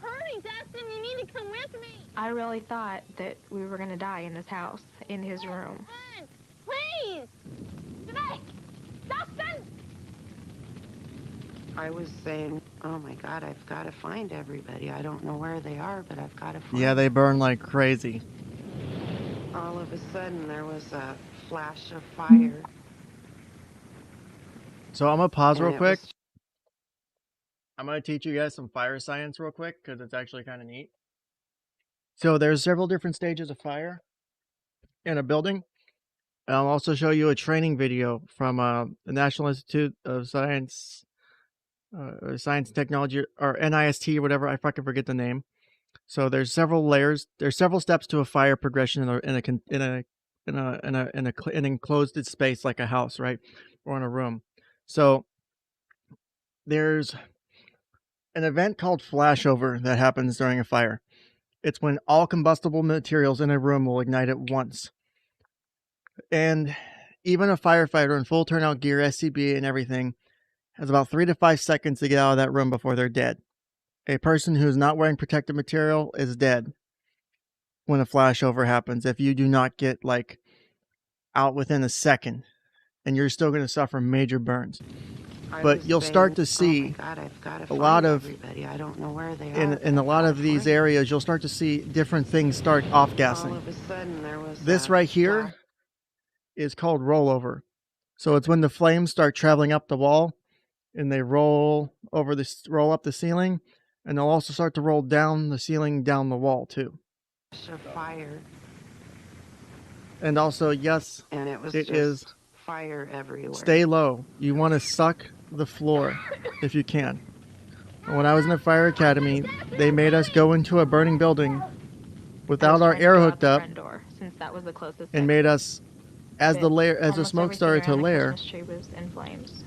Hurry, Dustin. You need to come with me. I really thought that we were gonna die in this house, in his room. Come on. Please. Danae. Dustin. I was saying, oh my God, I've got to find everybody. I don't know where they are, but I've got to find Yeah, they burn like crazy. All of a sudden, there was a flash of fire. So I'm going to pause and real it quick. was- I'm going to teach you guys some fire science real quick because it's actually kind of neat. So there's several different stages of fire in a building. And I'll also show you a training video from the National Institute of Science, Science and Technology, or NIST, or whatever. I fucking forget the name. So there's several layers. There's several steps to a fire progression in an enclosed space like a house, right, or in a room. So there's an event called flashover that happens during a fire. It's when all combustible materials in a room will ignite at once. And even a firefighter in full turnout gear, SCB and everything, has about 3 to 5 seconds to get out of that room before they're dead. A person who's not wearing protective material is dead when a flashover happens if you do not get like out within a second, and you're still going to suffer major burns. I But was you'll saying, start to oh see my God, I've got to a find lot of everybody. I don't know where they are. in a but lot I've of gotta these find them. areas, you'll start to see different things start off All gassing. of a sudden, there was This a right here flash. is called rollover. So it's when the flames start traveling up the wall and they roll up the ceiling, and they'll also start to roll down the ceiling, down the wall too. Of fire, And also, yes, and it was it just is fire everywhere. stay low. You want to suck the floor if you can. When I was in the fire academy, they made us go into a burning building I without was our trying to air go out hooked the up front door, since that was the closest and exit. made us, as the Almost smoke everything started to around the layer, Christmas tree was in flames.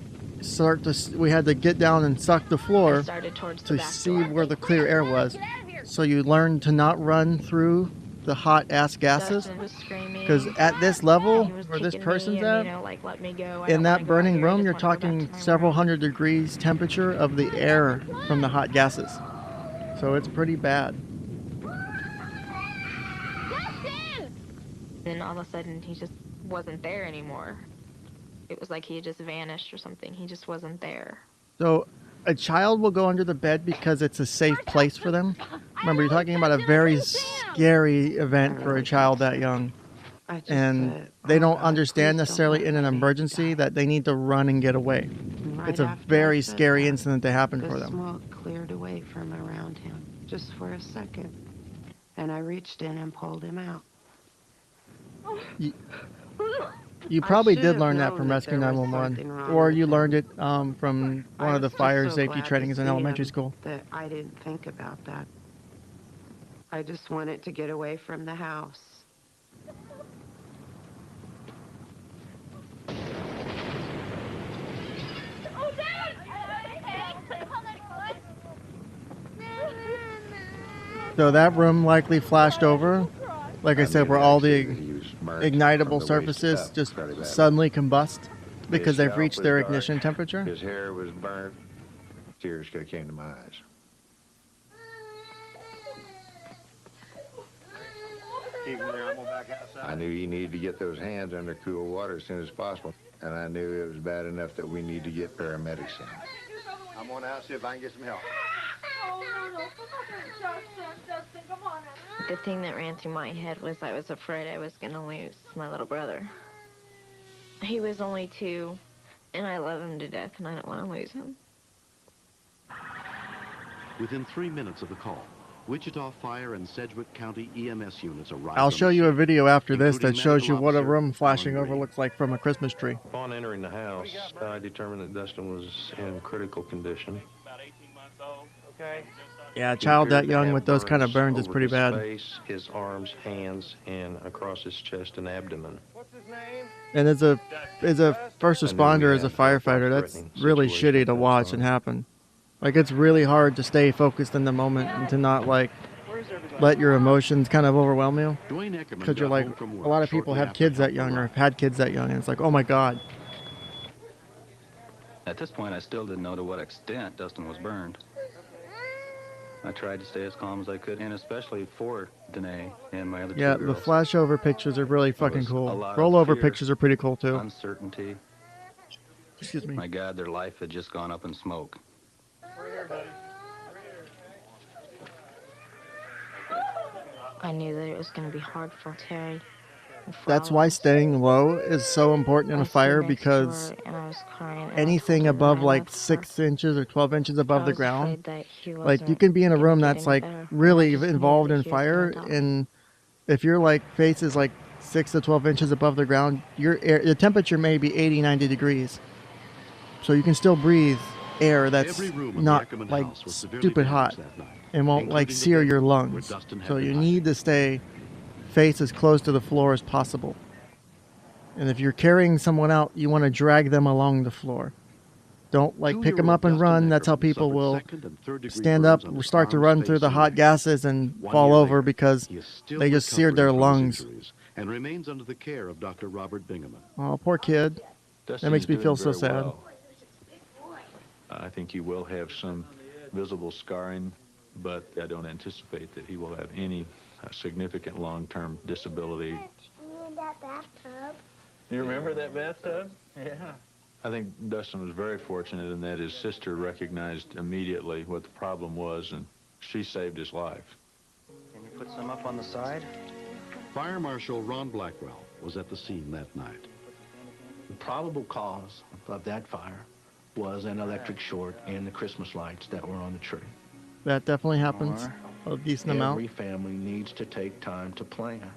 we had to get down and suck the I floor started towards the to back see door. where the clear air was. So you learn to not run through the hot ass gases, Dustin was screaming, because at this and level he was where this kicking person's me and, at, like, let me go. I in don't wanna that go out burning here. I room, just you're wanna go back to talking my several room. hundred degrees temperature of the air from the hot gases. So it's pretty bad. Dustin! Then all of a sudden, he just wasn't there anymore. It was like he had just vanished or something. He just wasn't there. So a child will go under the bed because it's a safe place for them. Remember, you're talking about a very scary event for a child that young. I just And said, they oh don't God, understand please don't necessarily let in an my baby emergency die. that they need to run and get away. And right It's a after I very said scary that, incident that happened the for them. smoke cleared away from around him, just for a second. And I reached in and pulled him out. You I probably should did have learn that known from that Rescue there was 911, something wrong or with you learned him. it from one I of the was just fire so safety glad to trainings in see elementary him school. that I didn't think about that. I just wanted to get away from the house. Oh, Dad! So that room likely flashed over, like I said, where all the He was burnt from ignitable the waist surfaces up just fairly badly. suddenly combust because His they've scalp reached was their dark, ignition temperature. His hair was burnt. Tears could have came to my eyes. I knew he needed to get those hands under cool water as soon as possible, and I knew it was bad enough that we need to get paramedics in. I'm going out and see if I can get some help. The thing that ran through my head was I was afraid I was going to lose my little brother. He was only 2, and I love him to death, and I don't want to lose him. Within 3 minutes of the call, Wichita Fire and Sedgwick County EMS units arrived. I'll show you a video after this that shows you what a room Alan flashing over Green. looks like from a Christmas tree. Upon entering the house, I determined that Dustin was in critical condition. About 18 months old. Okay. Yeah, a He child appeared that to young have with those kind of burns is over pretty his bad. face, his arms, hands, and across his chest and abdomen. What's his name? And as a first I knew responder, we as a had a firefighter, that's life-threatening really situation shitty at to that watch time. and happen. Like, it's really hard to stay focused in the moment and to not, like, let your emotions kind of overwhelm you. Dwayne Eckerman Because you're got like, home from a work lot of people shortly have after kids that help young or arrived. have had kids that young, and it's like, oh my God. At this point, I still didn't know to what extent Dustin was burned. I tried to stay as calm as I could, and especially for Danae and my other Yeah, two the girls. flashover pictures are really fucking was a cool. lot of Rollover fear, pictures are pretty cool too. Uncertainty. Excuse me. My God, their life had just gone up in smoke. I knew that it was going to be hard for Terry. and for That's all why of us. staying low is so important in I a stood fire, next to because her, and I was crying, and I told anything her that above I like loved her. 6 inches or 12 inches above I the was ground, afraid that he like, you wasn't can be in a gonna room get that's any like better, and I really just knew involved that in he was gonna fire, die. and if your like face is like 6 to 12 inches above the ground, your the temperature may be 80, 90 degrees. So you can still breathe air that's Every room in not the Eckerman like house was severely stupid hot damaged that night, and won't like including the sear your bedroom where lungs. Dustin had So been you hiding. need to stay face as close to the floor as possible. And if you're carrying someone out, you want to drag them along the floor. Don't like pick them Two-year-old up and Dustin run. That's how Eckerman people suffered will second and third-degree stand up, burns on his start to arms, run through face, the and hot neck. gases and 1 fall year over later, because he is still they just seared their recovering from lungs. his injuries and remains under the care of Dr. Robert Bingaman. Oh, poor kid. Dustin makes is me doing feel so very sad. well. I think he will have some visible scarring, but I don't anticipate that he will have any significant long-term disability. That bathtub. You remember that bathtub? Yeah. I think Dustin was very fortunate in that his sister recognized immediately what the problem was, and she saved his life. Can you put some up on the side? Fire Marshal Ron Blackwell was at the scene that night. The probable cause of that fire was an electric short and the Christmas lights that were on the tree. That definitely happens a decent amount. Every family needs to take time to plan.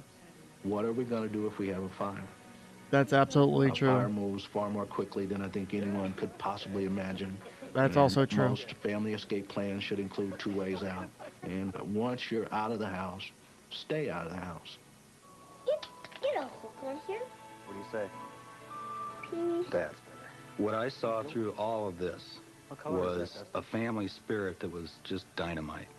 What are we going to do if we have a fire? That's absolutely A fire true. moves far more quickly than I think anyone could possibly imagine. That's And also true. Most family escape plans should include 2 ways out. And once you're out of the house, stay out of the house. You don't look on here. What do you say? Peace. That's better. What I saw through all of this was a family spirit that was just dynamite.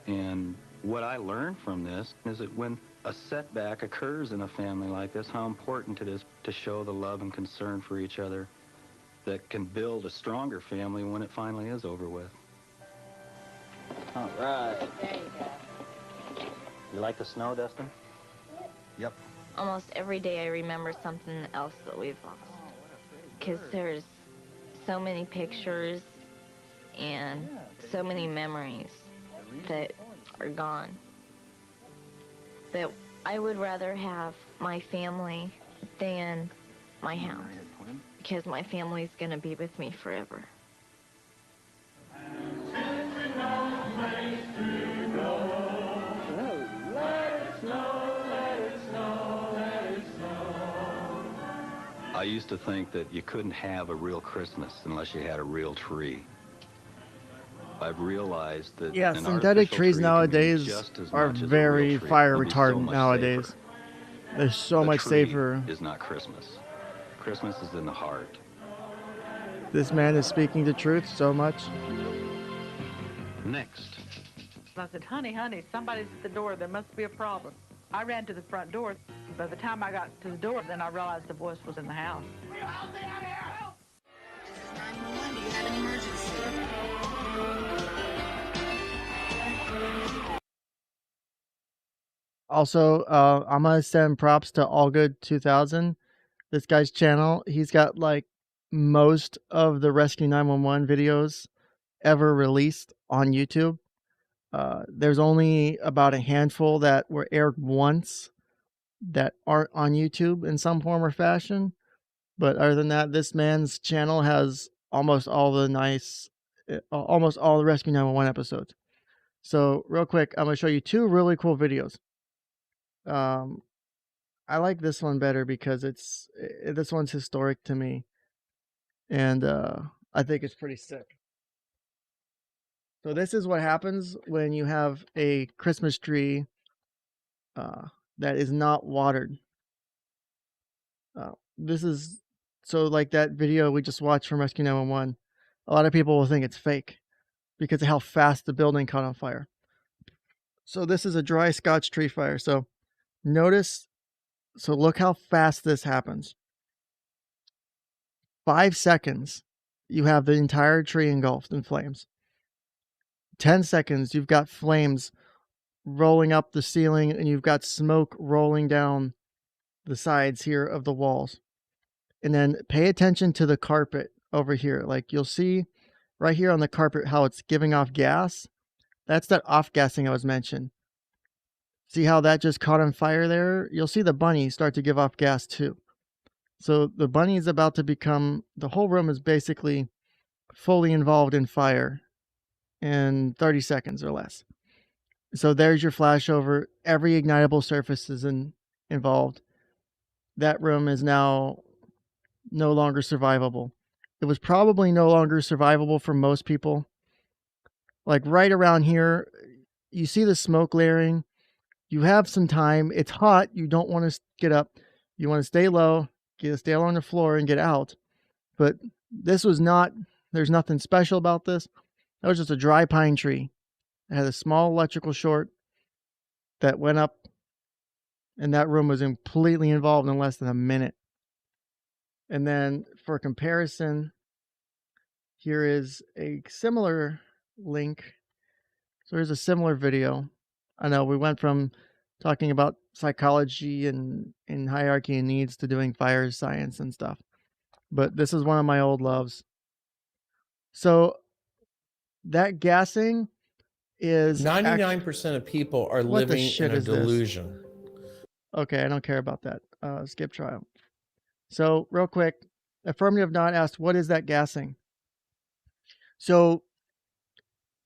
And what I learned from this is that when a setback occurs in a family like this, how important it is to show the love and concern for each other that can build a stronger family when it finally is over with. All right. There you go. You like the snow, Dustin? Yep. Almost every day I remember something else that we've lost. Because there's so many pictures and so many memories that are gone. That I would rather have my family than my house. Because my family's going to be with me forever. I used to think that you couldn't have a real Christmas unless you had a real tree. I've realized that Yeah, an synthetic artificial trees tree can mean nowadays just as are much as a real very tree. fire It'll be so retardant much nowadays. safer. They're so The much tree safer. is not Christmas. Christmas is in the heart. This man is speaking the truth so much. Next, I said, honey, somebody's at the door. There must be a problem. I ran to the front door. By the time I got to the door, then I realized the voice was in the house. This is 911. Do you have an emergency? Also, I'm gonna send props to All Good 2000. This guy's channel, he's got like most of the Rescue 911 videos ever released on YouTube. There's only about a handful that were aired once that aren't on YouTube in some form or fashion. But other than that, this man's channel has almost all the Rescue 911 episodes. So real quick, I'm gonna show you two really cool videos. I like this one better because this one's historic to me, and I think it's pretty sick. So this is what happens when you have a Christmas tree that is not watered. This is so like that video we just watched from Rescue 911. A lot of people will think it's fake because of how fast the building caught on fire. So this is a dry Scotch tree fire. So notice, so look how fast this happens. 5 seconds, you have the entire tree engulfed in flames. 10 seconds, you've got flames rolling up the ceiling and you've got smoke rolling down the sides here of the walls. And then pay attention to the carpet over here. Like you'll see right here on the carpet how it's giving off gas. That's that off-gassing I was mentioning. See how that just caught on fire there? You'll see the bunny start to give off gas too. So the bunny is about to become, the whole room is basically fully involved in fire in 30 seconds or less. So there's your flashover. Every ignitable surface is involved. That room is now no longer survivable. It was probably no longer survivable for most people. Like right around here, you see the smoke layering. You have some time. It's hot. You don't want to get up. You want to stay low, stay on the floor and get out. But this was not, there's nothing special about this. That was just a dry pine tree. It had a small electrical short that went up, and that room was completely involved in less than a minute. And then for comparison, here is a similar link. So here's a similar video. I know we went from talking about psychology and hierarchy and needs to doing fire science and stuff. But this is one of my old loves. So that gassing is 99% of people are living in a delusion. Okay, I don't care about that. Skip trial. So real quick, affirmative not asked, what is that gassing? So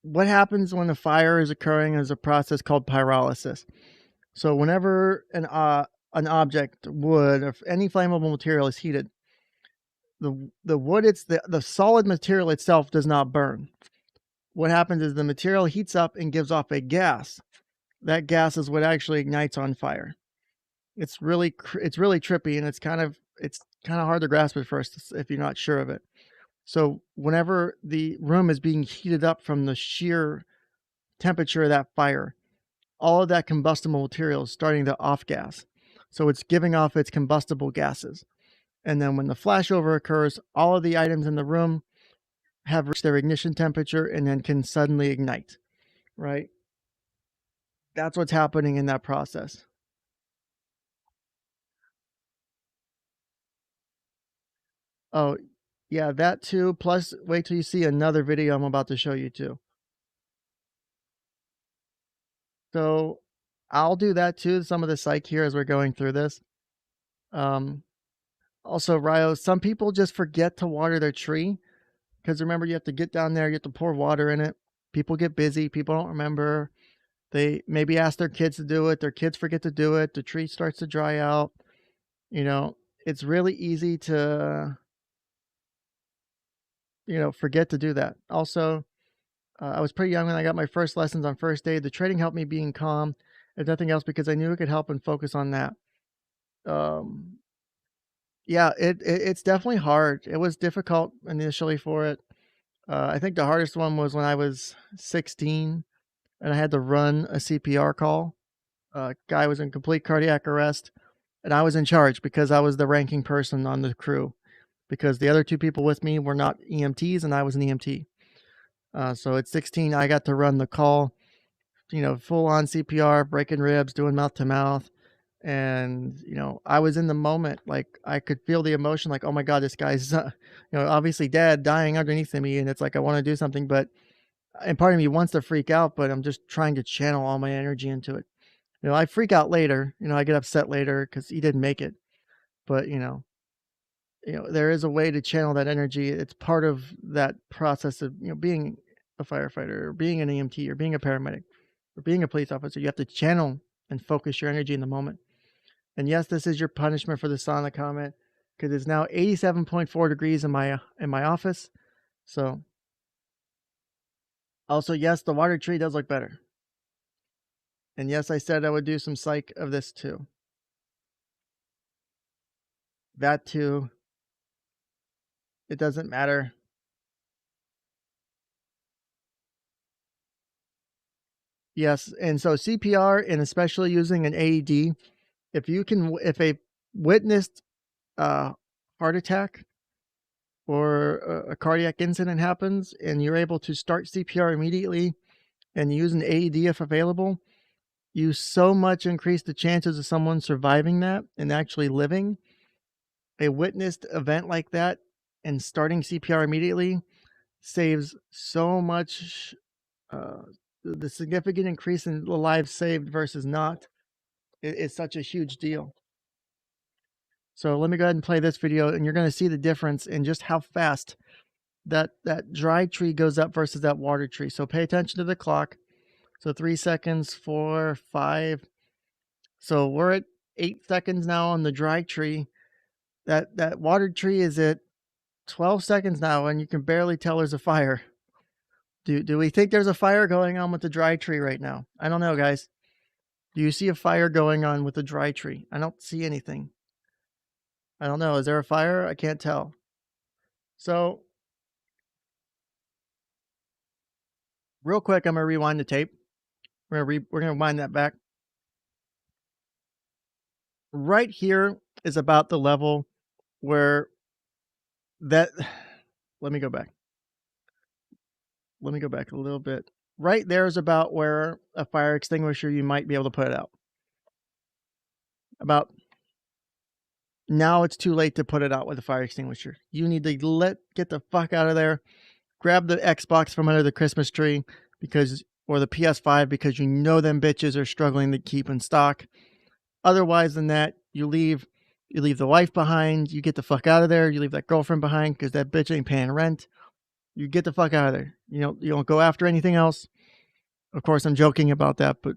what happens when a fire is occurring is a process called pyrolysis. So whenever an object, wood, or any flammable material is heated, the wood, it's the solid material itself does not burn. What happens is the material heats up and gives off a gas. That gas is what actually ignites on fire. It's really trippy, and it's kind of hard to grasp at first if you're not sure of it. So whenever the room is being heated up from the sheer temperature of that fire, all of that combustible material is starting to off gas. So it's giving off its combustible gases. And then when the flashover occurs, all of the items in the room have reached their ignition temperature and then can suddenly ignite, right? That's what's happening in that process. Oh, yeah, that too. Plus, wait till you see another video I'm about to show you too. So I'll do that too, some of the psych here as we're going through this. Also, Ryo, some people just forget to water their tree because remember, you have to get down there, you have to pour water in it. People get busy, people don't remember. They maybe ask their kids to do it, their kids forget to do it, the tree starts to dry out. You know, it's really easy to, forget to do that. Also, I was pretty young when I got my first lessons on first aid. The training helped me being calm, if nothing else, because I knew it could help and focus on that. Yeah, it's definitely hard. It was difficult initially for it. I think the hardest one was when I was 16 and I had to run a CPR call. Guy was in complete cardiac arrest, and I was in charge because I was the ranking person on the crew, because the other two people with me were not EMTs and I was an EMT. So at 16, I got to run the call, full on CPR, breaking ribs, doing mouth to mouth. And, you know, I was in the moment, like I could feel the emotion, like, oh my God, this guy's, you know, obviously dead, dying underneath of me. And it's like, I want to do something, and part of me wants to freak out, but I'm just trying to channel all my energy into it. You know, I freak out later, you know, I get upset later because he didn't make it. But, you know, there is a way to channel that energy. It's part of that process of, you know, being a firefighter or being an EMT or being a paramedic or being a police officer. You have to channel and focus your energy in the moment. And yes, this is your punishment for the silent comment because it's now 87.4 degrees in my office. So also, yes, the water tree does look better. And yes, I said I would do some psych of this too. That too. It doesn't matter. Yes, and so CPR and especially using an AED, if a witnessed heart attack or a cardiac incident happens and you're able to start CPR immediately and use an AED if available, you so much increase the chances of someone surviving that and actually living. A witnessed event like that and starting CPR immediately saves so much. Uh, the significant increase in the lives saved versus not is such a huge deal. So let me go ahead and play this video, and you're going to see the difference in just how fast that dry tree goes up versus that water tree. So pay attention to the clock. So 3 seconds, 4, 5. So we're at 8 seconds now on the dry tree. That water tree is at 12 seconds now, and you can barely tell there's a fire. Do we think there's a fire going on with the dry tree right now? I don't know, guys. Do you see a fire going on with the dry tree? I don't see anything. I don't know. Is there a fire? I can't tell. So, real quick, I'm gonna rewind the tape. We're gonna wind that back. Right here is about the level where that. Let me go back. Let me go back a little bit. Right there is about where a fire extinguisher you might be able to put it out. About now, it's too late to put it out with a fire extinguisher. You need to get the fuck out of there. Grab the Xbox from under the Christmas tree or the PS5 because you know them bitches are struggling to keep in stock. Otherwise than that, you leave the wife behind, you get the fuck out of there, you leave that girlfriend behind because that bitch ain't paying rent. You get the fuck out of there. You don't go after anything else. Of course, I'm joking about that, but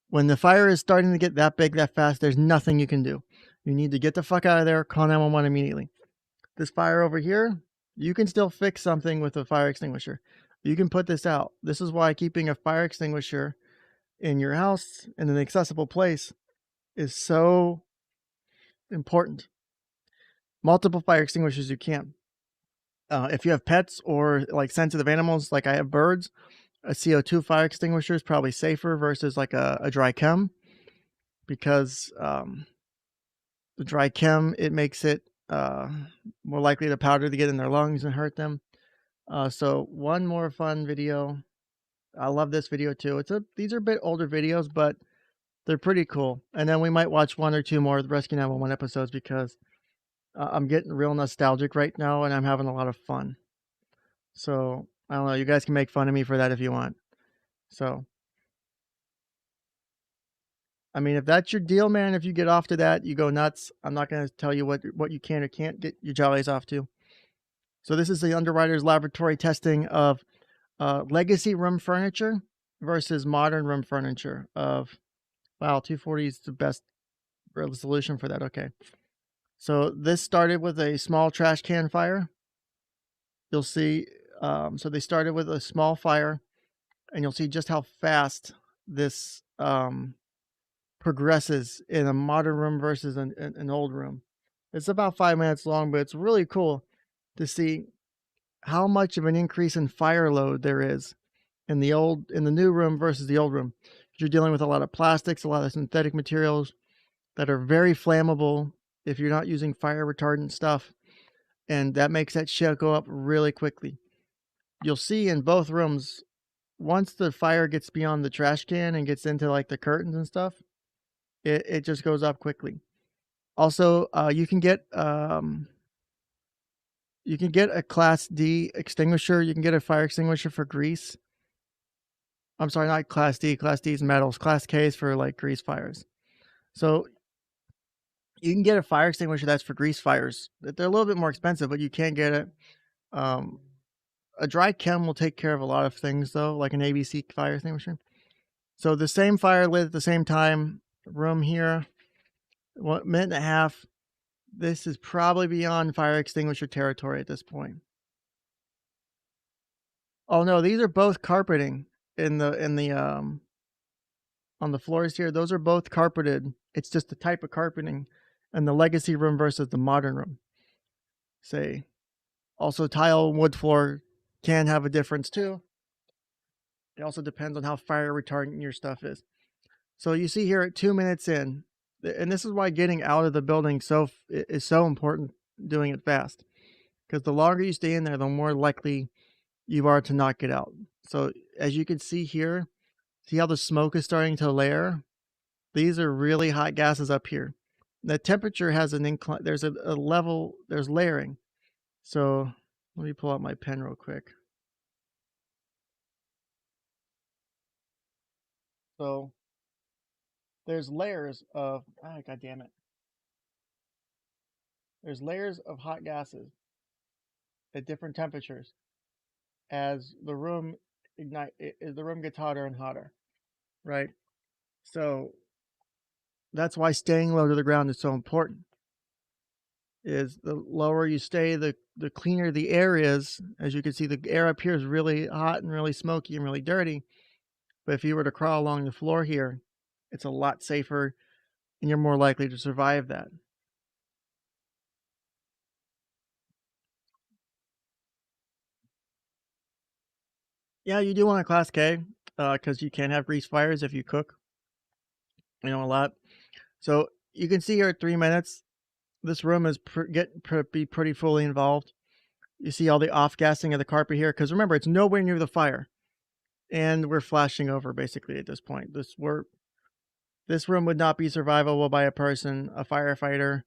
when the fire is starting to get that big that fast, there's nothing you can do. You need to get the fuck out of there, call 911 immediately. This fire over here, you can still fix something with a fire extinguisher. You can put this out. This is why keeping a fire extinguisher in your house in an accessible place is so important. Multiple fire extinguishers you can. If you have pets or like sensitive animals, like I have birds, a CO2 fire extinguisher is probably safer versus like a dry chem because the dry chem, it makes it more likely the powder to get in their lungs and hurt them. So one more fun video. I love this video too. These are a bit older videos, but they're pretty cool. And then we might watch 1 or 2 more Rescue 911 episodes because I'm getting real nostalgic right now and I'm having a lot of fun. So I don't know. You guys can make fun of me for that if you want. So, I mean, if that's your deal, man, if you get off to that, you go nuts. I'm not going to tell you what you can or can't get your jollies off to. So this is the Underwriters Laboratory testing of legacy room furniture versus modern room furniture of, wow, 240 is the best solution for that. Okay. So this started with a small trash can fire. You'll see, so they started with a small fire and you'll see just how fast this progresses in a modern room versus an old room. It's about 5 minutes long, but it's really cool to see how much of an increase in fire load there is in the new room versus the old room. You're dealing with a lot of plastics, a lot of synthetic materials that are very flammable if you're not using fire retardant stuff, and that makes that shit go up really quickly. You'll see in both rooms, once the fire gets beyond the trash can and gets into like the curtains and stuff, It just goes up quickly. Also, you can get a Class D extinguisher. You can get a fire extinguisher for grease. I'm sorry, not Class D. Class D is metals. Class K is for like grease fires. So you can get a fire extinguisher that's for grease fires. They're a little bit more expensive, but you can get it. A dry chem will take care of a lot of things, though, like an ABC fire extinguisher. So the same fire lit at the same time. Room here, 1 minute and a half. This is probably beyond fire extinguisher territory at this point. Oh no, these are both carpeting in the on the floors here. Those are both carpeted. It's just the type of carpeting in the legacy room versus the modern room. Say, also tile and wood floor can have a difference too. It also depends on how fire retardant your stuff is. So you see here at 2 minutes in, and this is why getting out of the building is so important, doing it fast. Because the longer you stay in there, the more likely you are to not get out. So as you can see here, see how the smoke is starting to layer? These are really hot gases up here. The temperature has an incline, there's a level, there's layering. So let me pull out my pen real quick. So there's layers of, God damn it. There's layers of hot gases at different temperatures as the room gets hotter and hotter, right? So that's why staying low to the ground is so important. Is the lower you stay, the cleaner the air is. As you can see, the air up here is really hot and really smoky and really dirty. But if you were to crawl along the floor here, it's a lot safer and you're more likely to survive that. Yeah, you do want a Class K because you can have grease fires if you cook, a lot. So you can see here at 3 minutes, this room is be pretty fully involved. You see all the off-gassing of the carpet here because remember, it's nowhere near the fire. And we're flashing over basically at this point. This room would not be survivable by a person. A firefighter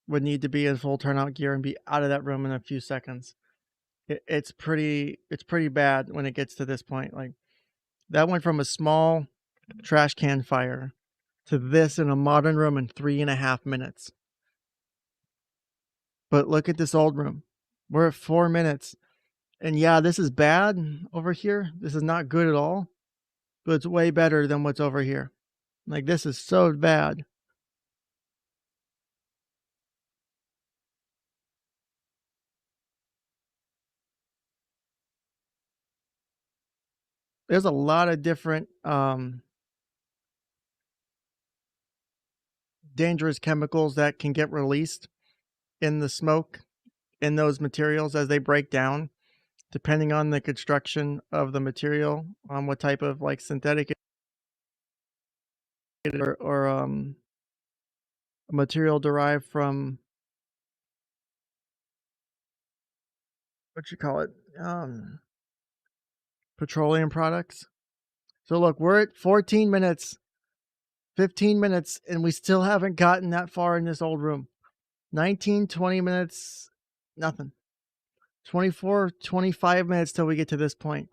would need to be in full turnout gear and be out of that room in a few seconds. It's pretty bad when it gets to this point. Like that went from a small trash can fire to this in a modern room in 3.5 minutes. But look at this old room. We're at 4 minutes. And yeah, this is bad over here. This is not good at all. But it's way better than what's over here. Like this is so bad. There's a lot of different dangerous chemicals that can get released in the smoke in those materials as they break down, depending on the construction of the material, on what type of like synthetic or a material derived from petroleum products. So look, we're at 14 minutes, 15 minutes, and we still haven't gotten that far in this old room. 19, 20 minutes, nothing. 24, 25 minutes till we get to this point.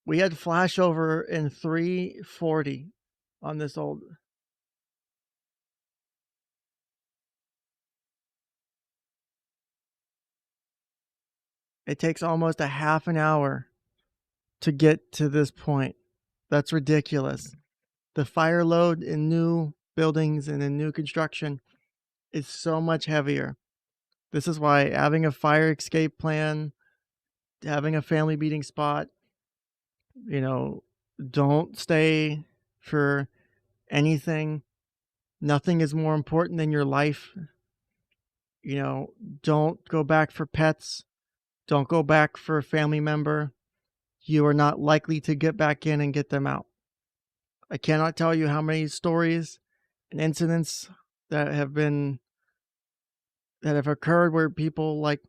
We had flashover in 3:40 on this old. It takes almost a half an hour to get to this point. That's ridiculous. The fire load in new buildings and in new construction is so much heavier. This is why having a fire escape plan, having a family meeting spot, don't stay for anything. Nothing is more important than your life. Don't go back for pets. Don't go back for a family member. You are not likely to get back in and get them out. I cannot tell you how many stories and incidents that have occurred where people like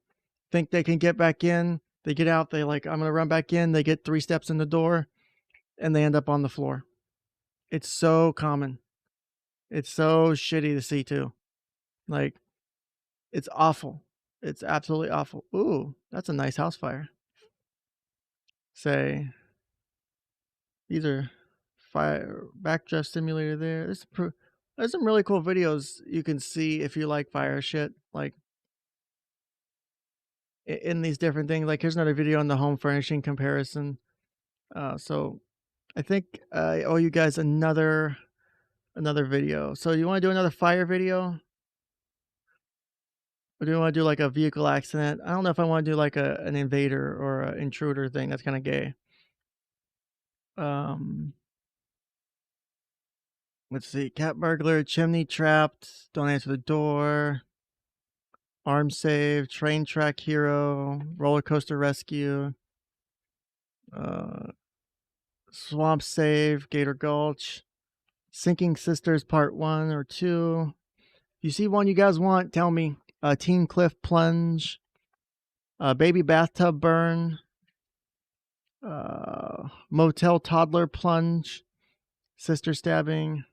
think they can get back in. They get out, I'm going to run back in. They get 3 steps in the door and they end up on the floor. It's so common. It's so shitty to see too. Like, it's awful. It's absolutely awful. Ooh, that's a nice house fire. Say, these are fire backdraft simulator there. There's some really cool videos you can see if you like fire shit. Like, in these different things. Like, here's another video on the home furnishing comparison. So I think I owe you guys another video. So you want to do another fire video? Or do you want to do like a vehicle accident? I don't know if I want to do like an invader or an intruder thing. That's kind of gay. Let's see. Cat burglar, chimney trapped, don't answer the door, arm save, train track hero, roller coaster rescue, swamp save, Gator Gulch, Sinking Sisters Part 1 or 2. If you see one you guys want, tell me. Teen Cliff Plunge, Baby Bathtub Burn, Motel Toddler Plunge, Sister Stabbing,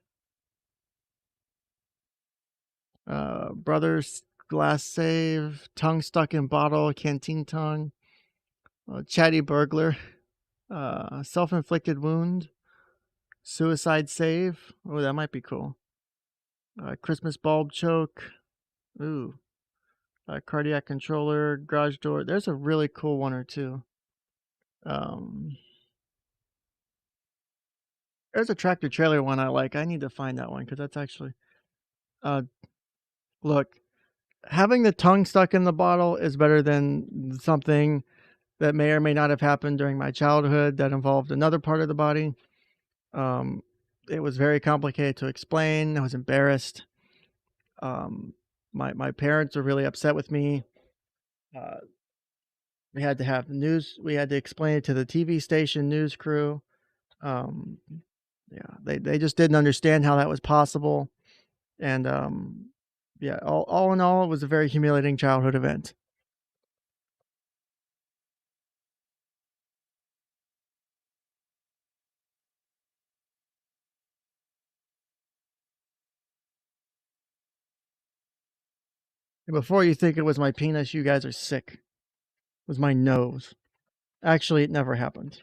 Brothers Glass Save, Tongue Stuck in Bottle, Canteen Tongue, Chatty Burglar, Self-Inflicted Wound, Suicide Save. Oh, that might be cool. Christmas Bulb Choke. Ooh. Cardiac Controller, Garage Door. There's a really cool one or two. There's a tractor trailer one I like. I need to find that one because that's actually. Look, having the tongue stuck in the bottle is better than something that may or may not have happened during my childhood that involved another part of the body. It was very complicated to explain. I was embarrassed. My parents were really upset with me. We had to have news. We had to explain it to the TV station news crew. Yeah, they just didn't understand how that was possible. And yeah, all in all, it was a very humiliating childhood event. And before you think it was my penis, you guys are sick. It was my nose. Actually, it never happened.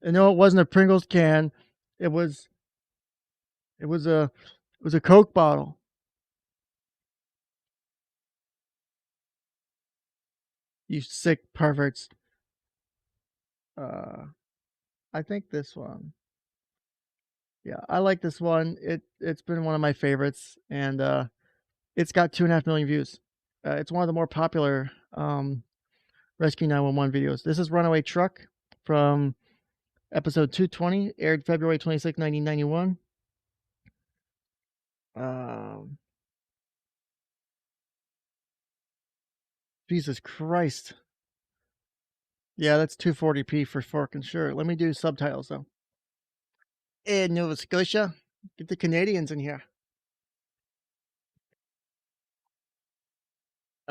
And no, it wasn't a Pringles can. It was a Coke bottle. You sick perverts. I think this one. Yeah, I like this one. It's been one of my favorites, and it's got 2.5 million views. It's one of the more popular Rescue 911 videos. This is Runaway Truck from episode 220, aired February 26, 1991. Jesus Christ. Yeah, that's 240p for fucking sure. Let me do subtitles though. In Nova Scotia, get the Canadians in here.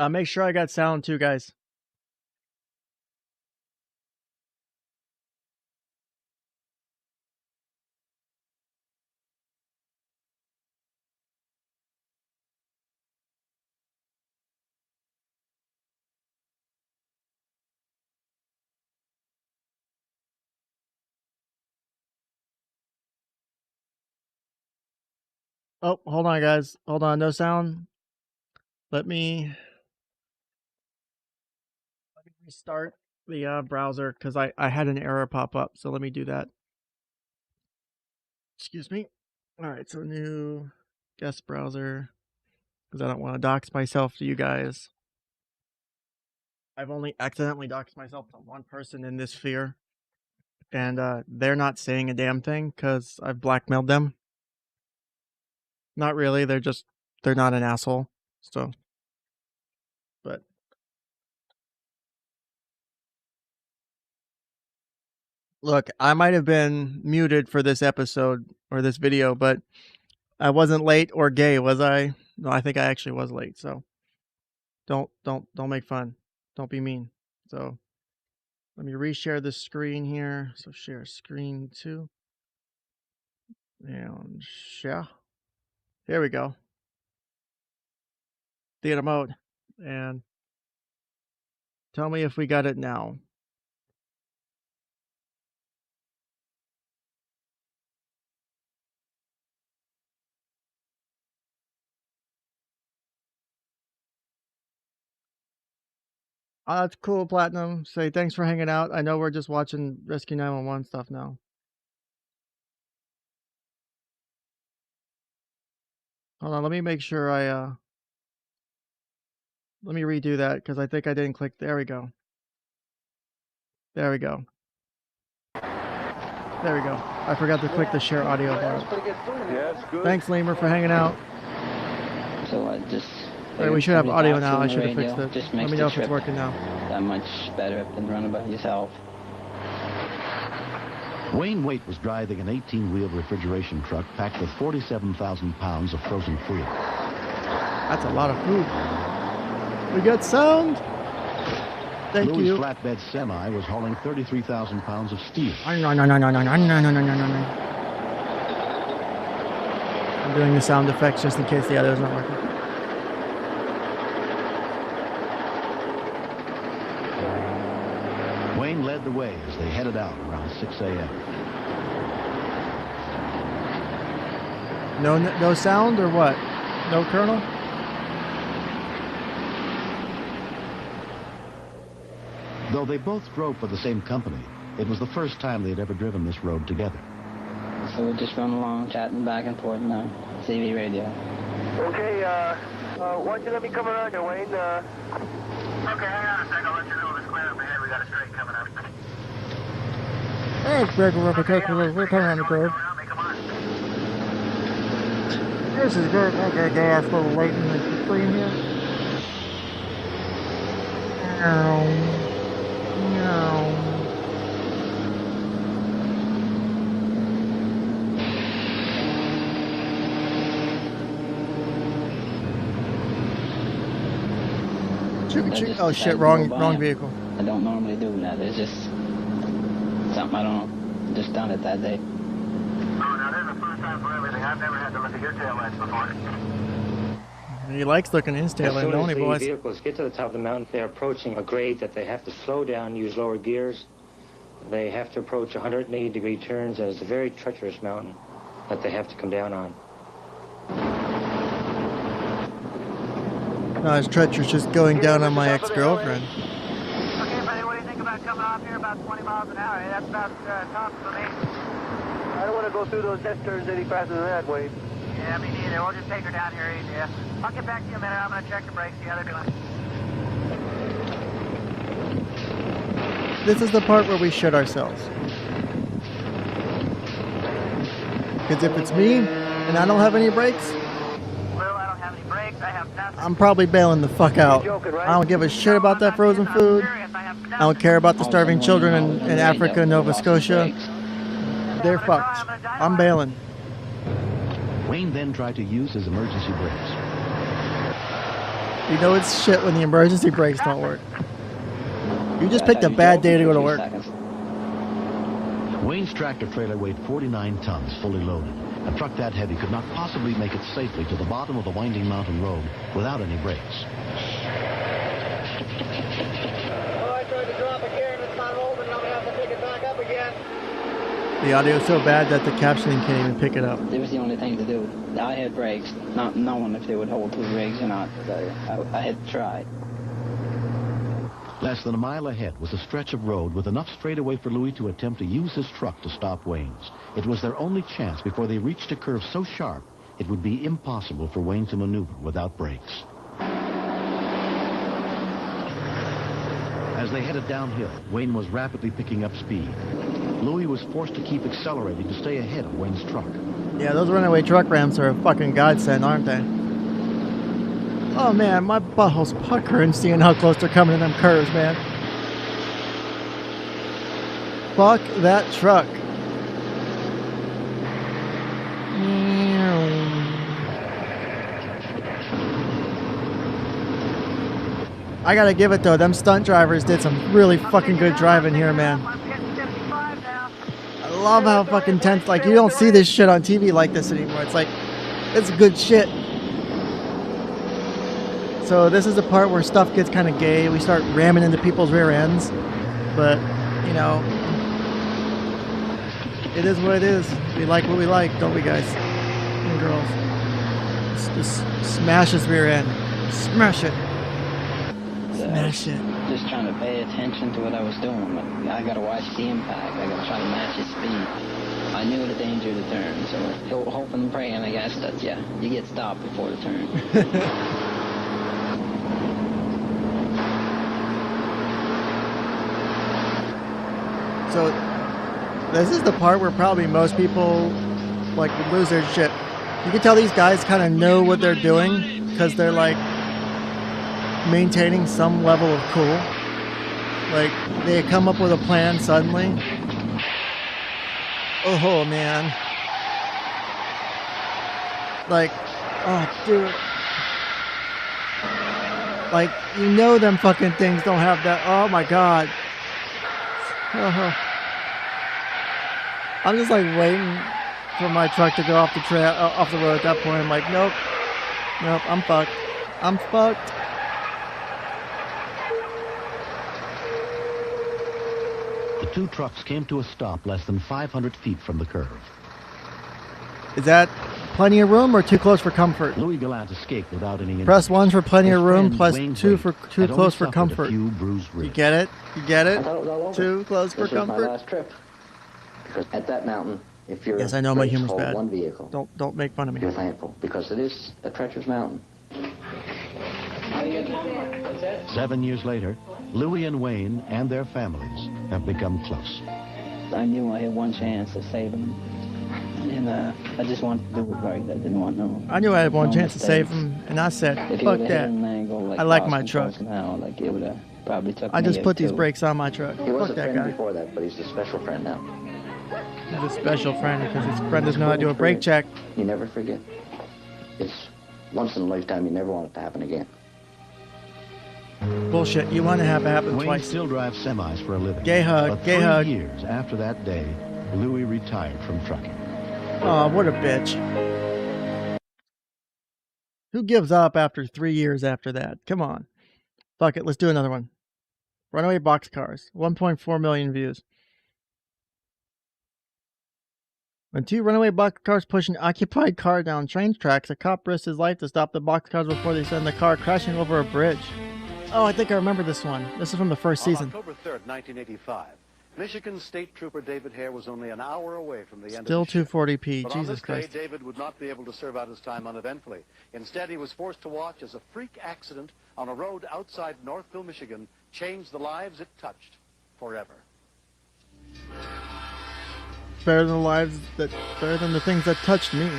Make sure I got sound too, guys. Oh, hold on, guys. Hold on, no sound. Let me restart the browser because I had an error pop up. So let me do that. Excuse me. All right, so new guest browser because I don't want to dox myself to you guys. I've only accidentally doxed myself to one person in this sphere, and they're not saying a damn thing because I've blackmailed them. Not really. They're not an asshole. So, but look, I might have been muted for this episode or this video, but I wasn't late or gay, was I? No, I think I actually was late. So don't make fun. Don't be mean. So let me reshare the screen here. So share screen 2 and share. Here we go. Theater mode. And tell me if we got it now. Oh, that's cool, Platinum. Say thanks for hanging out. I know we're just watching Rescue 911 stuff now. Hold on, let me make sure let me redo that because I think I didn't click. There we go. There we go. There we go. I forgot to click the share audio bar. Yeah, it's good. Thanks, Lamer, for hanging out. So I just... Right, we should have audio now. I should have fixed it. Just Let me know if it's working now. That much better than running by yourself. Wayne Waite was driving an 18-wheeled refrigeration truck packed with 47,000 pounds of frozen fruit. That's a lot of food. We got sound. Thank Louis' you. flatbed semi was hauling 33,000 pounds of steel. I'm doing the sound effects just in case the other is not working. Wayne led the way as they headed out around 6 a.m. No sound or what? No Colonel? Though they both drove for the same company, it was the first time they had ever driven this road together. So we're just running along, chatting back and forth now. TV radio. Okay, why don't you let me come around here, Wayne? Okay, hang on a second. I'll let you know this clear up ahead. We got a straight coming up. Hey, Greg, we're coming on the curve. This is good. Okay, gas a little late in the stream here. Oh shit, wrong vehicle. I don't normally do that. It's just something I don't, just done it that day. Oh, now there's a first time for everything. I've never had to look at your taillights before. He likes looking at his taillight, don't he, boys? As soon as the vehicles get to the top of the mountain, they're approaching a grade that they have to slow down, use lower gears. They have to approach 180-degree turns, and it's a very treacherous mountain that they have to come down on. No, it's treacherous just going down on my ex-girlfriend. Okay, buddy, what do you think about coming off here about 20 miles an hour? That's about top for me. I don't want to go through those S-turns any faster than that, Wade. Yeah, me neither. We'll just take her down here easy, yeah. I'll get back to you in a minute. I'm going to check the brakes, see how they're doing. This is the part where we shit ourselves. Because if it's me, and I don't have any brakes, I'm probably bailing the fuck out. I don't give a shit about that frozen food. I don't care about the starving children in Africa, Nova Scotia. They're fucked. I'm bailing. Wayne then tried to use his emergency brakes. You know it's shit when the emergency brakes don't work. You just picked a bad day to go to work. Wayne's tractor trailer weighed 49 tons, fully loaded. A truck that heavy could not possibly make it safely to the bottom of the winding mountain road without any brakes. Oh, I tried to drop a gear and it's not holding. I'm going to have to pick it back up again. The audio's so bad that the captioning can't even pick it up. It was the only thing to do. I had brakes, not knowing if they would hold two rigs or not. I had to try. Less than a mile ahead was a stretch of road with enough straightaway for Louis to attempt to use his truck to stop Wayne's. It was their only chance before they reached a curve so sharp it would be impossible for Wayne to maneuver without brakes. As they headed downhill, Wayne was rapidly picking up speed. Louis was forced to keep accelerating to stay ahead of Wayne's truck. Yeah, those runaway truck ramps are a fucking godsend, aren't they? Oh man, my butthole's puckering seeing how close they're coming to them curves, man. Fuck that truck. I gotta give it though, them stunt drivers did some really fucking good driving here, man. I love how fucking tense, like you don't see this shit on TV like this anymore. It's like It's good shit. So this is the part where stuff gets kind of gay. We start ramming into people's rear ends. But, you know, it is what it is. We like what we like, don't we, guys and girls? Just smash his rear end. Smash it. Smash it. Just trying to pay attention to what I was doing. Like, I gotta watch the impact. I gotta try to match his speed. I knew the danger of the turn, so hoping and praying, I guess, that, yeah, you get stopped before the turn. So this is the part where probably most people like would lose their shit. You can tell these guys kind of know what they're doing because they're like maintaining some level of cool. Like they come up with a plan suddenly. Oh man. Like, oh dude. Like, you know them fucking things don't have that. Oh my god. I'm just like waiting for my truck to go off the trail, off the road at that point. I'm like, nope, I'm fucked. I'm fucked. The two trucks came to a stop less than 500 feet from the curve. Is that plenty of room or too close for comfort? Louis Gallant escaped without any injuries. Press 1 for plenty of room, plus Wayne 2 for too close for comfort. You get it? You get it? Too close for This was comfort? my last trip. Because at that mountain, if you're Yes, I know my humor's hold bad. one vehicle, don't make fun of me. you're thankful because it is a treacherous mountain. 7 years later, Louis and Wayne and their families have become close. I knew I had one chance to save him. And I just wanted to do it right. I didn't want no. I knew I had one no chance to mistakes. save him, and I said, If he fuck would've hit that. him and go, like, I like my Boston truck. Post now, like, it would have probably took I me just out put these too. brakes on my truck. He was Fuck a that friend guy. before that, but he's a special friend now. He's a special friend because his friend doesn't know how to do a brake check. You never forget. It's once in a lifetime. You never want it to happen again. Bullshit. You want to have it happen Wayne twice. still drives semis for a living. Gay hug, But gay 3 hug. years after that day, Louis retired from trucking. Oh, what a bitch. Who gives up after 3 years after that? Come on. Fuck it. Let's do another one. Runaway boxcars. 1.4 million views. When 2 runaway boxcars push an occupied car down train tracks, a cop risks his life to stop the boxcars before they send the car crashing over a bridge. Oh, I think I remember this one. This is from the first season. On October 3rd, 1985, Michigan State Trooper David Hare was only an hour away from the end Still of his shift. 240p. But on Jesus this Christ. day, David would not be able to serve out his time uneventfully. Instead, he was forced to watch as a freak accident on a road outside Northville, Michigan, changed the lives it touched forever. Better than better than the things that touched me.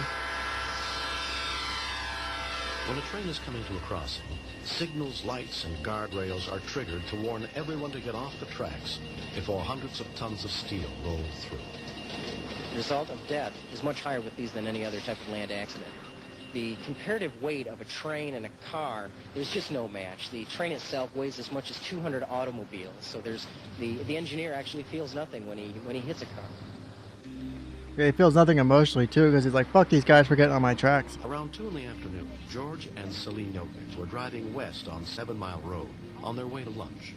When a train is coming to a crossing, signals, lights, and guardrails are triggered to warn everyone to get off the tracks before hundreds of tons of steel roll through. The result of death is much higher with these than any other type of land accident. The comparative weight of a train and a car, there's just no match. The train itself weighs as much as 200 automobiles, so the engineer actually feels nothing when he hits a car. Yeah, he feels nothing emotionally too because he's like, fuck these guys for getting on my tracks. Around 2 in the afternoon, George and Celine Yokins were driving west on 7 Mile Road on their way to lunch.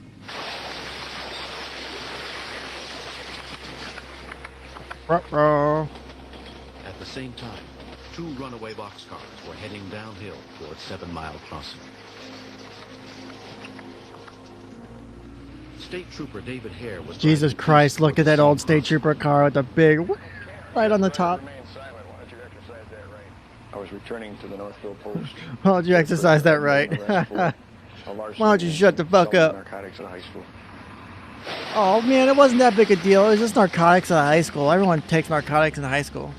Ruh-roh. At the same time, 2 runaway boxcars were heading downhill towards 7 Mile Crossing. State Trooper David Hare was Jesus Christ, look at that old state trooper car with the big right on the top. I was returning to the Northville Post. Why don't you exercise that right? Why don't you shut the fuck up? Narcotics at high school. Oh man, it wasn't that big a deal. It was just narcotics in high school. Everyone takes narcotics in high school.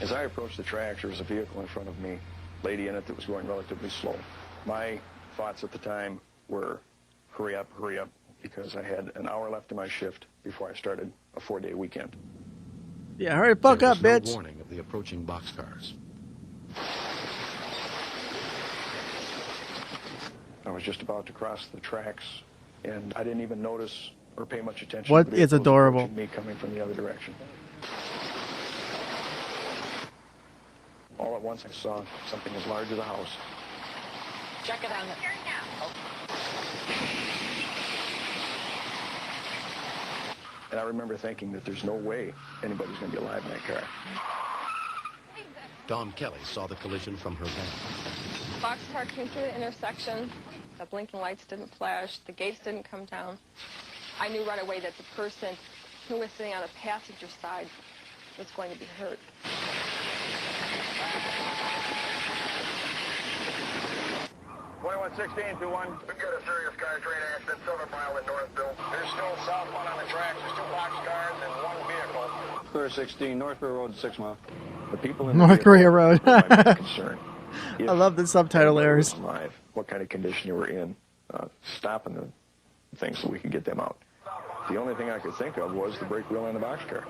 As I approached the tracks, there was a vehicle in front of me, lady in it that was going relatively slow. My thoughts at the time were, hurry up, because I had an hour left of my shift before I started a 4-day weekend. Yeah, hurry the fuck up, There was bitch. no warning of the approaching boxcars. I was just about to cross the tracks, and I didn't even notice or pay much attention. What to the is vehicles adorable? approaching me coming from the other direction. all at once I saw something as large as a house. Check it out. And I remember thinking that there's no way anybody's going to be alive in that car. Dawn Kelly saw the collision from her van. Boxcar came through the intersection. The blinking lights didn't flash. The gates didn't come down. I knew right away that the person who was sitting on the passenger side was going to be hurt. 2116-21. We've got a serious car train accident, 7 Mile in Northville. There's still southbound on the tracks. There's 2 boxcars and 1 vehicle. Clear 16, North River Road, 6 Mile. The people in North Korea Road. my main concern. I love the subtitle errors. Alive, what kind of condition they were in, stopping the things so we could get them out. The only thing I could think of was the brake wheel in the boxcar.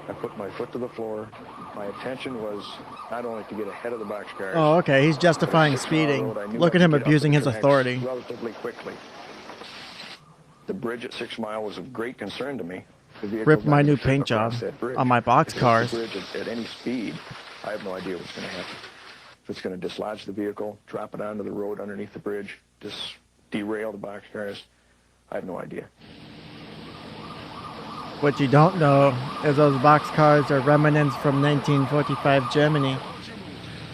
I put my foot to the floor. My attention was not only to get ahead of the boxcars. Oh, okay. He's justifying speeding. Look at him abusing his authority. Relatively quickly. The bridge at 6 Mile was of great concern to me. Rip my new paint job on my box cars. At any speed, I have no idea what's going to happen. If it's going to dislodge the vehicle, drop it onto the road underneath the bridge, just derail the boxcars, I have no idea. What you don't know is those boxcars are remnants from 1945 Germany.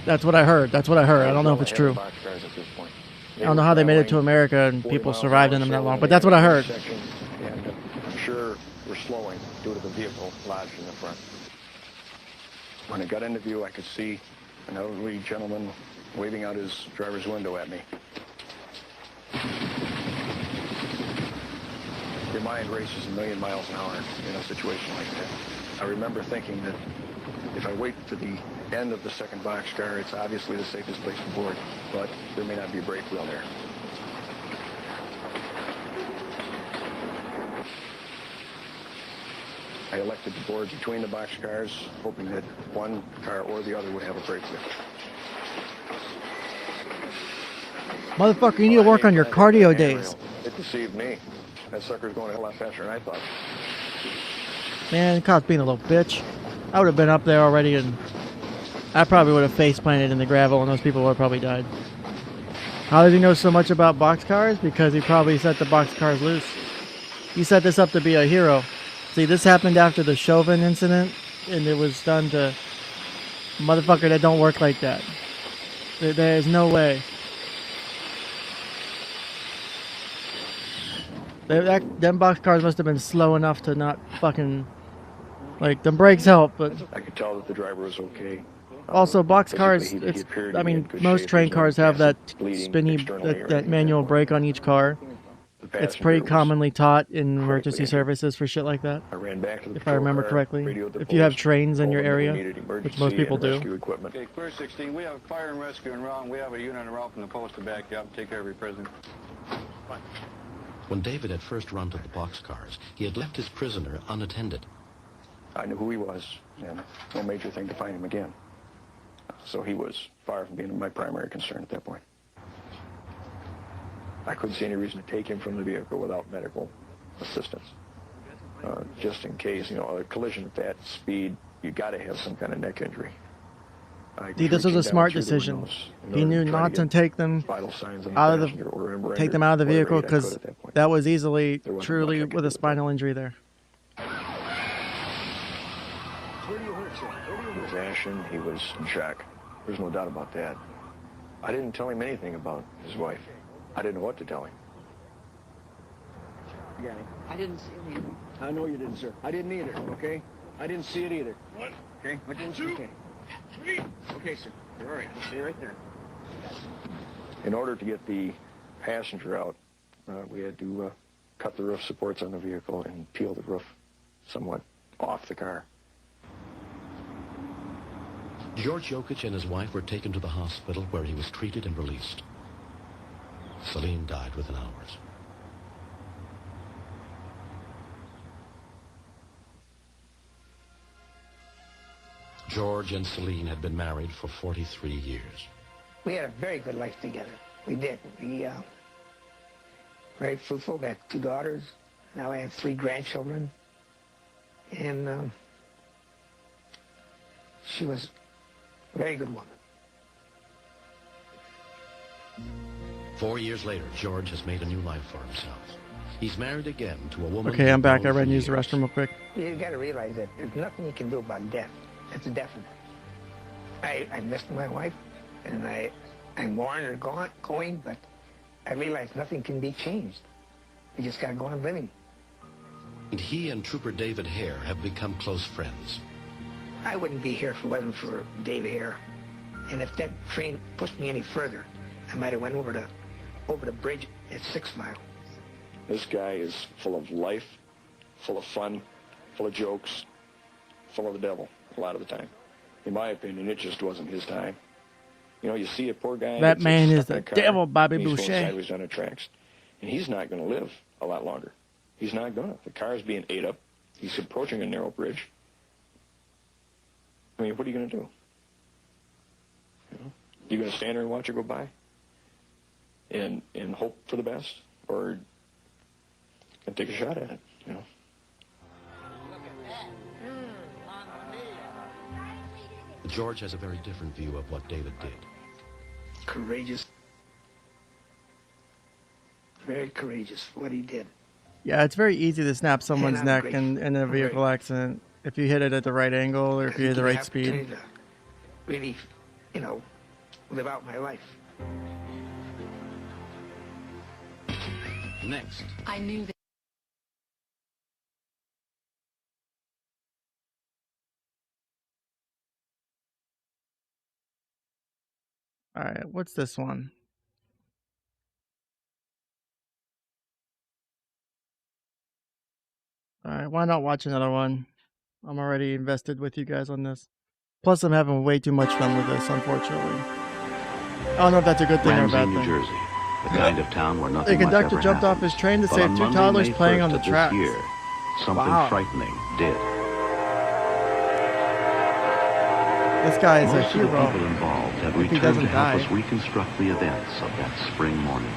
That's what I heard. That's what I heard. I don't know if it's true. I don't know how they made it to America and people survived in them that long, but that's what I heard. And I'm sure we're slowing due to the vehicle lodged in the front. When I got into view, I could see an elderly gentleman waving out his driver's window at me. Your mind races a million miles an hour in a situation like that. I remember thinking that if I wait for the end of the second boxcar, it's obviously the safest place to board, but there may not be a brake wheel there. I elected to board between the boxcars, hoping that one car or the other would have a brake wheel. Motherfucker, you need to work on your cardio days. It deceived me. That sucker's going a lot faster than I thought. Man, the cop's being a little bitch. I would have been up there already and I probably would have face planted in the gravel and those people would have probably died. How does he know so much about boxcars? Because he probably set the boxcars loose. He set this up to be a hero. See, this happened after the Chauvin incident and it was done to motherfucker that don't work like that. There's no way. Them boxcars must have been slow enough to not fucking, like, the brakes help, but I could tell that the driver was okay. Also, boxcars, I mean, most train cars have that spinny, that manual brake on each car. It's pretty commonly taught in emergency services for shit like that. I ran back to the if I remember correctly. If you have trains in your area, which most people do. Okay, clear 16. We have fire and rescue en route. We have a unit en route from the post to back you up and take care of your prisoner. Fine. When David had first run to the boxcars, he had left his prisoner unattended. I knew who he was, and no major thing to find him again. So he was far from being my primary concern at that point. I couldn't see any reason to take him from the vehicle without medical assistance. Just in case, you know, a collision at that speed, you got to have some kind of neck injury. See, this was a smart decision. He knew not to take them out of the vehicle because that was easily, truly, with a spinal injury there. He was ashen. He was in shock. There's no doubt about that. I didn't tell him anything about his wife. I didn't know what to tell him. I didn't see it either. I know you didn't, sir. I didn't either, okay? I didn't see it either. What? Okay? I didn't see it. Okay, sir. You're all right. I'll stay right there. In order to get the passenger out, we had to cut the roof supports on the vehicle and peel the roof somewhat off the car. George Jokic and his wife were taken to the hospital where he was treated and released. Celine died within hours. George and Celine had been married for 43 years. We had a very good life together. We did. We very fruitful. We had 2 daughters. Now I have 3 grandchildren. And she was Very good woman. 4 years later, George has made a new life for himself. He's married again to a woman. Okay, I'm back. I known ran for to use the years. restroom real quick. You got to realize that there's nothing you can do about death. It's definite. I missed my wife, and I mourn her going, but I realize nothing can be changed. You just got to go on living. And he and Trooper David Hare have become close friends. I wouldn't be here if it wasn't for Dave Hare. And if that train pushed me any further, I might have went over the bridge at 6 Mile. This guy is full of life, full of fun, full of jokes, full of the devil a lot of the time. In my opinion, it just wasn't his time. You know, you see a poor guy. That that's man stuck is in the a car, devil, Bobby and he's going Boucher. sideways on the tracks. And he's not going to live a lot longer. He's not going to. The car's being ate up. He's approaching a narrow bridge. I mean, what are you going to do? You going to stand there and watch it go by? And hope for the best? Or and take a shot at it, you know? George has a very different view of what David did. Courageous. Very courageous, what he did. Yeah, it's very easy to snap someone's I'm neck grateful. in a vehicle accident if you hit it at the right angle or if you hit the right speed. To really, you know, live out my life. Next. I knew that. All right, what's this one? All right, why not watch another one? I'm already invested with you guys on this. Plus, I'm having way too much fun with this, unfortunately. I don't know if that's a good thing or a Ramsey, bad New thing. Jersey, the kind of town where The nothing much conductor ever jumped off happens. his train to But save on 2 Monday, toddlers May playing 1st on the of this tracks. year, something Wow. frightening did. This guy is a Most of the hero. people involved have If he returned doesn't to help die. us reconstruct the events of that spring morning.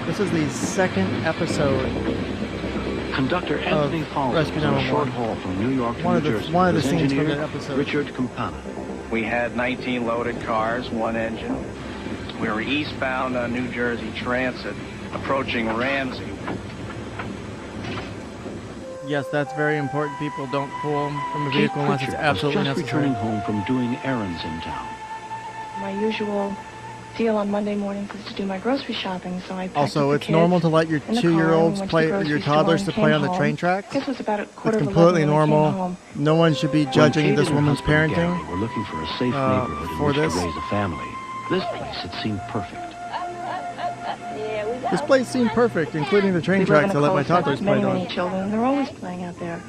This is the second episode Conductor Anthony Paul Rescue was on a 911. short haul from New York to One New of the- Jersey. one of the with his scenes from engineer, that episode. Richard Campana. We had 19 loaded cars, one engine. We were eastbound on New Jersey Transit, approaching Ramsey. Yes, that's very important. People don't pull from a Kate vehicle unless it's Pritchard absolutely was just necessary. returning home from doing errands in town. My usual deal on Monday mornings is to do my grocery shopping, so I packed Also, up the it's kids normal to let your in the car and 2-year-olds went to play, the grocery your store toddlers and to came play on the home. train tracks. This was about a It's quarter of 11 completely when we came normal. home. No one should be When judging Kate this and her woman's husband parenting Gary were looking for a safe neighborhood in for which this. to raise a family, this place had seemed perfect. This place seemed perfect, including the train We live in tracks a I let my cul-de-sac toddlers with play many, on. many children. They're always playing out there,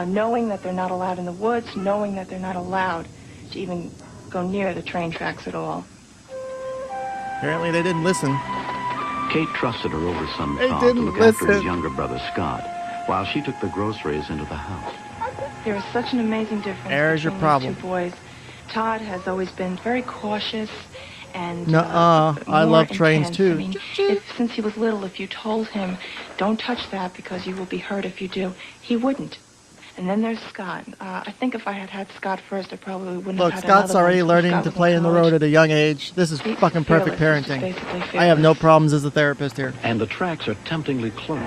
knowing that they're not allowed in the woods, knowing that they're not allowed to even go near the train tracks at all. Apparently they didn't listen. Kate trusted her older son They Tom to didn't look after his listen. younger brother Scott, while she took the groceries into the house. There is such an amazing difference There's your between problem. these two boys. Todd has always been very cautious and Nuh-uh. I more love trains intense. too. I mean, since he was little, if you told him, don't touch that because you will be hurt if you do, he wouldn't. And then there's Scott. I think if I had had Scott first, I probably wouldn't Look, have had Scott's another already one. learning Scott to was play in the college. road at a young age. This is He's fucking perfect fearless. He's parenting. basically I have no fearless. problems as a therapist here. And the tracks are temptingly close,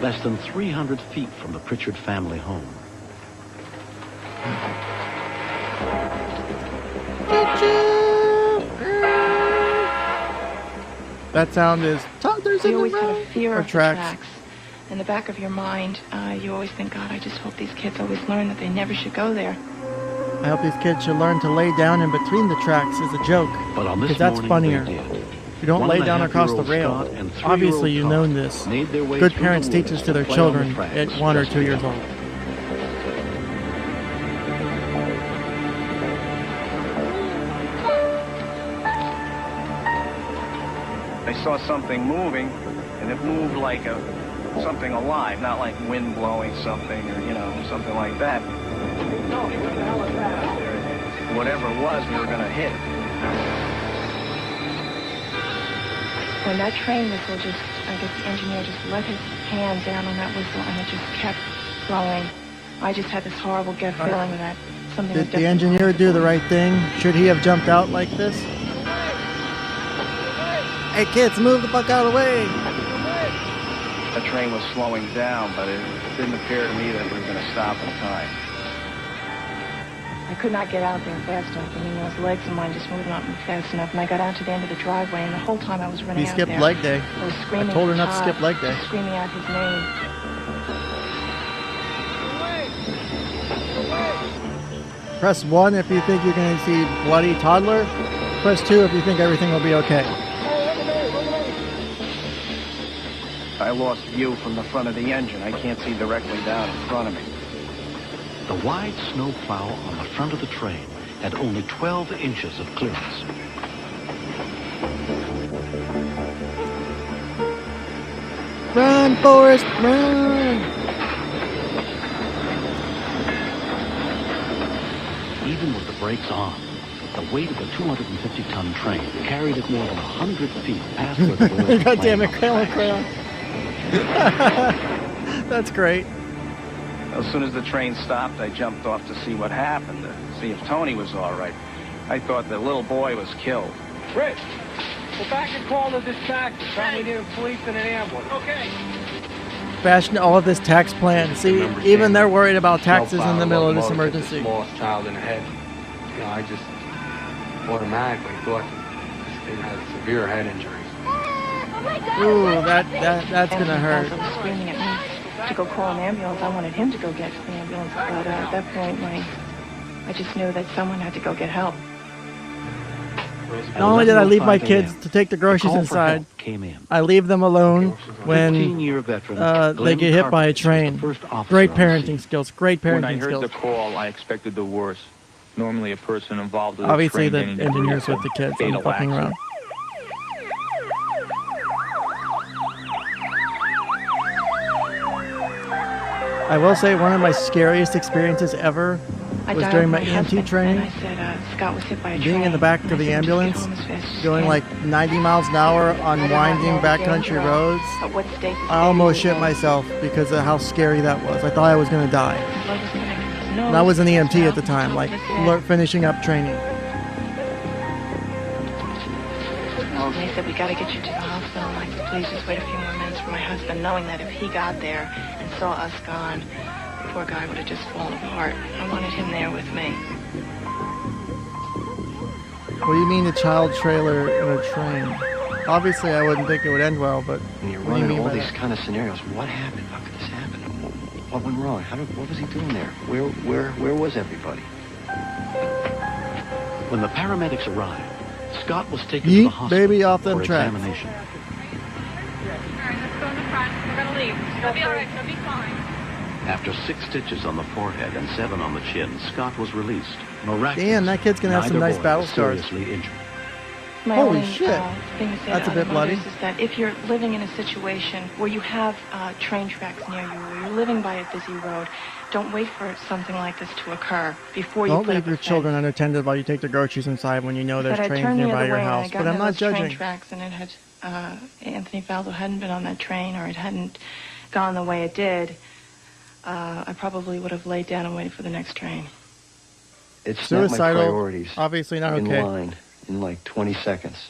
less than 300 feet from the Pritchard family home. That sound is toddlers in You the always had road a fear or of the tracks. In the back of your mind, you always think, God, I just hope these kids always learn that they never should go there. I hope these kids should learn to lay down in between the tracks as a joke. But on this Because that's morning, funnier. they did. You don't lay down across the 1.5-year-old rail. Scott and 3-year-old Obviously, you Todd know this. made their way Good through parents the teach woods this to their play on the children tracks at 1 or just 2 years together. old. They saw something moving, and it moved like something alive, not like wind blowing something or, something like that. Whatever it was, we were going to hit. When that train whistle I guess the engineer just let his hand down on that whistle and it just kept blowing. I just had this horrible gut feeling that something Did the engineer do the right thing? Should he have jumped out like this? Hey kids, move the fuck out of the way! The train was slowing down, but it didn't appear to me that it was going to stop in time. I could not get out there fast enough. I mean, those legs of mine just moved not fast enough. And I got out to the end of the driveway, and the whole time I was running He out skipped there, leg day. I was screaming. I told her not to Todd, skip leg day. Screaming out his name. Press 1 if you think you're going to see bloody toddler. Press 2 if you think everything will be okay. I lost view from the front of the engine. I can't see directly down in front of me. The wide snow plow on the front of the train had only 12 inches of clearance. Run, Forrest, run! Even with the brakes on, the weight of a 250-ton train carried it more than 100 feet past where the wheels God damn it, crayon. That's great. As soon as the train stopped, I jumped off to see what happened, to see if Tony was all right. I thought the little boy was killed. Rich, go back and call the dispatcher. Tell me the police and an ambulance. Okay. Fashion all of this tax plan. See, even they're worried about taxes in the middle of this emergency. Smallest child in the head. You know, I just automatically thought this kid had severe head injuries. Ooh, that's gonna hurt. Was screaming at me to go call an ambulance. I wanted him to go get the ambulance, but at that point, I just knew that someone had to go get help. Not only did I leave my kids to take the groceries inside, I leave them alone when they get hit by a train. Great parenting skills. Great parenting skills. When I heard the call, I expected the worst. Normally, a person involved with obviously a the train engineers with the kids. I'm fucking around. I will say one of my scariest experiences ever was during my EMT training. I said, Scott was hit by a train. Being in the back of the ambulance, going like 90 miles an hour on winding backcountry roads. I almost shit myself because of how scary that was. I thought I was going to die. And I was an EMT at the time, like finishing up training. They said, we got to get you to the hospital. And I said, please just wait a few more minutes for my husband, knowing that if he got there and saw us gone, the poor guy would have just fallen apart. I wanted him there with me. What do you mean a child trailer in a train? Obviously, I wouldn't think it would end well, but when you're what do you running mean all by these that? kind of scenarios, what happened? How could this happen? What went wrong? What was he doing there? Where was everybody? When the paramedics arrived, Scott was taken to the hospital baby off them for tracks. examination. We're going to leave. You'll be all right. You'll be fine. After 6 stitches on the forehead and 7 on the chin, Scott was released. Miraculously, Damn, that kid's gonna have some neither nice boy battle was scars. seriously injured. My Holy only, shit. Thing to say That's to a bit other bloody. mothers is that if you're living in a situation where you have train tracks near you, or you're living by a busy road, don't wait for something like this to occur before you Don't put leave up your a children unattended while you take the groceries inside when you know there's But I trains turned the nearby other your way and I house. got But I'm into not those train judging. tracks, and it had Anthony Faldo hadn't been on that train, or it hadn't gone the way it did, I probably would have laid down and waited for the next train. It snapped my Suicidal, priorities obviously not in okay. line in like 20 seconds.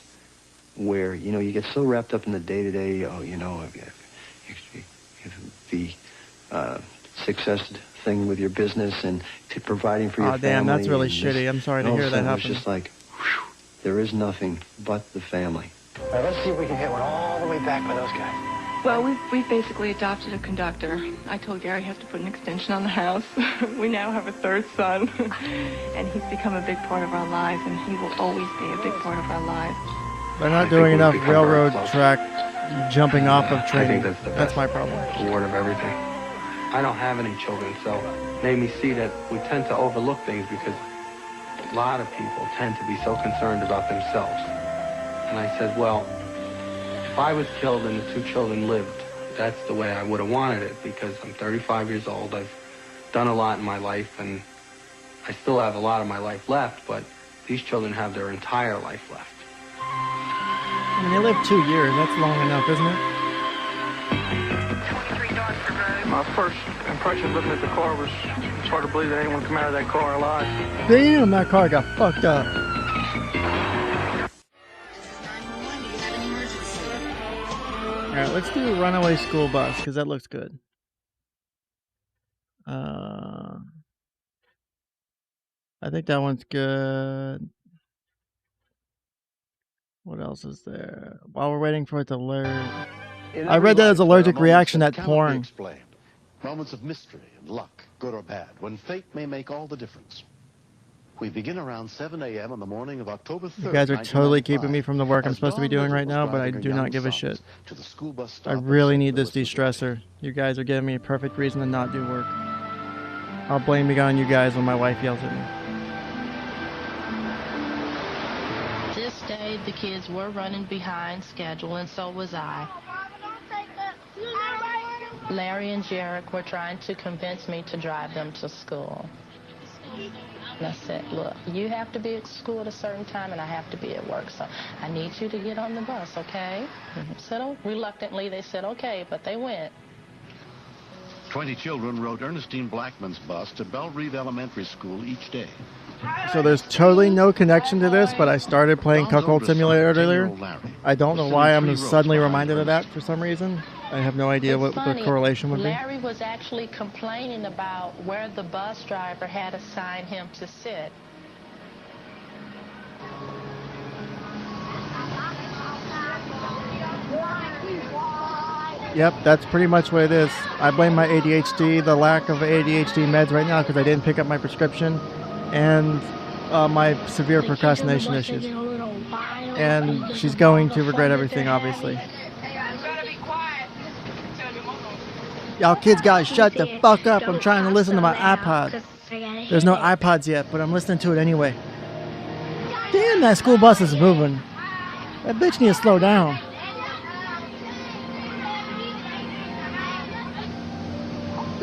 Where, you know, you get so wrapped up in the day-to-day, the success thing with your business and providing for your family. Oh, damn, that's really and shitty. I'm sorry to all of hear a that sudden happen. It's just like, whew, there is nothing but the family. All right, let's see if we can hit one all the way back by those guys. Well, we've basically adopted a conductor. I told Gary he has to put an extension on the house. We now have a third son, and he's become a big part of our lives, and he will always be a big part of our lives. They're not doing enough railroad track jumping off of I training. think that's the That's best my problem. reward of everything. I don't have any children, so it made me see that we tend to overlook things because a lot of people tend to be so concerned about themselves. And I said, well, if I was killed and the 2 children lived, that's the way I would have wanted it, because I'm 35 years old. I've done a lot in my life, and I still have a lot of my life left, but these children have their entire life left. I mean, they lived 2 years. That's long enough, isn't it? My first impression looking at the car was hard to believe that anyone come out of that car alive. Damn, that car got fucked up. Alright, let's do runaway school bus, because that looks good. I think that one's good. What else is there? While we're waiting for it to learn. I read that as allergic reaction at porn. Moments of mystery and luck, good or bad, when fate may make all the difference. We begin around 7 a.m. on the morning of October 3rd. You guys are totally keeping me from the work I'm supposed to be doing right now, but I do not give a shit. I really need this de-stressor. You guys are giving me a perfect reason to not do work. I'll blame it on you guys when my wife yells at me. This day, the kids were running behind schedule, and so was I. Larry and Jarek were trying to convince me to drive them to school. And I said, look, you have to be at school at a certain time and I have to be at work, so I need you to get on the bus, okay? So reluctantly, they said, okay, but they went. 20 children rode Ernestine Blackman's bus to Belle Reve Elementary School each day. So there's totally no connection to this, but I started playing Cuckold Simulator earlier. I don't know why I'm suddenly reminded of that for some reason. I have no idea what the correlation would be. Larry was actually complaining about where the bus driver had assigned him to sit. Yep, that's pretty much what it is. I blame my ADHD, the lack of ADHD meds right now because I didn't pick up my prescription, and my severe procrastination issues. And she's going to regret everything, obviously. Y'all kids gotta shut the fuck up. I'm trying to listen to my iPod. There's no iPods yet, but I'm listening to it anyway. Damn, that school bus is moving. That bitch needs to slow down.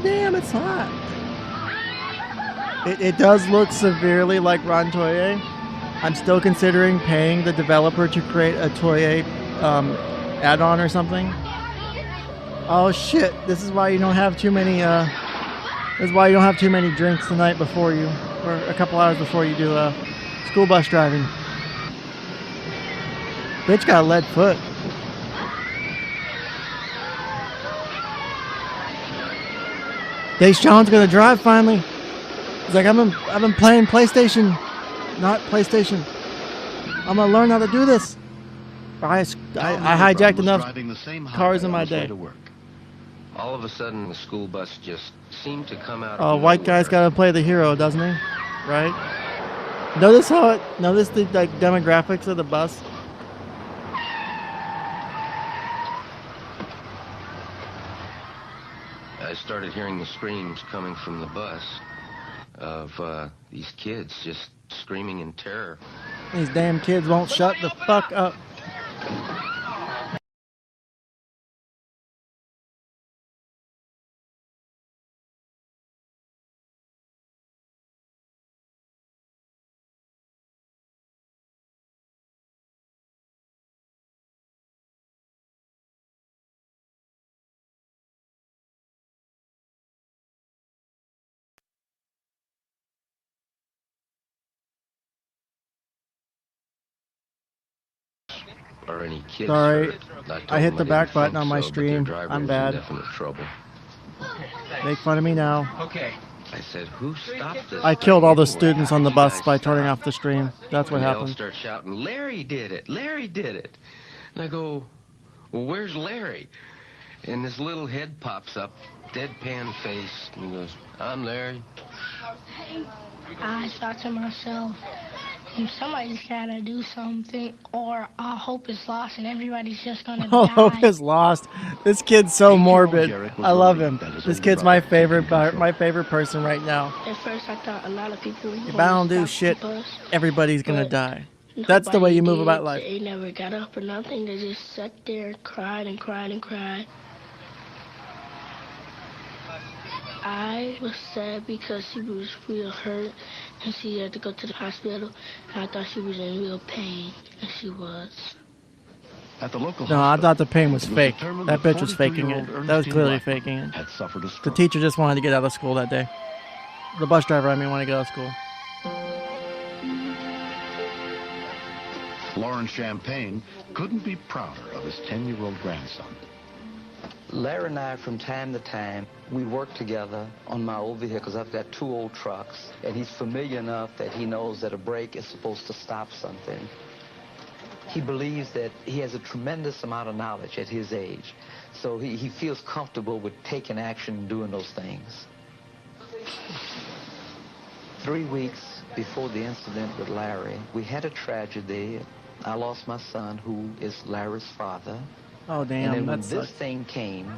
Damn, it's hot. It does look severely like Ron Toye. I'm still considering paying the developer to create a Toye add-on or something. Oh shit! This is why you don't have too many. This is why you don't have too many drinks the night before you, or a couple hours before you do school bus driving. Bitch got a lead foot. Deshaun's gonna drive finally. He's like, I've been playing PlayStation, not PlayStation. I'm gonna learn how to do this. I hijacked enough cars in my day. All of a sudden, the school bus just seemed to come out. Oh, white guy's got to play the hero, doesn't he? Right? Notice the like demographics of the bus. I started hearing the screams coming from the bus of these kids just screaming in terror. These damn kids won't shut the fuck up. Or any kids. Sorry, I hit the them back didn't button think on my so, but stream. their driver I'm was bad. in definite trouble. Make fun of me now. Okay. I said, who stopped this? I killed all the anyway? students on the How did you bus guys by turning stop? off the stream. That's what And they all happened. start shouting, Larry did it! Larry did it! And I go, well, where's Larry? And this little head pops up, deadpan face, and he goes, I'm Larry. I thought to myself, somebody's gotta do something, or all hope is lost and everybody's just gonna All die. hope is lost. This kid's so morbid. I love him. This kid's my favorite person right now. At first, I thought a lot of people were If I don't do shit, everybody's gonna die. That's the way you move about life. They never got up or nothing. They just sat there and cried and cried and cried. I was sad because she was real hurt and she had to go to the hospital. And I thought she was in real pain, and she was. At the local No, I thought the pain was it was fake. determined That that bitch was faking 43-year-old it. That was Ernestine clearly Blackman faking it. had suffered a The stroke. teacher just wanted to get out of school that day. The bus driver, I mean, when I get out of school. Lauren Champagne couldn't be prouder of his 10-year-old grandson. Larry and I, from time to time, we work together on my old vehicles. I've got 2 old trucks, and he's familiar enough that he knows that a brake is supposed to stop something. He believes that he has a tremendous amount of knowledge at his age, so he feels comfortable with taking action and doing those things. 3 weeks before the incident with Larry, we had a tragedy. I lost my son, who is Larry's father. Oh, damn, and then when that this sucks. thing came,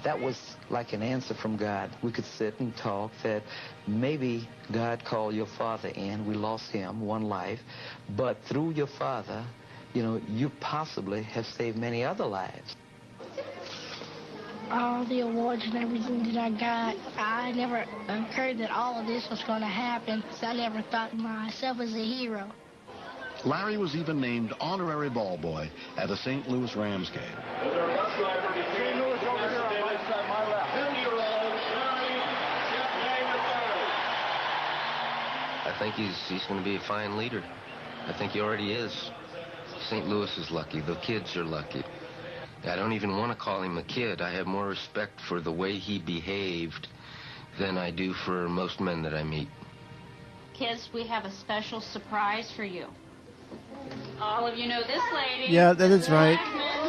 that was like an answer from God. We could sit and talk that maybe God called your father in. We lost him, one life. But through your father, you know, you possibly have saved many other lives. All the awards and everything that I got, I never occurred that all of this was going to happen, so I never thought of myself as a hero. Larry was even named honorary ball boy at a St. Louis Rams game. I think he's going to be a fine leader. I think he already is. St. Louis is lucky. The kids are lucky. I don't even want to call him a kid. I have more respect for the way he behaved than I do for most men that I meet. Kids, we have a special surprise for you. All of you know this lady. Yeah, that is right.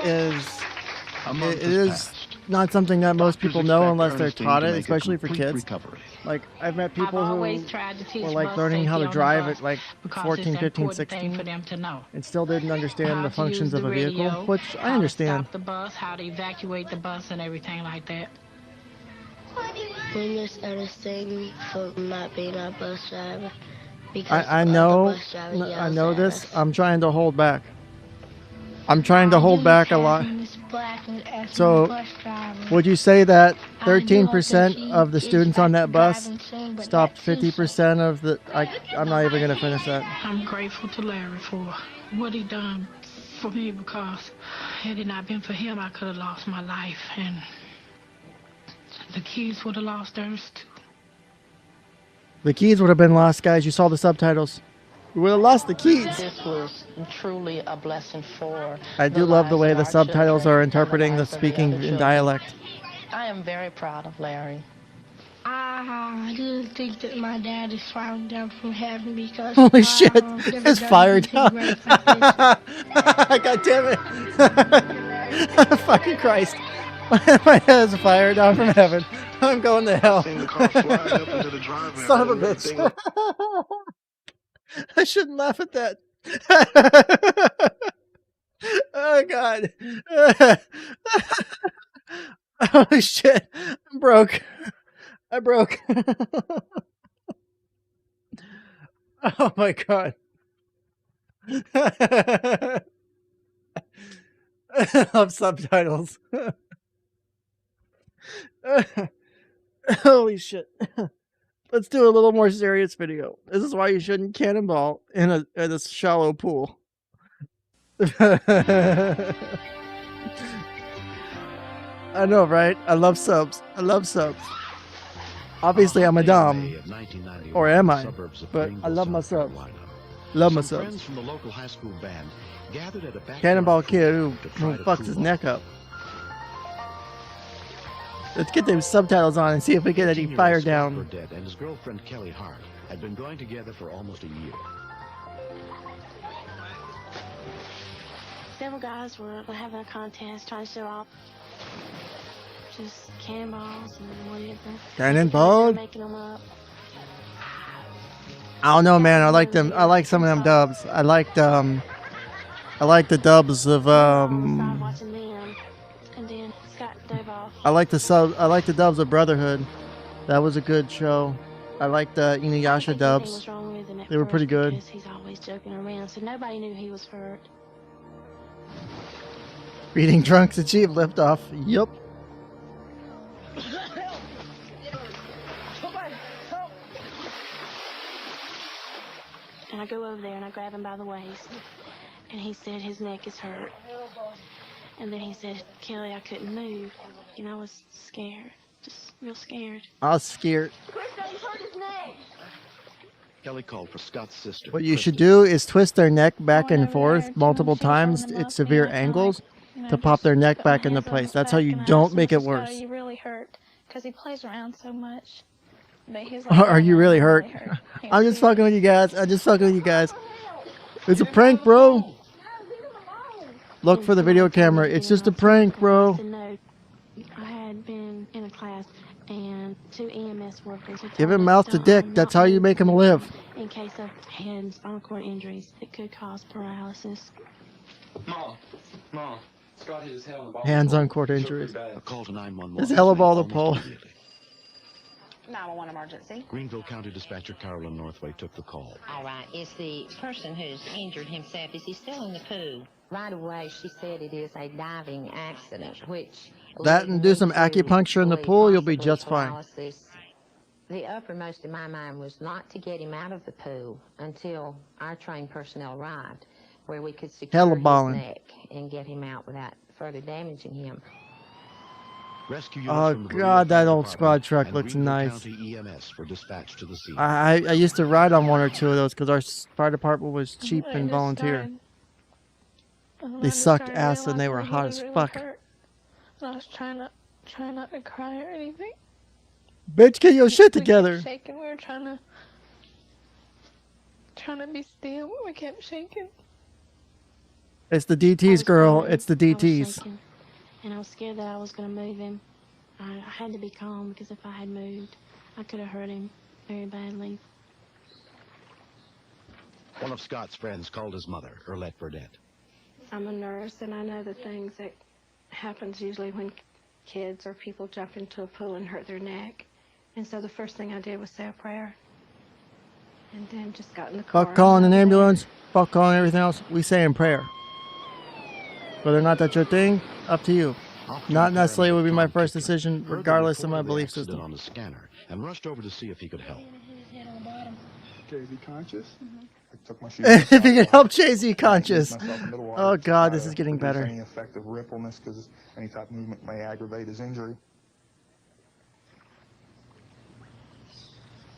It is not something that most people know unless they're taught it, especially for kids. Like, I've met people who were like learning how to drive at like 14, 15, 16 for them to know. and still didn't understand the to functions use of the a vehicle, radio, which I how understand. to stop the bus, how to evacuate the bus and everything like that. We misunderstand me for not being a bus driver. I know this. I'm trying to hold back. I'm trying to hold back a lot. So, would you say that 13% of the students on that bus stopped 50% of the... I'm not even going to finish that. I'm grateful to Larry for what he done for me, because had it not been for him, I could have lost my life, and the kids would have lost theirs too. The keys would have been lost, guys. You saw the subtitles. We would have lost the keys. This was truly a blessing for I do love the way the subtitles are interpreting the lives of speaking other in children. dialect. I am very proud of Larry. I didn't think that my dad is firing down from heaven because Holy shit! never It's done fired anything down. great like this. God damn it! Fucking Christ! My head is fired down from heaven. I'm going to hell. Son of a bitch! I shouldn't laugh at that. Oh God! Holy shit! I'm broke. I broke. Oh my God! I love subtitles. Holy shit. Let's do a little more serious video. This is why you shouldn't cannonball in a shallow pool. I know, right? I love subs. I love subs. Obviously, I'm a dumb. Or am I? But I love my subs. Love my subs. Friends from the local high school band gathered at a backyard Cannonball kid who to try to fucks cool his off. neck up. Let's get them subtitles on and see if we get any fire down. Burdett and his girlfriend Kelly Hart had been going together for almost a year. Several guys were having a contest trying to show off just cannonballs and whatever. Cannonball? Making them up. I don't know, man. I like them. I like some of them dubs. I liked the dubs of Watching them, and then Scott dove off. I like the dubs of Brotherhood. That was a good show. I liked the Inuyasha dubs. They were pretty good. Because he's always joking around, so nobody knew he was hurt. Beating drunks achieve liftoff. Yup. And I go over there and I grab him by the waist, and he said his neck is hurt. And then he said, Kelly, I couldn't move, and I was scared. just real scared. I was scared. Kelly called for Scott's sister. What you should do is twist their neck back and forth multiple times at severe angles to pop their neck back into place. That's how you don't make it worse. Are you really hurt? Because he plays around so much. But he's like, Are you really hurt? I'm just fucking with you guys. I'm just fucking with you guys. It's a prank, bro. Look for the video camera. It's just a prank, bro. I had been in a class and 2 EMS workers had Give told him us mouth to dick. That's how you make him live. in case of head and spinal cord injuries, it could cause paralysis. Mom, Scott hit his head on the ball. Hands on cord injuries. A call to 911. His hella ball to pull. 911 emergency. Greenville County Dispatcher Carolyn Northway took the call. All right, is the person who's injured himself, is he still in the pool? Right away, she said it is a diving accident, which... That and do some acupuncture in the pool, you'll be just fine. The uppermost in my mind was not to get him out of the pool until our trained personnel arrived, where we could secure his neck and get him out without further damaging him. Oh god, that old squad truck looks nice. EMS were dispatched to the scene. I used to ride on 1 or 2 of those because our fire department was cheap and volunteer. They sucked ass and they were hot as fuck. And I was trying not to cry or anything. Bitch, get your shit together. We kept shaking. We were trying to be still, but we kept shaking. It's the DTs, girl. It's the DTs. And I was scared that I was going to move him. I had to be calm because if I had moved, I could have hurt him very badly. One of Scott's friends called his mother, Erlette Burdette. I'm a nurse, and I know the things that happens usually when kids or people jump into a pool and hurt their neck. And so the first thing I did was say a prayer. And then just got in the car. Fuck calling an ambulance. Fuck calling everything else. We say in prayer. Whether or not that's your thing, up to you. Not necessarily would be my first decision, regardless of my belief system. On the scanner and rushed over to see if he could help. Okay, is he conscious? If he can help Chase, he conscious. Oh god, this is getting better. Any effect of rippleness, because any type of movement may aggravate his injury.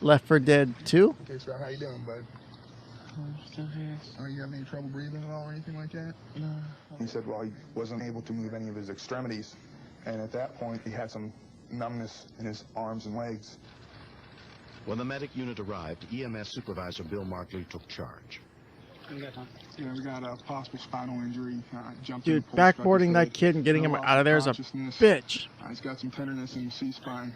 Left for Dead 2? Okay, so how you doing, bud? Still here. Are you having any trouble breathing at all or anything like that? No. He said, well, he wasn't able to move any of his extremities, and at that point, he had some numbness in his arms and legs. When the medic unit arrived, EMS supervisor Bill Markley took charge. Yeah, we got a possible spinal injury. Dude, backboarding that kid and getting him out of there is a bitch. He's got some tenderness in the C-spine.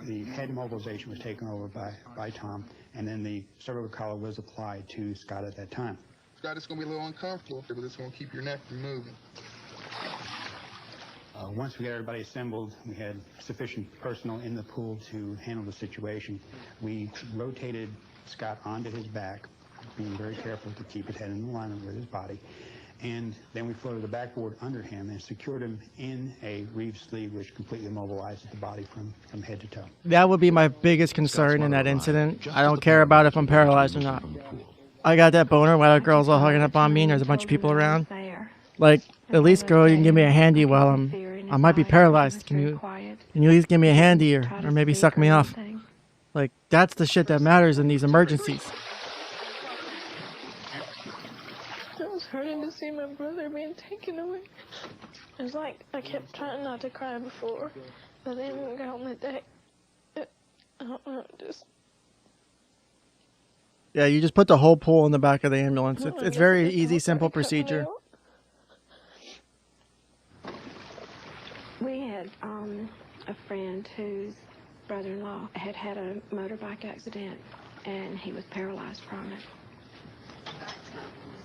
The head mobilization was taken over by Tom, and then the cervical collar was applied to Scott at that time. Scott, it's going to be a little uncomfortable, but it's going to keep your neck from moving. Once we got everybody assembled, we had sufficient personnel in the pool to handle the situation. We rotated Scott onto his back, being very careful to keep his head in alignment with his body. And then we floated the backboard under him and secured him in a reeve sleeve, which completely immobilizes the body from head to toe. That would be my biggest concern in that incident. I don't care about if I'm paralyzed or not. I got that boner while the girl's all hugging up on me and there's a bunch of people around. Like, at least, girl, you can give me a handy while I might be paralyzed. Can you at least give me a handy or maybe suck me off? Like, that's the shit that matters in these emergencies. It was hurting to see my brother being taken away. It was like I kept trying not to cry before, but then when we got on the deck, I don't know, just... Yeah, you just put the whole pool in the back of the ambulance. It's very easy, simple procedure. We had a friend whose brother-in-law had had a motorbike accident, and he was paralyzed from it.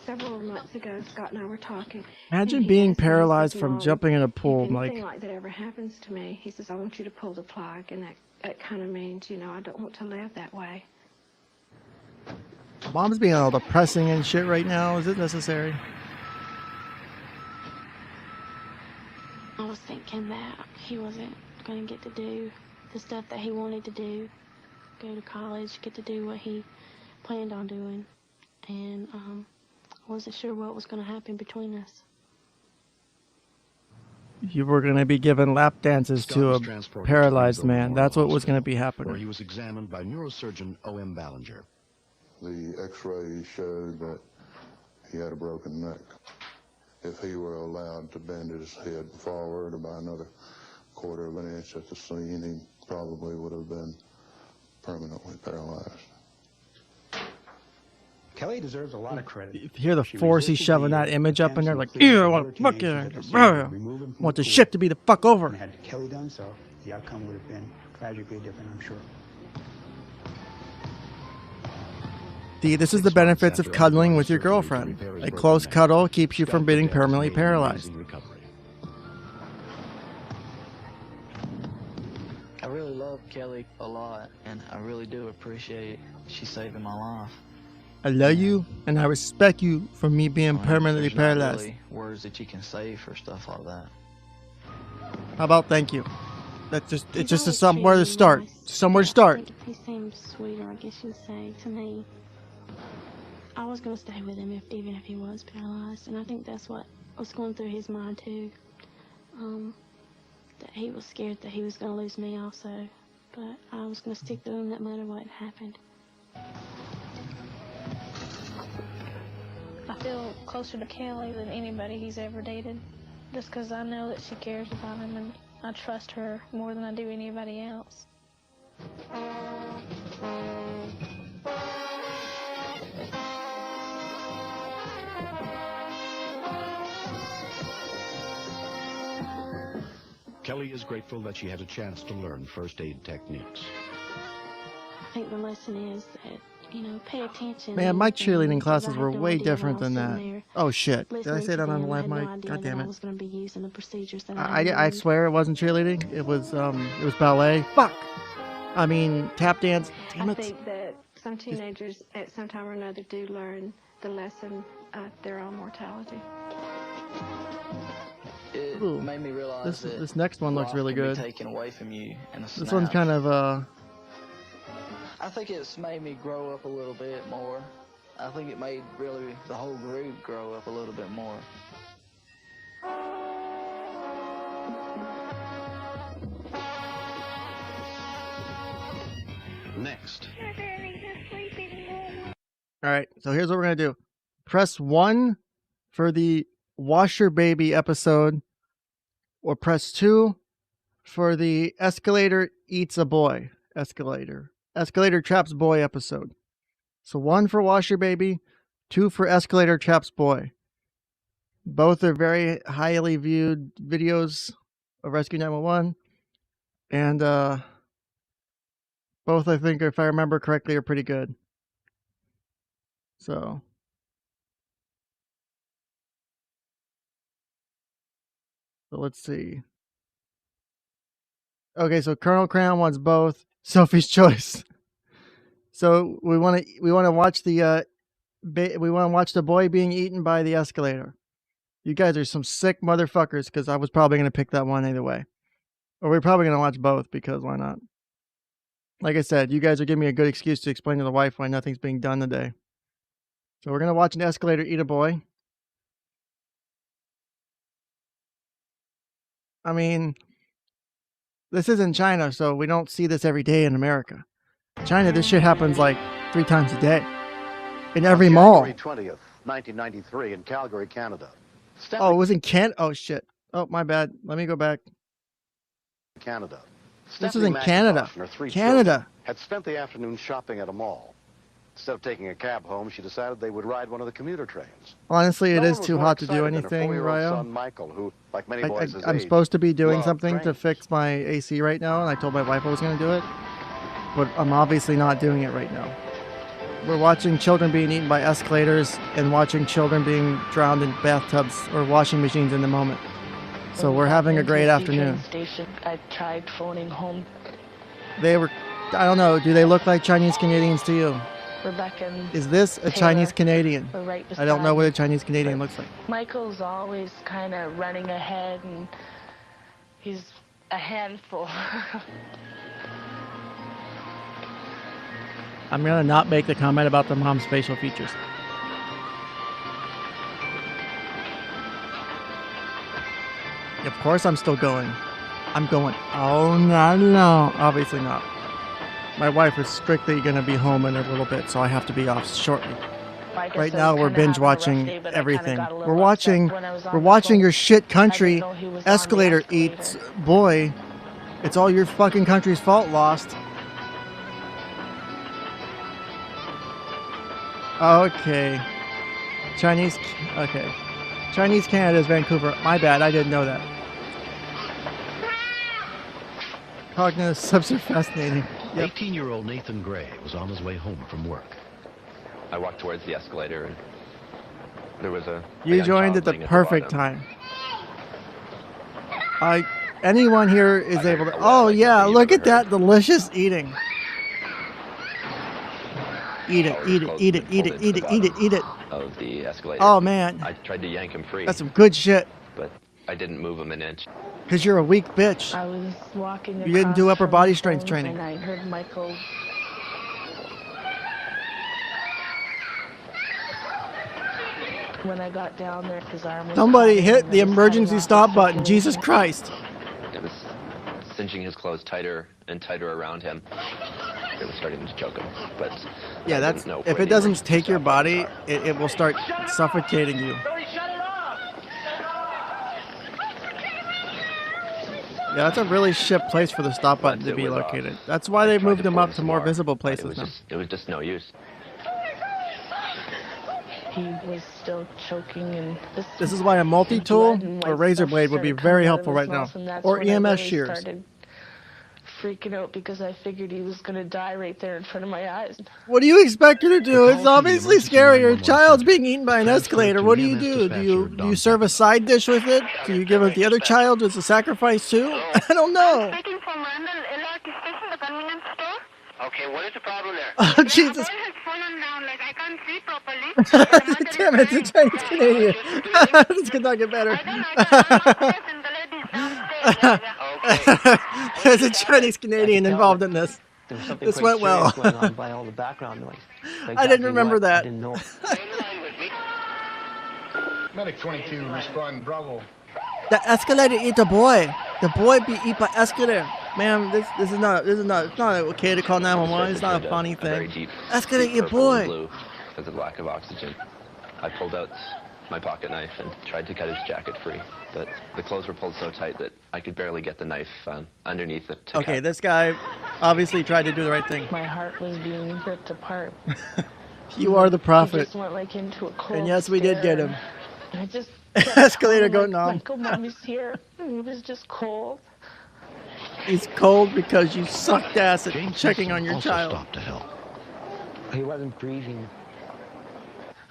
Several months ago, Scott and I were talking. Imagine being paralyzed from jumping in a pool. If anything like that ever happens to me, he says, I want you to pull the plug, and that kind of means, you know, I don't want to live that way. Mom's being all depressing and shit right now. Is it necessary? I was thinking that he wasn't going to get to do the stuff that he wanted to do, go to college, get to do what he planned on doing, and I wasn't sure what was going to happen between us. You were going to be given lap dances to a paralyzed man. That's what was going to be where happening. he was examined by neurosurgeon O.M. Ballinger. The x-ray showed that he had a broken neck. If he were allowed to bend his head forward about another quarter of an inch at the scene, he probably would have been permanently paralyzed. Kelly deserves a lot of credit. You hear the force he's shoving that image up in there, like, ew, I want to fuck you. Want the ship to be the fuck over. Had Kelly done so, the outcome would have been tragically different, I'm sure. This is the benefits of cuddling with your girlfriend. A close cuddle keeps you from being permanently paralyzed. I really love Kelly a lot, and I really do appreciate she saving my life. I love you, and I respect you for me being permanently There's not paralyzed. really words that you can say for stuff like that. How about thank you? That's just it's just somewhere to start. Somewhere to start. He seems sweeter, I guess you'd say, to me. I was going to stay with him even if he was paralyzed, and I think that's what was going through his mind too. That he was scared that he was going to lose me also, but I was going to stick to him no matter what happened. I feel closer to Kelly than anybody he's ever dated, just because I know that she cares about him, and I trust her more than I do anybody else. Kelly is grateful that she had a chance to learn first aid techniques. I think the lesson is that, pay attention. Man, my cheerleading classes I were had no way idea different when than I was that. sitting there Oh shit! Did I listening say to that on the them. I live had no mic? idea God damn that I it! was going to be using the procedures that I swear it wasn't cheerleading. It was ballet. Fuck. I mean tap dance. Damn I it. think that some teenagers at some time or another do learn the lesson of their own mortality. It Ooh, made me realize that this next one looks life really can be good. taken away from you in a This one's snap. kind of I think it's made me grow up a little bit more. I think it made really the whole group grow up a little bit more. Next. All right, so here's what we're going to do. Press 1 for the Washer Baby episode, or press 2 for the Escalator Eats a Boy. Escalator Traps Boy episode. So 1 for Washer Baby, 2 for Escalator Traps Boy. Both are very highly viewed videos of Rescue 911. And both, I think, if I remember correctly, are pretty good. So let's see. Okay, so Colonel Crown wants both. Sophie's choice. So we want to watch the boy being eaten by the escalator. You guys are some sick motherfuckers, because I was probably going to pick that one either way. Or we're probably going to watch both, because why not? Like I said, you guys are giving me a good excuse to explain to the wife why nothing's being done today. So we're going to watch an escalator eat a boy. I mean, this isn't China, so we don't see this every day in America. China, this shit happens like 3 times a day. In every mall. January 20th, 1993 in Calgary, Canada. Oh, it was in Canada? Oh, shit. Oh, my bad. Let me go back. Canada. This was in Canada. And her 3 Canada. children had spent the afternoon shopping at a mall. Instead of taking a cab home, she decided they would ride one of the commuter trains. Honestly, it No is one was too more hot to do excited than her anything, 4-year-old Ryo. son, Michael, who, like many boys his I'm age, supposed to be doing loved something to trains. fix my AC right now, and I told my wife I was going to do it. But I'm obviously not doing it right now. We're watching children being eaten by escalators and watching children being drowned in bathtubs or washing machines in the moment. So we're having a great afternoon. Station, I tried phoning home. They were, I don't know, do they look like Chinese Canadians to you? Rebecca and Is this a Taylor Chinese Canadian? were right I don't know beside what me. a Chinese Canadian looks like. Michael's always kind of running ahead, and he's a handful. I'm going to not make the comment about the mom's facial features. Of course I'm still going. I'm going. Oh, no. Obviously not. My wife is strictly going to be home in a little bit, so I have to be off shortly. Right now we're binge watching everything. We're watching your shit country escalator eats. Boy, it's all your fucking country's fault, Lost. Okay. Chinese Canada is Vancouver. My bad, I didn't know that. Cognitive subs are fascinating. Yep. 18-year-old Nathan Gray was on his way home from work. I walked towards the escalator and there was a You joined at the perfect time. Anyone here is able to... Oh yeah, look at that delicious eating. Eat it, eat it, eat it, eat it, eat it, eat it, eat it. Of the escalator. Oh man. I tried to yank him free. That's some good shit. But I didn't move him an inch. Because you're a weak bitch. I was walking. You didn't do upper body strength training. And I heard Michael. When I got down there, his arm was... Somebody hit the emergency stop button. Jesus Christ. It was cinching his clothes tighter and tighter around him. It was starting to choke him. But yeah, that's... If it doesn't take your body, it will start suffocating you. Yeah, that's a really shit place for the stop button to be located. That's why they moved them up to more visible places now. It was just no use. He was still choking, and this is why a multi-tool or razor blade would be very helpful right now, or EMS shears. Started freaking out because I figured he was gonna die right there in front of my eyes. What do you expect her to do? It's obviously scary. Your child's being eaten by an escalator. What do you do? Do you serve a side dish with it? Do you give it the other child as a sacrifice too? I don't know. Okay, what is the problem there? Oh Jesus! Damn it, it's a Chinese Canadian. This could not get better. There's a Chinese Canadian involved in this. This went well. By all the background noise. I didn't remember that. I didn't know. Medic 22, respond, Bravo. The escalator eat the boy. The boy be eat by escalator. Man, this is not it's not okay to call 911. It's not a funny thing. Escalator eat boy. Because of lack of oxygen. I pulled out my pocket knife and tried to cut his jacket free, but the clothes were pulled so tight that I could barely get the knife underneath it to Okay, cut. this guy obviously tried to do the right thing. My heart was being ripped apart. You are the prophet. He just went like into a cold and yes, we did get him. I just escalator going on. Michael, Mommy's here. And he was just cold. He's cold because you sucked ass at checking on your child. Stopped to help. He wasn't breathing,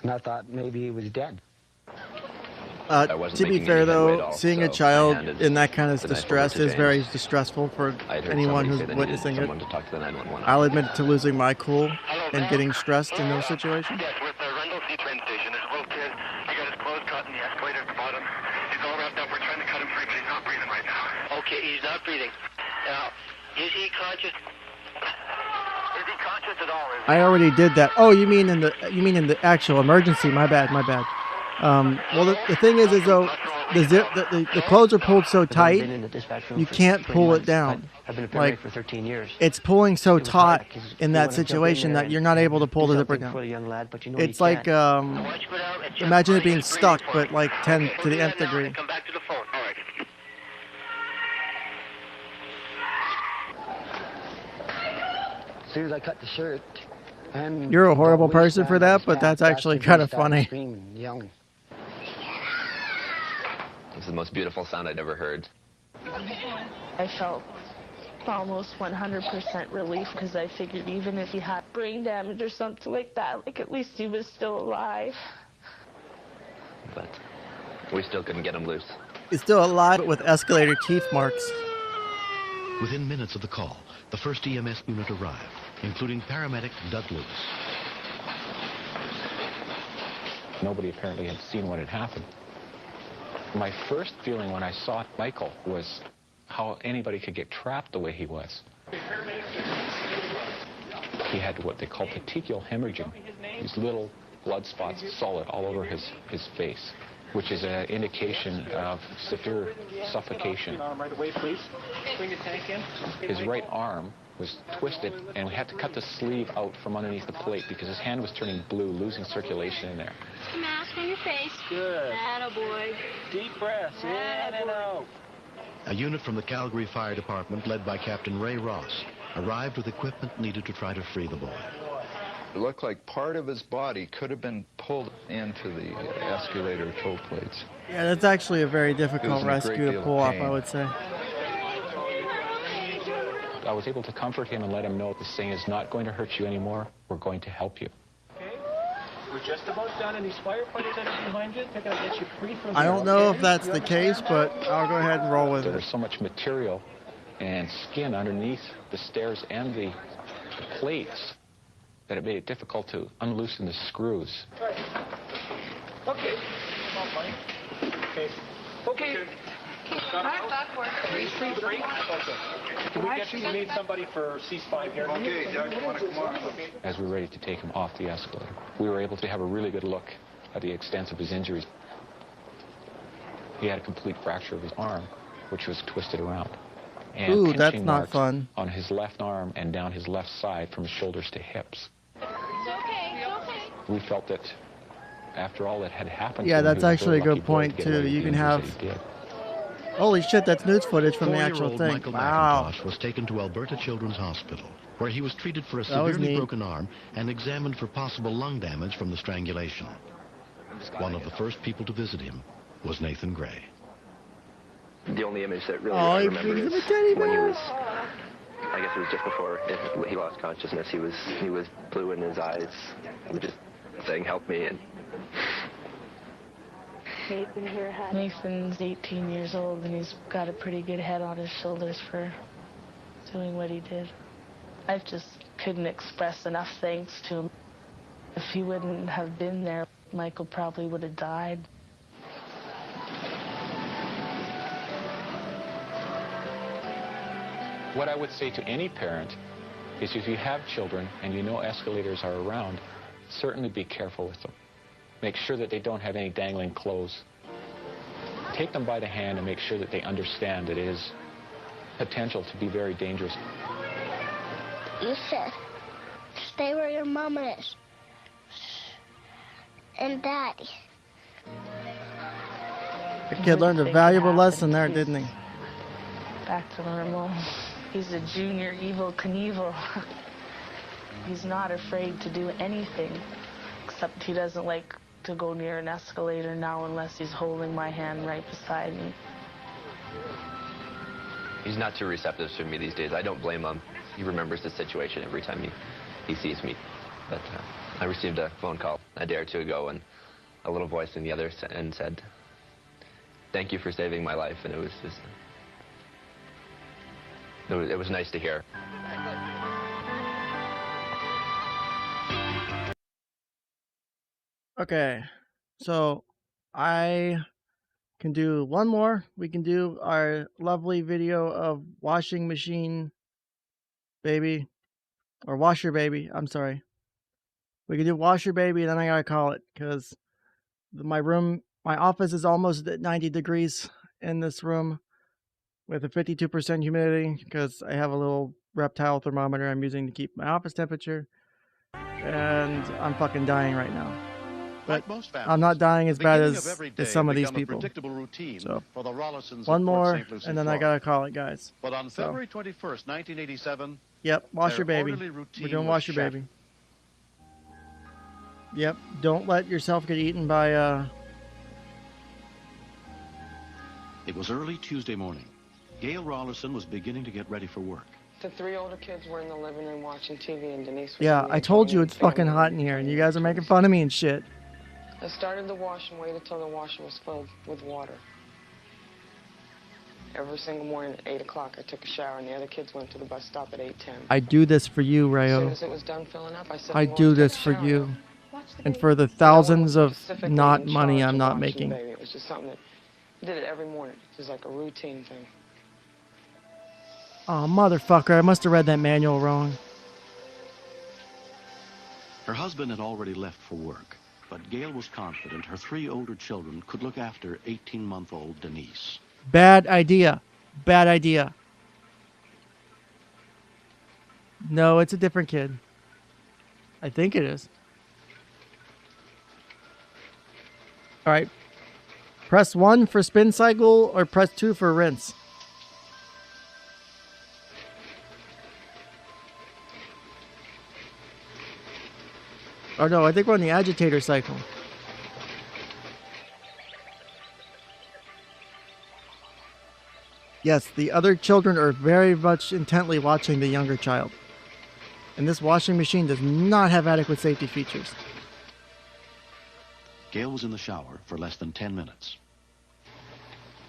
and I thought maybe he was dead. To be fair, though, seeing a child in that kind of distress is very distressful for anyone who's witnessing it. I'll admit to losing my cool and getting stressed in those situations. Yes, we're at the Rundle C train station. There's a little kid. He got his clothes caught in the escalator at the bottom. He's all wrapped up. We're trying to cut him free, but he's not breathing right now. Okay, he's not breathing. Now, is he conscious? Is he conscious at all? I already did that. Oh, you mean in the actual emergency? My bad. Well, the thing is though, the clothes are pulled so tight, you can't pull it down. I've been a paramedic for 13 years. It's pulling so taut in that situation that you're not able to pull the zipper down. It's like, imagine it being stuck, but like 10 to the nth degree. Come back to the phone. All right. As soon as I cut the shirt, and you're a horrible person for that, but that's actually kind of funny. It's the most beautiful sound I'd ever heard. I felt almost 100% relief because I figured even if he had brain damage or something like that, like at least he was still alive. But we still couldn't get him loose. He's still alive, but with escalator teeth marks. Within minutes of the call, the first EMS unit arrived, including paramedic Doug Lewis. Nobody apparently had seen what had happened. My first feeling when I saw Michael was how anybody could get trapped the way he was. He had what they call petechial hemorrhaging, these little blood spots solid all over his face. which is an indication of severe suffocation. Right away, please. Bring the tank in. His right arm was twisted, and we had to cut the sleeve out from underneath the plate because his hand was turning blue, losing circulation in there. Mask on your face. Good. Attaboy. Deep breaths in and out. A unit from the Calgary Fire Department, led by Captain Ray Ross, arrived with equipment needed to try to free the boy. It looked like part of his body could have been pulled into the escalator choke plates. Yeah, that's actually a very He was difficult in a great rescue to deal of pull off, pain. I would say. I was able to comfort him and let him know this thing is not going to hurt you anymore. We're going to help you. Okay. We're just about done, and these firefighters that are behind you, they're going to get you free from I here, don't know okay? if that's You the case, understand but I'll go ahead and roll with There it. was so much material and skin underneath the stairs and the plates that it made it difficult to unloosen the screws. Right. Okay. Come on, Mike. Okay. Okay. Free break. Okay. Can we get you? We need somebody for C5 here. Okay, Doug, you want to come on? Okay. As we were ready to take him off the escalator, we were able to have a really good look at the extent of his injuries. He had a complete fracture of his arm, which was twisted around. And Ooh, that's pinching not marks fun. on his left arm and down his left side from his shoulders to hips. It's okay. It's okay. We felt that after all that had happened Yeah, to him, that's he was actually a very good lucky boy point, to get too. away with You the can injuries have... that he did. Holy shit, that's news footage from the actual 4-year-old thing. Michael Wow. McIntosh was taken to Alberta Children's Hospital, where he was treated for a That was severely neat. broken arm and examined for possible lung damage from the strangulation. One of the first people to visit him was Nathan Gray. The only image that really Oh, I he remember brings is him a teddy when he bear. was, I guess it was just before he lost consciousness. He was blue in his eyes, just saying, "Help me!" And Nathan's 18 years old, and he's got a pretty good head on his shoulders for doing what he did. I just couldn't express enough thanks to him. If he wouldn't have been there, Michael probably would have died. What I would say to any parent is if you have children and you know escalators are around, certainly be careful with them. Make sure that they don't have any dangling clothes. Take them by the hand and make sure that they understand that it is potential to be very dangerous. You said, stay where your mama is. And daddy. The kid learned a valuable lesson there, didn't he? Back to normal. He's a junior evil Knievel. He's not afraid to do anything, except he doesn't like to go near an escalator now unless he's holding my hand right beside me. he's not too receptive to me these days. I don't blame him. He remembers the situation every time he sees me. But I received a phone call a day or two ago, and a little voice in the other end said, "Thank you for saving my life," and it was just, it was nice to hear. Okay, so I can do one more. We can do our lovely video of washing machine baby, or washer baby. I'm sorry. We can do washer baby, and then I gotta call it because my office is almost at 90 degrees in this room with a 52% humidity because I have a little reptile thermometer I'm using to keep my office temperature, and I'm fucking dying right now. But I'm not dying as bad as some of these people. So, one more, and then I gotta call it, guys. But on February 21st, 1987, yep, wash your baby. We're doing wash your baby. Yep, don't let yourself get eaten by, It was early Tuesday morning. Gail Rollerson was beginning to get ready for work. The three older kids were in the living room watching TV, and Denise was yeah, in I told you it's fucking hot in here, and you guys are making fun of me and shit. I started the wash and waited till the washer was filled with water. Every single morning at 8 o'clock, I took a shower, and the other kids went to the bus stop at 8:10. I do this for you, As soon Rayo. as it was done filling up, I said, I "Well, do let's this take a for shower you. now." And for the thousands of Specifically not in money charge I'm of not watching making. the baby. It was just something that I did it every morning. It was like a routine thing. Oh, motherfucker, I must have read that manual wrong. Her husband had already left for work, But Gail was confident her 3 older children could look after 18-month-old Denise. Bad idea. Bad idea. No, it's a different kid. I think it is. All right. Press 1 for spin cycle or press 2 for rinse. Oh no, I think we're on the agitator cycle. Yes, the other children are very much intently watching the younger child. And this washing machine does not have adequate safety features. Gail was in the shower for less than 10 minutes.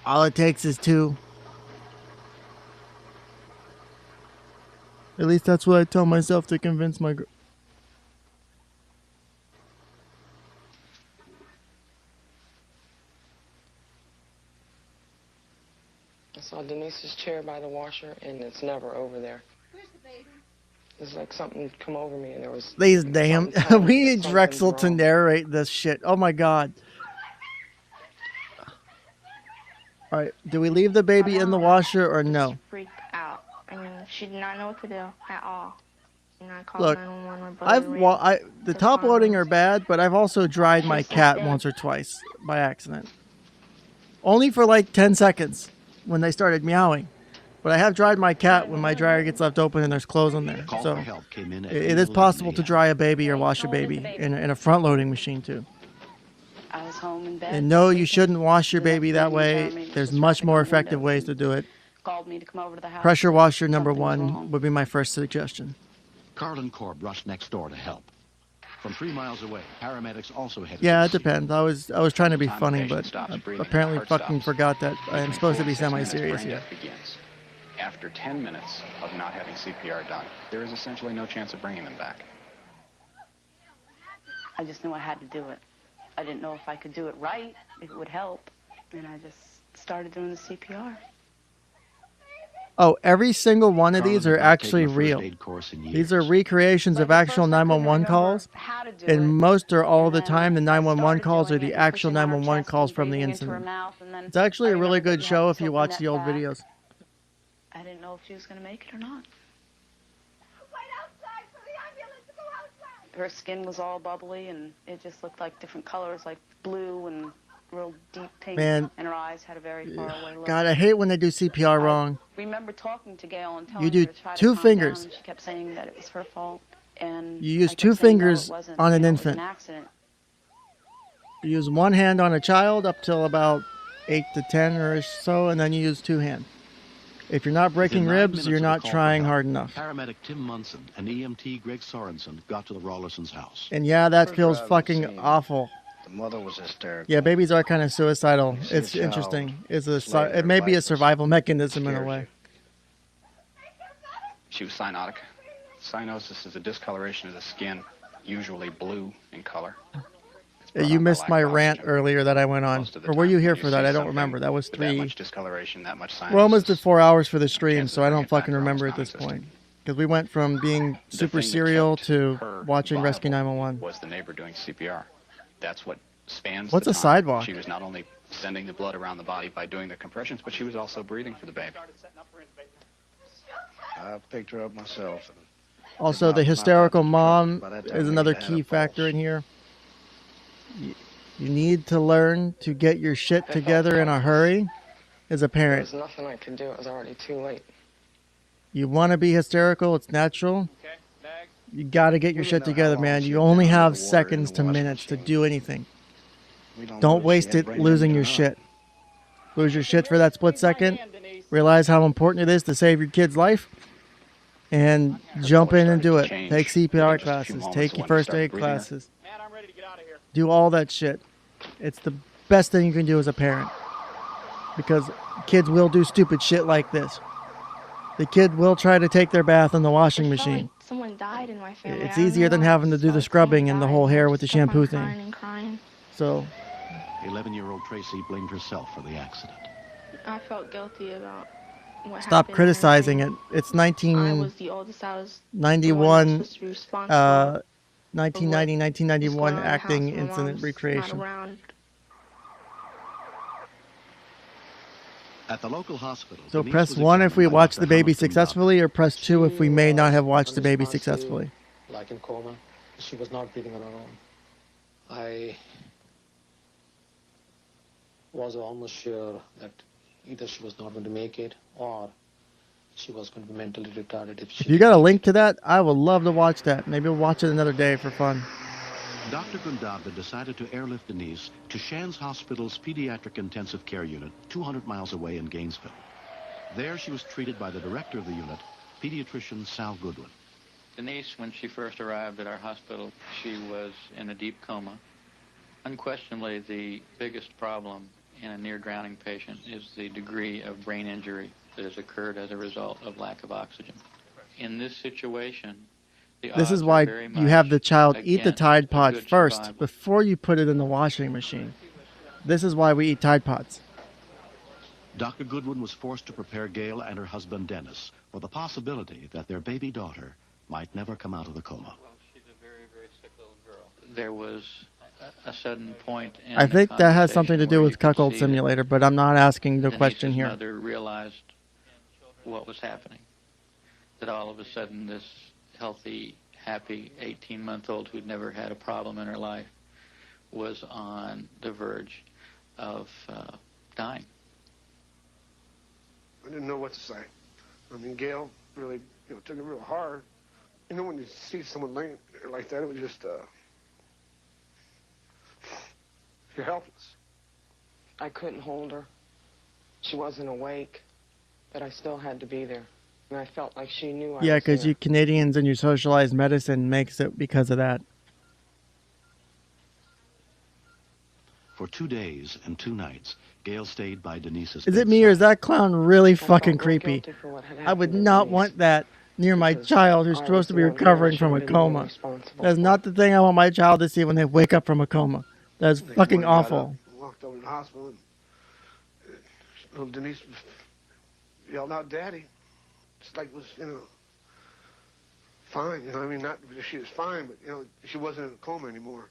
All it takes is 2. At least that's what I tell myself to convince my girl. I saw Denise's chair by the washer, and it's never over there. It's like something come over me, and there was... These damn... We need Drexel to narrate this shit. Oh my god. Alright, do we leave the baby in the washer or no? Freaked out. I mean, she did not know what to do at all. And I called Look, 911. My brother ran the to top find loading us. are bad, but I've also dried my Yes, I cat did. once or twice by accident. Only for like 10 seconds when they started meowing. But I have dried my cat when my dryer gets left open and there's clothes on there. Call So for help came in at it is 11 possible to a.m. dry a baby or wash a baby in a front loading machine too. I was home in bed. And no, you shouldn't wash your The next baby that morning, way. Charmaine There's was much traffic more on effective windows ways to do it. Called me to come over to the house. Pressure washer number Something was 1 wrong. would be my first suggestion. Carlin Korb rushed next door to help. From 3 miles away, paramedics also headed Yeah, to it the scene. depends. I was trying to be Time the funny, patient but stops breathing, apparently the heart fucking stops. forgot that I am supposed to be 4 to 6 minutes, semi-serious brain here. death begins. After 10 minutes of not having CPR done, there is essentially no chance of bringing them back. I just knew I had to do it. I didn't know if I could do it right, if it would help. And I just started doing the CPR. Oh, every single one of Carlin these had are not actually taken a first real. aid course in These are years. recreations of actual 911 calls, and most or all the time the 911 calls are the actual 911 calls from the incident. It's actually a really good show if you watch the old videos. I didn't know if she was going to make it or not. Her skin was all bubbly, and it just looked like different colors, like blue and real deep pink. Man. And her eyes had a very far away look. God, I hate when they do CPR wrong. I remember talking to Gail and telling You do her to try 2 to calm fingers. down, and she kept saying that it was her fault. And You use I kept 2 saying, "No, it fingers wasn't. on an You know, it was infant. an accident." You use 1 hand on a child up till about 8 to 10 or so, and then you use 2 hands. If you're not breaking Within 9 ribs, minutes you're of the not call for trying help, hard enough. Paramedic Tim Munson and EMT Greg Sorensen got to the Rawlinsons' house. And yeah, that First feels drive fucking scene, awful. The mother was hysterical. Yeah, babies are kind of suicidal. see It's a child interesting. slaying It may be a lifeless, survival mechanism in a scares way. She was cyanotic. Cyanosis is a discoloration of the skin, usually blue in color. You missed my rant earlier that I went on. Or were you here for that? I don't something remember. That was with that 3. much discoloration, that much cyanosis. We're almost at 4 hours for the stream, chances so I of don't bringing it back fucking are remember at almost this non-existent. point. Because we went from being The super thing that serial kept to her watching viable Rescue 911. was the neighbor doing CPR. That's what spans What's the a time. sidewalk? She was not only sending the blood around the body by doing the compressions, but she was also breathing for the baby. I picked her up myself. And Also, the hysterical mom by that time is we another had a key pulse. factor in here. You need to learn to get your shit together in a hurry as a There parent. was nothing I could do. It was already too late. You want to be hysterical, it's natural. You got to get your shit together, man. You only have seconds to minutes to do anything. Don't waste it losing your shit. Lose your shit for that split second. Realize how important it is to save your kid's life. And jump in and do it. Take CPR classes. Take your first aid classes. Do all that shit. It's the best thing you can do as a parent. Because kids will do stupid shit like this. The kid will try to take their bath in the washing machine. Someone died in my family. It's I don't easier than know. having to do the scrubbing and the whole hair with the Kept on shampoo crying thing. and crying. So, 11-year-old Tracy blamed herself for the accident. I felt guilty about what stop happened. criticizing it. It's I was the oldest. I was the one that was 1991. supposed to be responsible. 1990, 1991 going on in the house acting when my incident mom's recreation. not around. At the local hospital, So Denise press was 1 if examined we by watch Dr. the baby Hamilton successfully, or press 2 if we may not have watched the baby unresponsive, successfully. like in coma. She was not breathing on her own. I was almost sure that either she was not going to make it or she was going to be mentally retarded if she If you got a link to that, I would love to watch that. Maybe we'll watch it another day for fun. Dr. Gundabda decided to airlift Denise to Shands Hospital's Pediatric Intensive Care Unit, 200 miles away in Gainesville. There she was treated by the director of the unit, pediatrician Sal Goodwin. Denise, when she first arrived at our hospital, she was in a deep coma. Unquestionably, the biggest problem in a near-drowning patient is the degree of brain injury that has occurred as a result of lack of oxygen. In this situation, the This is odds are why very you have the much child eat the against Tide a Pod good first survival. before you put it in the washing machine. This is why we eat Tide Pods. Dr. Goodwin was forced to prepare Gail and her husband Dennis for the possibility that their baby daughter might never come out of the coma. She's a very, very sick little girl. There was a sudden point in I the think that has something to conversation do where with you could Cuckold see Simulator, but I'm not asking the that question Denise's here. mother realized what was happening. That all of a sudden this healthy, happy 18-month-old who'd never had a problem in her life was on the verge of dying. I didn't know what to say. I mean, Gail really, took it real hard. When you see someone laying there like that, it was just, you're helpless. I couldn't hold her. She wasn't awake, but I still had to be there. And I felt like she knew I Yeah, was because there. you Canadians and your socialized medicine makes it because of that. For 2 days and 2 nights, Gail stayed by Denise's Is it me or is that clown really fucking real creepy? guilty for what had I would happened to not Denise, want that near my because child who's I supposed was to the be one who recovering should from have a been more coma. responsible That's for not the thing I want my child to see when they wake up from a coma. That's Next fucking morning, got up, awful. walked over to the hospital, and little Denise yelled out, "Daddy!" It's like it was, fine. I mean, not that she was fine, but she wasn't in a coma anymore.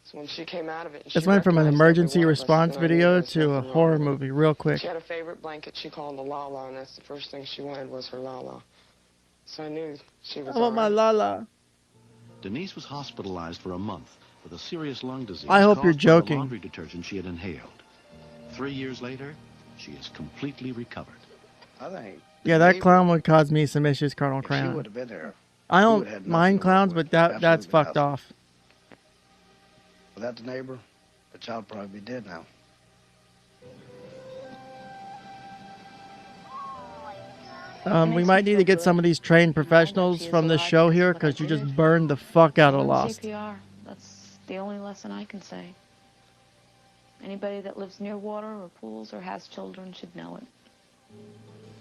So when she came out of it, This she went from an recognized emergency every one of us, response and I knew video there was to a nothing wrong horror with her. movie real quick. She had a favorite blanket she called the Lala, and that's the first thing she wanted was her Lala. So I knew she was I want my all right. Lala. Denise was hospitalized for a month with a serious lung disease I hope caused you're by the joking. laundry detergent she had inhaled. 3 years later, she is completely recovered. I think. Yeah, that clown would cause me some issues, Colonel If she Crayon. would have been there, I we don't would have had nothing mind to work clowns, with. but that's Absolutely fucked nothing. off. Without the neighbor, the child would probably be dead now. We might need to get some of these trained professionals from this show here because you just burned the fuck out of Lost. CPR. That's the only lesson I can say. Anybody that lives near water or pools or has children should know it.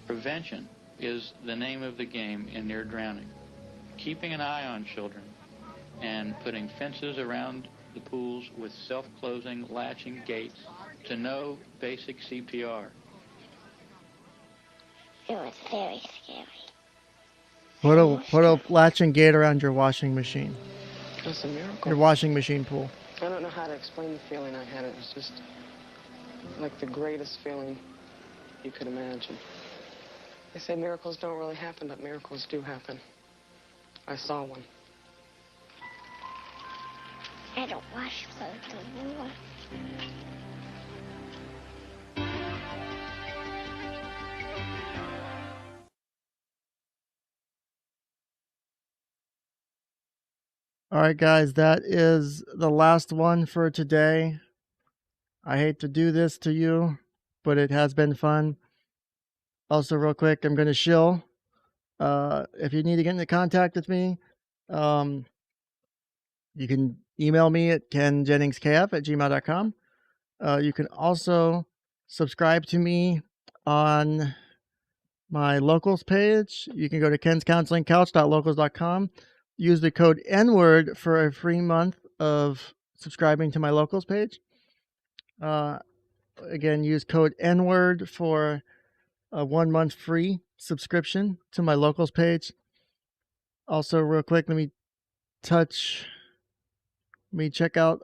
Prevention is the name of the game in near drowning. Keeping an eye on children and putting fences around the pools with self-closing, latching gates to know basic CPR. It was very scary. Put a latching gate around your washing machine. It's a miracle. Your washing machine pool. I don't know how to explain the feeling I had. It was just like the greatest feeling you could imagine. They say miracles don't really happen, but miracles do happen. I saw one. I don't wash clothes anymore. All right, guys, that is the last one for today. I hate to do this to you, but it has been fun. Also, real quick, I'm going to shill. If you need to get into contact with me, you can email me at kenjenningskf@gmail.com. You can also subscribe to me on my locals page. You can go to kenscounselingcouch.locals.com. Use the code NWORD for a free month of subscribing to my locals page. Again, use code NWORD for a 1 month free subscription to my locals page. Also, real quick, let me touch Let me check out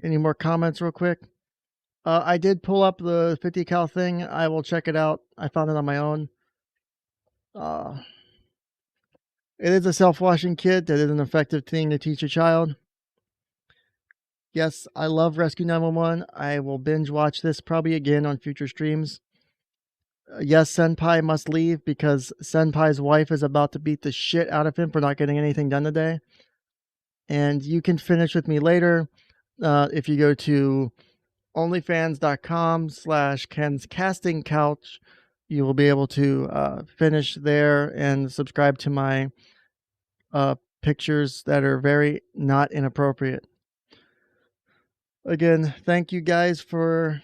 any more comments real quick. I did pull up the 50 cal thing. I will check it out. I found it on my own. It is a self-washing kit. That is an effective thing to teach a child. Yes, I love Rescue 911. I will binge watch this probably again on future streams. Yes, Senpai must leave because Senpai's wife is about to beat the shit out of him for not getting anything done today. And you can finish with me later if you go to onlyfans.com/Ken's Casting Couch. You will be able to finish there and subscribe to my pictures that are very not inappropriate. Again, thank you guys for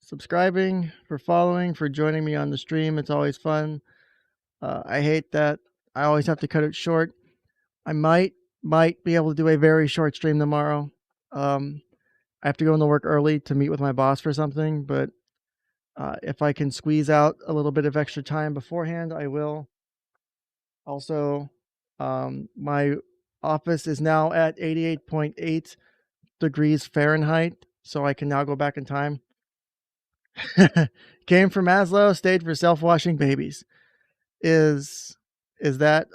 subscribing, for following, for joining me on the stream. It's always fun. I hate that I always have to cut it short. I might be able to do a very short stream tomorrow. I have to go into work early to meet with my boss for something, but if I can squeeze out a little bit of extra time beforehand, I will. Also, my office is now at 88.8 degrees Fahrenheit, so I can now go back in time. Came from Maslow, stayed for self-washing babies. Isn't that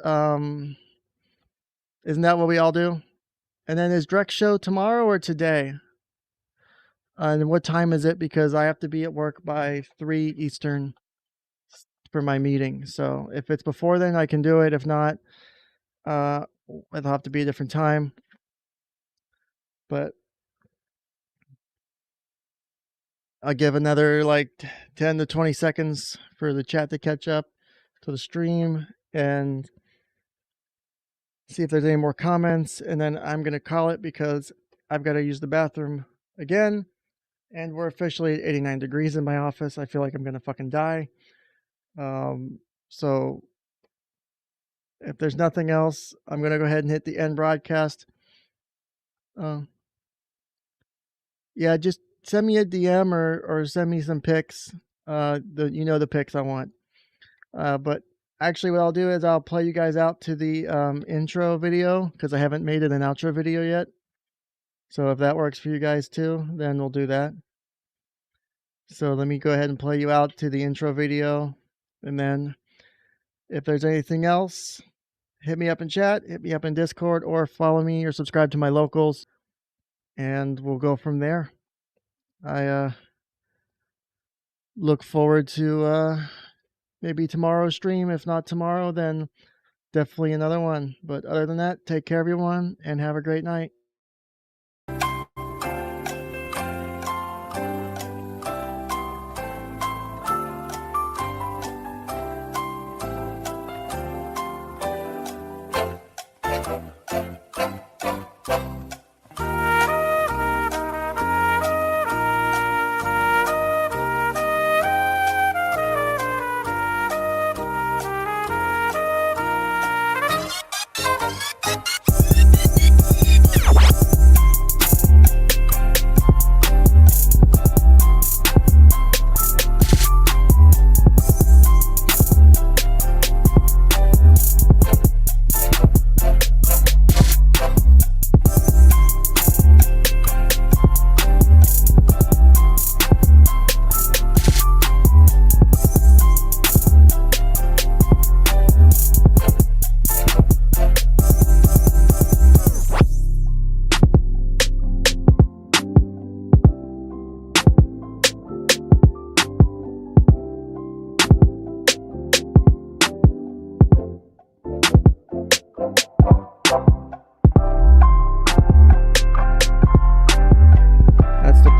what we all do? And then is Drex show tomorrow or today? And what time is it? Because I have to be at work by 3 Eastern for my meeting. So if it's before then, I can do it. If not, it'll have to be a different time. But I'll give another like 10 to 20 seconds for the chat to catch up to the stream and see if there's any more comments. And then I'm going to call it because I've got to use the bathroom again. And we're officially at 89 degrees in my office. I feel like I'm going to fucking die. So if there's nothing else, I'm going to go ahead and hit the end broadcast. Yeah, just send me a DM or send me some pics. The pics I want. But actually what I'll do is I'll play you guys out to the intro video because I haven't made it an outro video yet. So if that works for you guys too, then we'll do that. So let me go ahead and play you out to the intro video. And then if there's anything else, hit me up in chat, hit me up in Discord, or follow me or subscribe to my locals. And we'll go from there. I look forward to maybe tomorrow's stream. If not tomorrow, then definitely another one. But other than that, take care, everyone, and have a great night.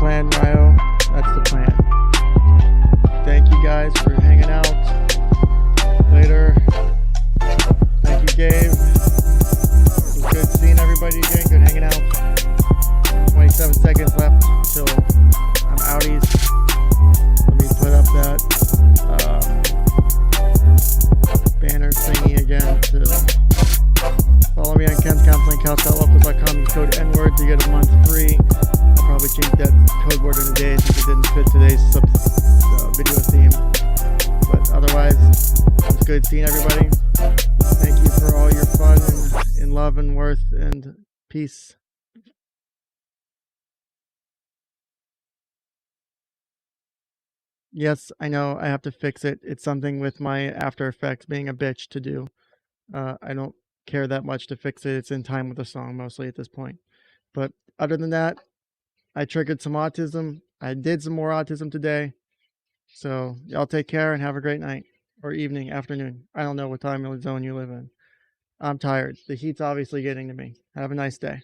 plan, Ryo. That's the plan. Thank you guys for hanging out. Later. Thank you, Gabe. It was good seeing everybody again. Good hanging out. 27 seconds left till I'm outies. Let me put up that banner thingy again to follow me on kenscounselingcouch.locals.com. Use code NWORD to get a month free. I'll probably change that code word in a day since it didn't fit today's video theme. But otherwise, it was good seeing everybody. Thank you for all your fun in love and worth and peace. Yes, I know I have to fix it. It's something with my After Effects being a bitch to do. I don't care that much to fix it. It's in time with the song mostly at this point. But other than that, I triggered some autism. I did some more autism today. So y'all take care and have a great night or evening, afternoon. I don't know what time zone you live in. I'm tired. The heat's obviously getting to me. Have a nice day.